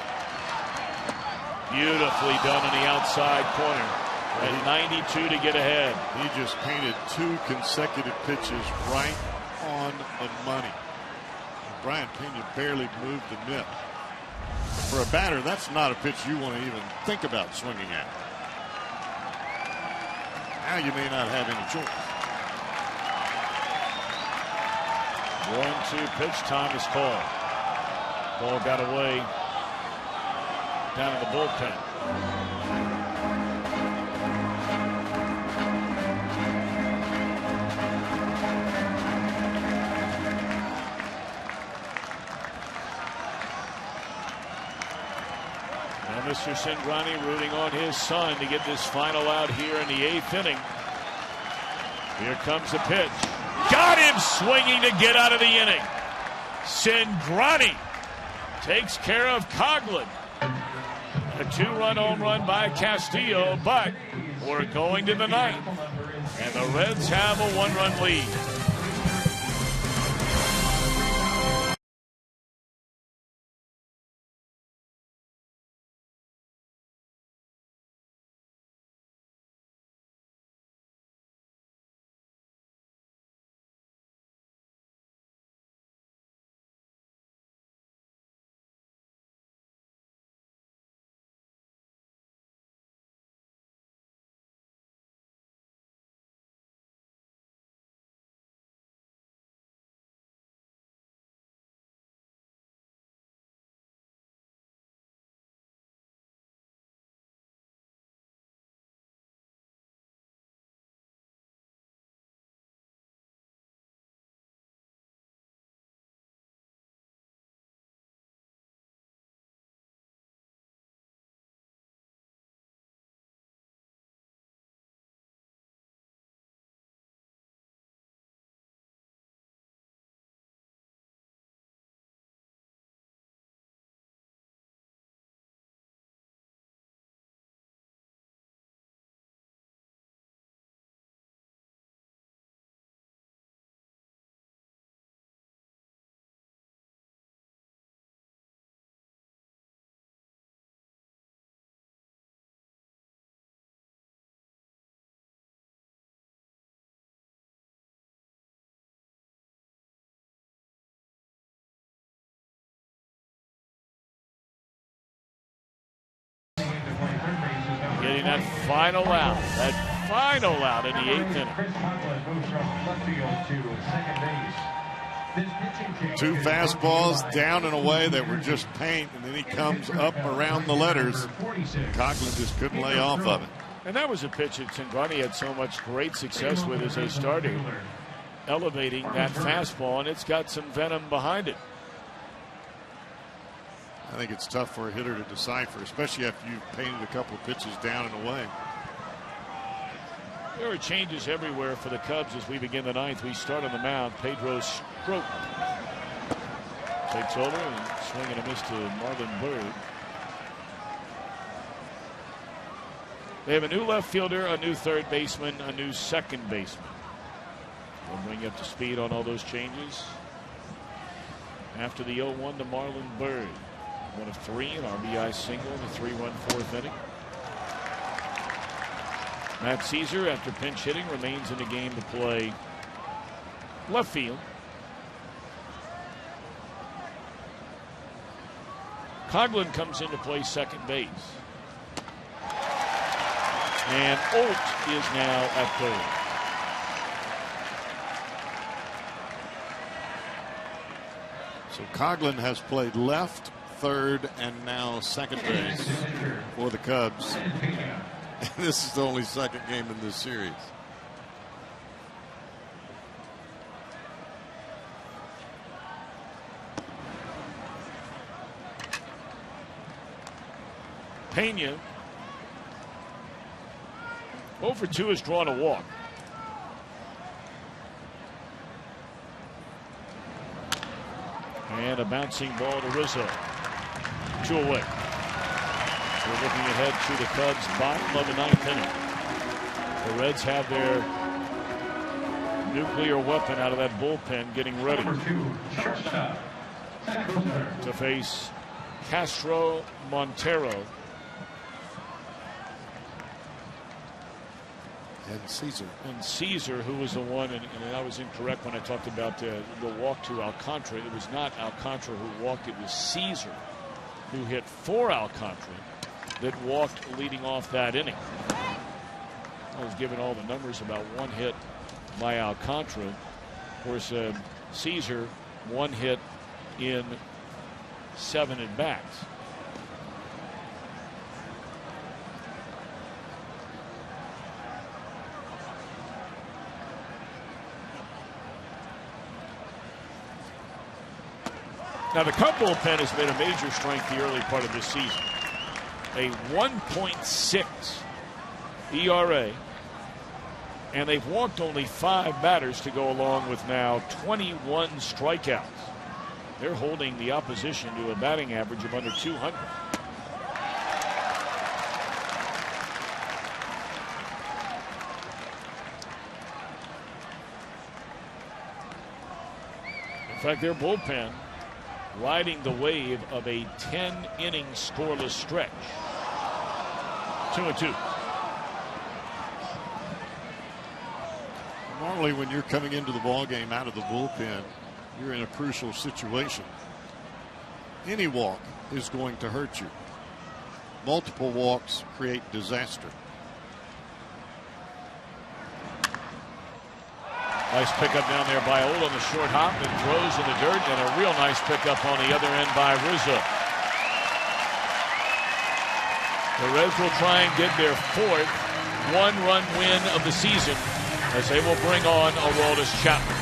Beautifully done in the outside corner. At 92 to get ahead. He just painted 2 consecutive pitches right on the money. Brian Pena barely moved the mitt. For a batter, that's not a pitch you want to even think about swinging at. Now you may not have any choice. 1-2 pitch, time is called. Ball got away down in the bullpen. Mr. Cingrani rooting on his son to get this final out here in the 8th inning. Here comes the pitch. Got him swinging to get out of the inning. Cingrani takes care of Coughlin. A 2-run home run by Castillo, but we're going to the 9th. And the Reds have a 1-run lead. Getting that final out in the 8th inning. 2 fastballs down and away that were just paint, and then he comes up around the letters. Coughlin just couldn't lay off of it. And that was a pitch that Cingrani had so much great success with as a starter, elevating that fastball, and it's got some venom behind it. I think it's tough for a hitter to decipher, especially after you've painted a couple of pitches down and away. There are changes everywhere for the Cubs as we begin the 9th. We start on the mound. Pedro Strop takes over and swing and a miss to Marlon Byrd. They have a new left fielder, a new third baseman, a new second baseman. We'll bring you up to speed on all those changes. After the 0-1 to Marlon Byrd. 1 of 3, an RBI single in the 3-run 4th inning. Matt Caesar, after pinch hitting, remains in the game to play left field. Coughlin comes in to play second base. And Olt is now at third. So Coughlin has played left, third, and now second base for the Cubs. And this is the only second game in this series. Pena, 0 for 2, has drawn a walk. And a bouncing ball to Rizzo. 2 away. We're looking ahead to the Cubs' bottom of the 9th inning. The Reds have their nuclear weapon out of that bullpen getting ready to face Castro Montero. And Caesar, who was the one, and I was incorrect when I talked about the walk to Alcantara. It was not Alcantara who walked, it was Caesar who hit for Alcantara that walked leading off that inning. I was given all the numbers about 1 hit by Alcantara. Of course, Caesar 1 hit in 7 at-bats. Now, the Cub bullpen has been a major strength the early part of this season. a 1.6 ERA, and they've walked only 5 batters to go along with now 21 strikeouts. They're holding the opposition to a batting average of under 200. In fact, their bullpen riding the wave of a 10-inning scoreless stretch. 2-2. Normally, when you're coming into the ball game out of the bullpen, you're in a crucial situation. Any walk is going to hurt you. Multiple walks create disaster. Nice pickup down there by Old on the short hop and throws in the dirt, and a real nice pickup on the other end by Rizzo. The Reds will try and get their 4th one-run win of the season as they will bring on Aroldis Chapman.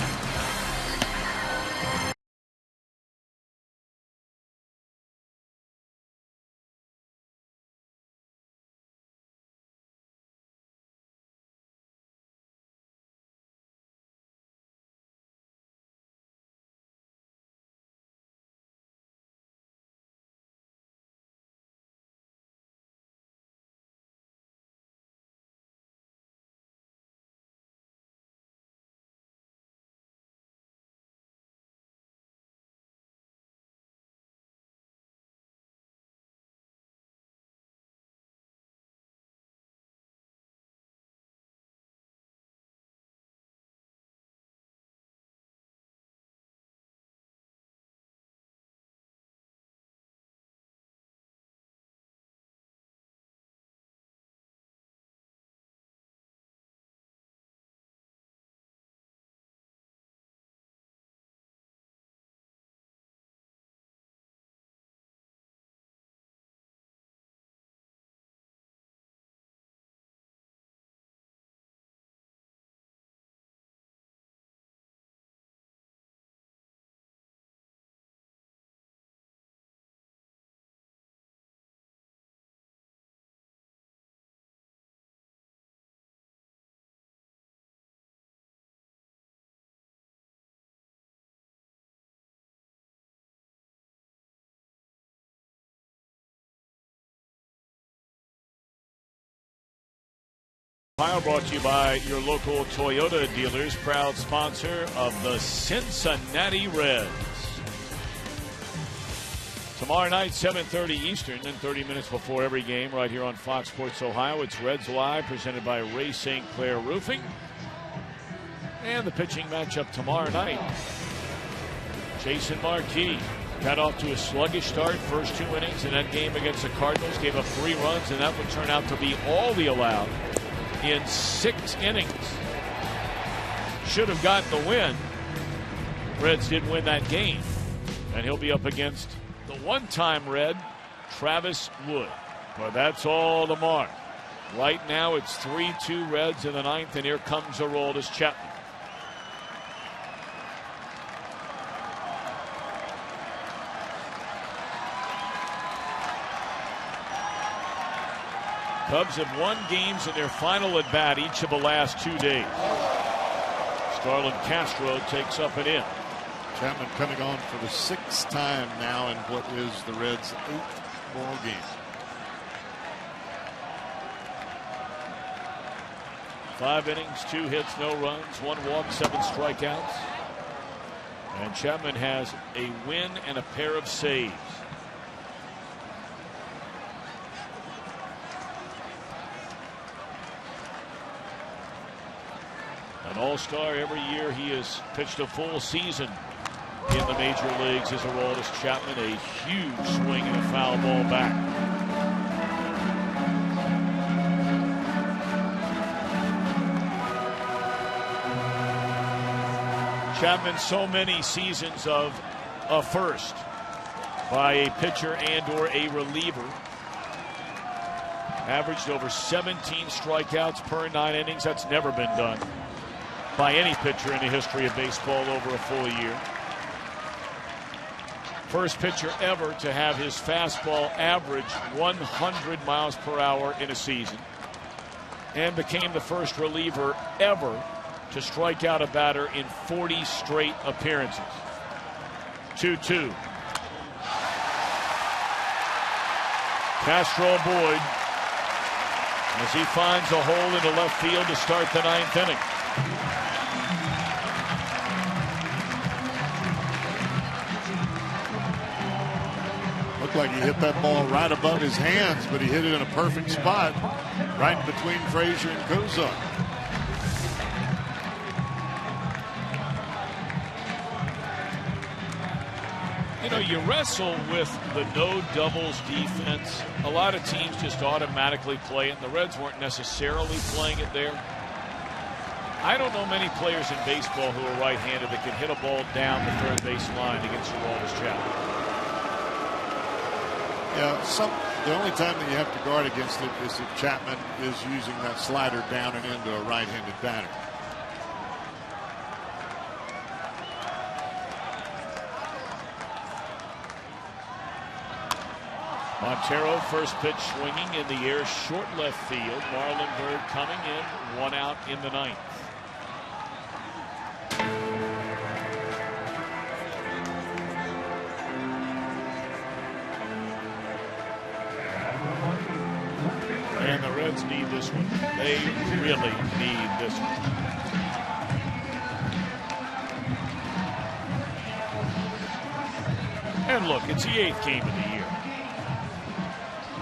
File brought to you by your local Toyota dealers, proud sponsor of the Cincinnati Reds. Tomorrow night, 7:30 Eastern, and 30 minutes before every game right here on Fox Sports Ohio. It's Reds Live, presented by Ray St. Clair Roofing. And the pitching matchup tomorrow night. Jason Marquis got off to a sluggish start, first 2 innings in that game against the Cardinals, gave up 3 runs, and that would turn out to be all he allowed in 6 innings. Should have gotten the win. Reds did win that game, and he'll be up against the one-time Red, Travis Wood. But that's all the mark. Right now it's 3-2 Reds in the 9th, and here comes Aroldis Chapman. Cubs have won games in their final at bat each of the last 2 days. Starlin Castro takes up and in. Chapman coming on for the 6th time now in what is the Reds' 8th ball game. 5 innings, 2 hits, no runs, 1 walk, 7 strikeouts. And Chapman has a win and a pair of saves. An all-star every year. He has pitched a full season in the major leagues as Aroldis Chapman. A huge swing and a foul ball back. Chapman, so many seasons of a first by a pitcher and or a reliever. Averaged over 17 strikeouts per 9 innings. That's never been done by any pitcher in the history of baseball over a full year. first pitcher ever to have his fastball average 100 miles per hour in a season, and became the first reliever ever to strike out a batter in 40 straight appearances. 2-2. Castro Boyd as he finds a hole into left field to start the 9th inning. Looked like he hit that ball right above his hands, but he hit it in a perfect spot right between Frazier and Kozak. You know, you wrestle with the no doubles defense. A lot of teams just automatically play it, and the Reds weren't necessarily playing it there. I don't know many players in baseball who are right-handed that can hit a ball down the third base line against Aroldis Chapman. Yeah, the only time that you have to guard against it is if Chapman is using that slider down and into a right-handed batter. Montero, first pitch swinging in the air, short left field. Marlon Bird coming in, 1 out in the 9th. And the Reds need this one. They really need this one. And look, it's the 8th game of the year.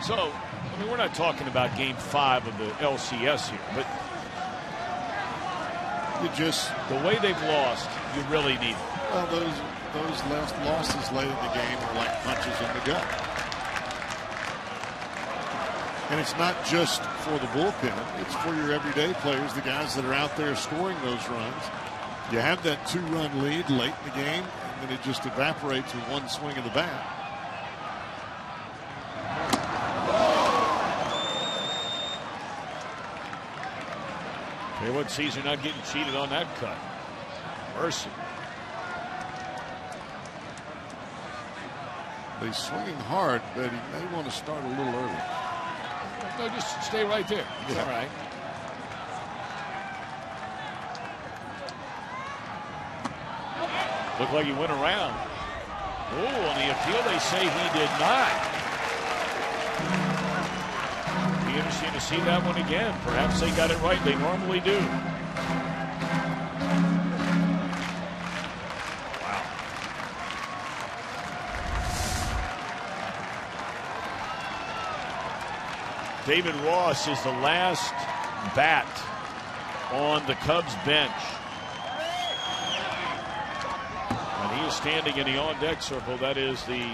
So, I mean, we're not talking about game 5 of the LCS here, but the way they've lost, you really need it. Well, those last losses late in the game are like punches in the gut. And it's not just for the bullpen, it's for your everyday players, the guys that are out there scoring those runs. You have that 2-run lead late in the game, and then it just evaporates with one swing of the bat. What Caesar not getting cheated on that cut. Mercy. He's swinging hard, but he may want to start a little early. No, just stay right there. Yeah. All right. Looked like he went around. Oh, on the appeal, they say he did not. Interesting to see that one again. Perhaps they got it right. They normally do. Wow. David Ross is the last bat on the Cubs bench. And he is standing in the on-deck circle. That is the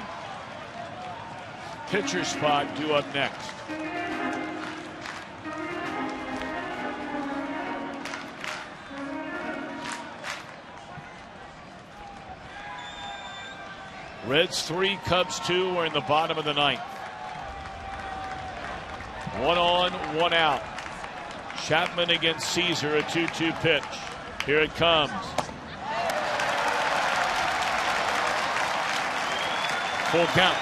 pitcher spot due up next. Reds 3, Cubs 2. We're in the bottom of the 9th. 1 on, 1 out. Chapman against Caesar, a 2-2 pitch. Here it comes. Full count.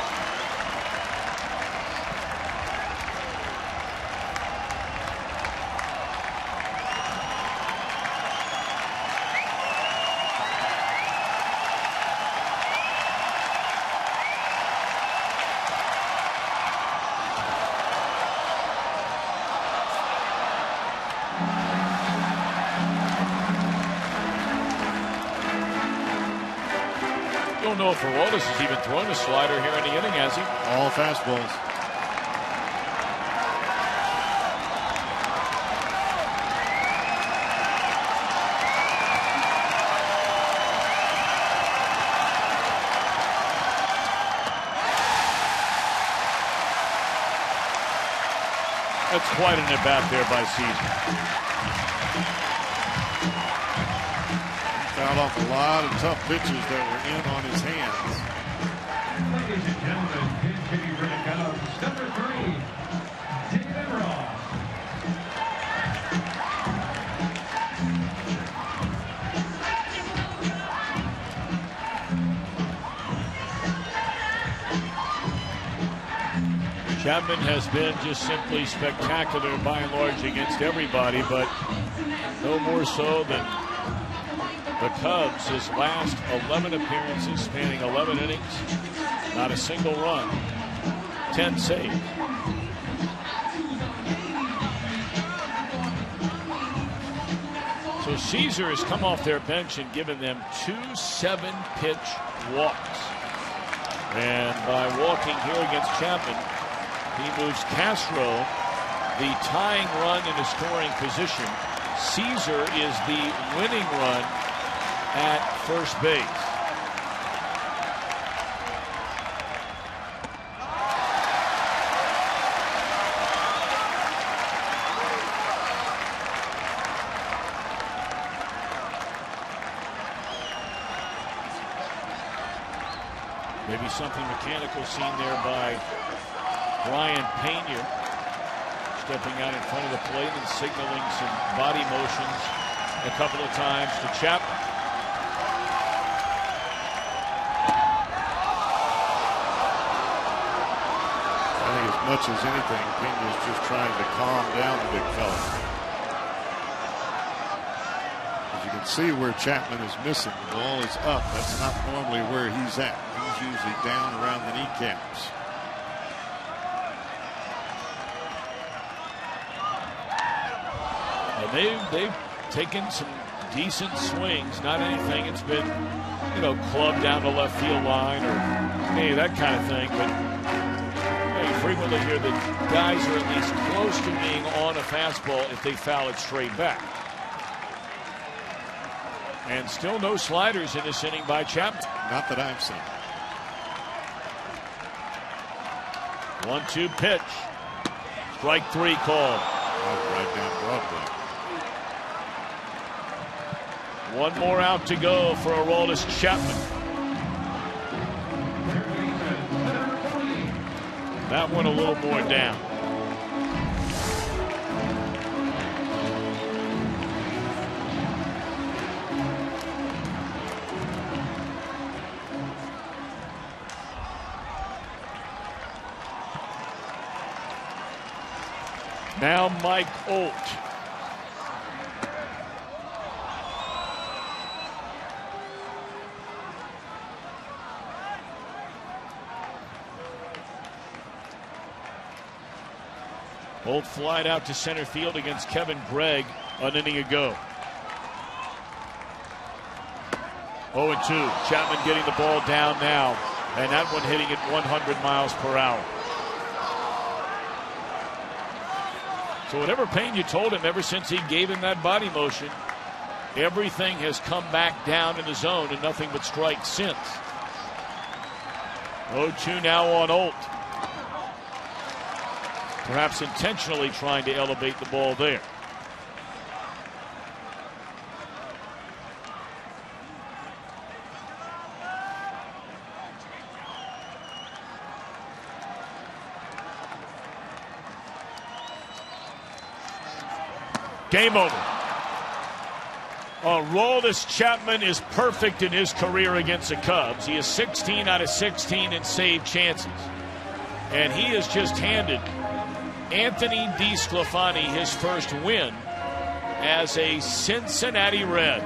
Don't know if Aroldis has even thrown a slider here in the inning, has he? All fastballs. That's quite an at-bat there by Caesar. Fouled off a lot of tough pitches that were in on his hands. Ladies and gentlemen, hitting for the Cubs, number 3, David Ross. Chapman has been just simply spectacular by and large against everybody, but no more so than the Cubs. His last 11 appearances spanning 11 innings, not a single run, 10 saves. So Caesar has come off their bench and given them 2 7-pitch walks. And by walking here against Chapman, he moves Castro, the tying run in a scoring position. Caesar is the winning run at first base. Maybe something mechanical seen there by Brian Pena, stepping out in front of the plate and signaling some body motions a couple of times to Chapman. I think as much as anything, Pena's just trying to calm down the big fella. As you can see where Chapman is missing, the ball is up. That's not normally where he's at. He's usually down around the kneecaps. And they've taken some decent swings. Not anything it's been, clubbed down the left field line or any of that kind of thing. But you frequently hear that guys are at least close to being on a fastball if they foul it straight back. And still no sliders in this inning by Chapman. Not that I've seen. 1-2 pitch. Strike 3 called. Right down Broadway. One more out to go for Aroldis Chapman. That one a little more down. Now Mike Olt. Olt flied out to center field against Kevin Gregg an inning ago. 0-2. Chapman getting the ball down now, and that one hitting at 100 miles per hour. So whatever Pena told him ever since he gave him that body motion, everything has come back down in the zone and nothing but strikes since. 0-2 now on Olt. Perhaps intentionally trying to elevate the ball there. Game over. Aroldis Chapman is perfect in his career against the Cubs. He is 16 out of 16 in save chances. And he has just handed Anthony DeSclafani his first win as a Cincinnati Red.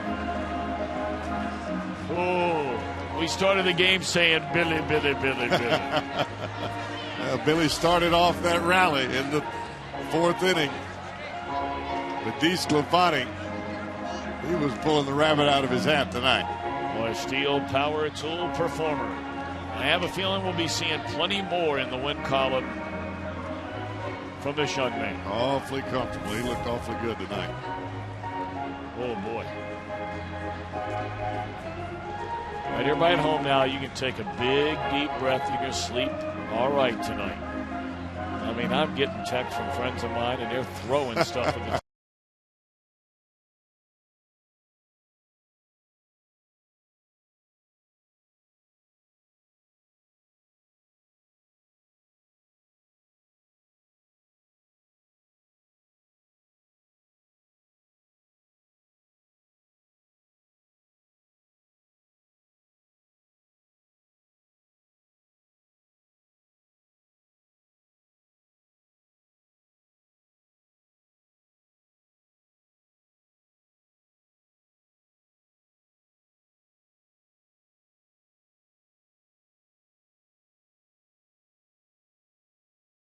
Oh, we started the game saying Billy, Billy, Billy, Billy. Billy started off that rally in the 4th inning. But DeSclafani, he was pulling the rabbit out of his hat tonight. Boy, steel power tool performer. I have a feeling we'll be seeing plenty more in the win column from this young man. Awfully comfortable. He looked awfully good tonight. Oh, boy. All right, everybody at home now, you can take a big, deep breath. You're going to sleep all right tonight. I mean, I'm getting texts from friends of mine, and they're throwing stuff in the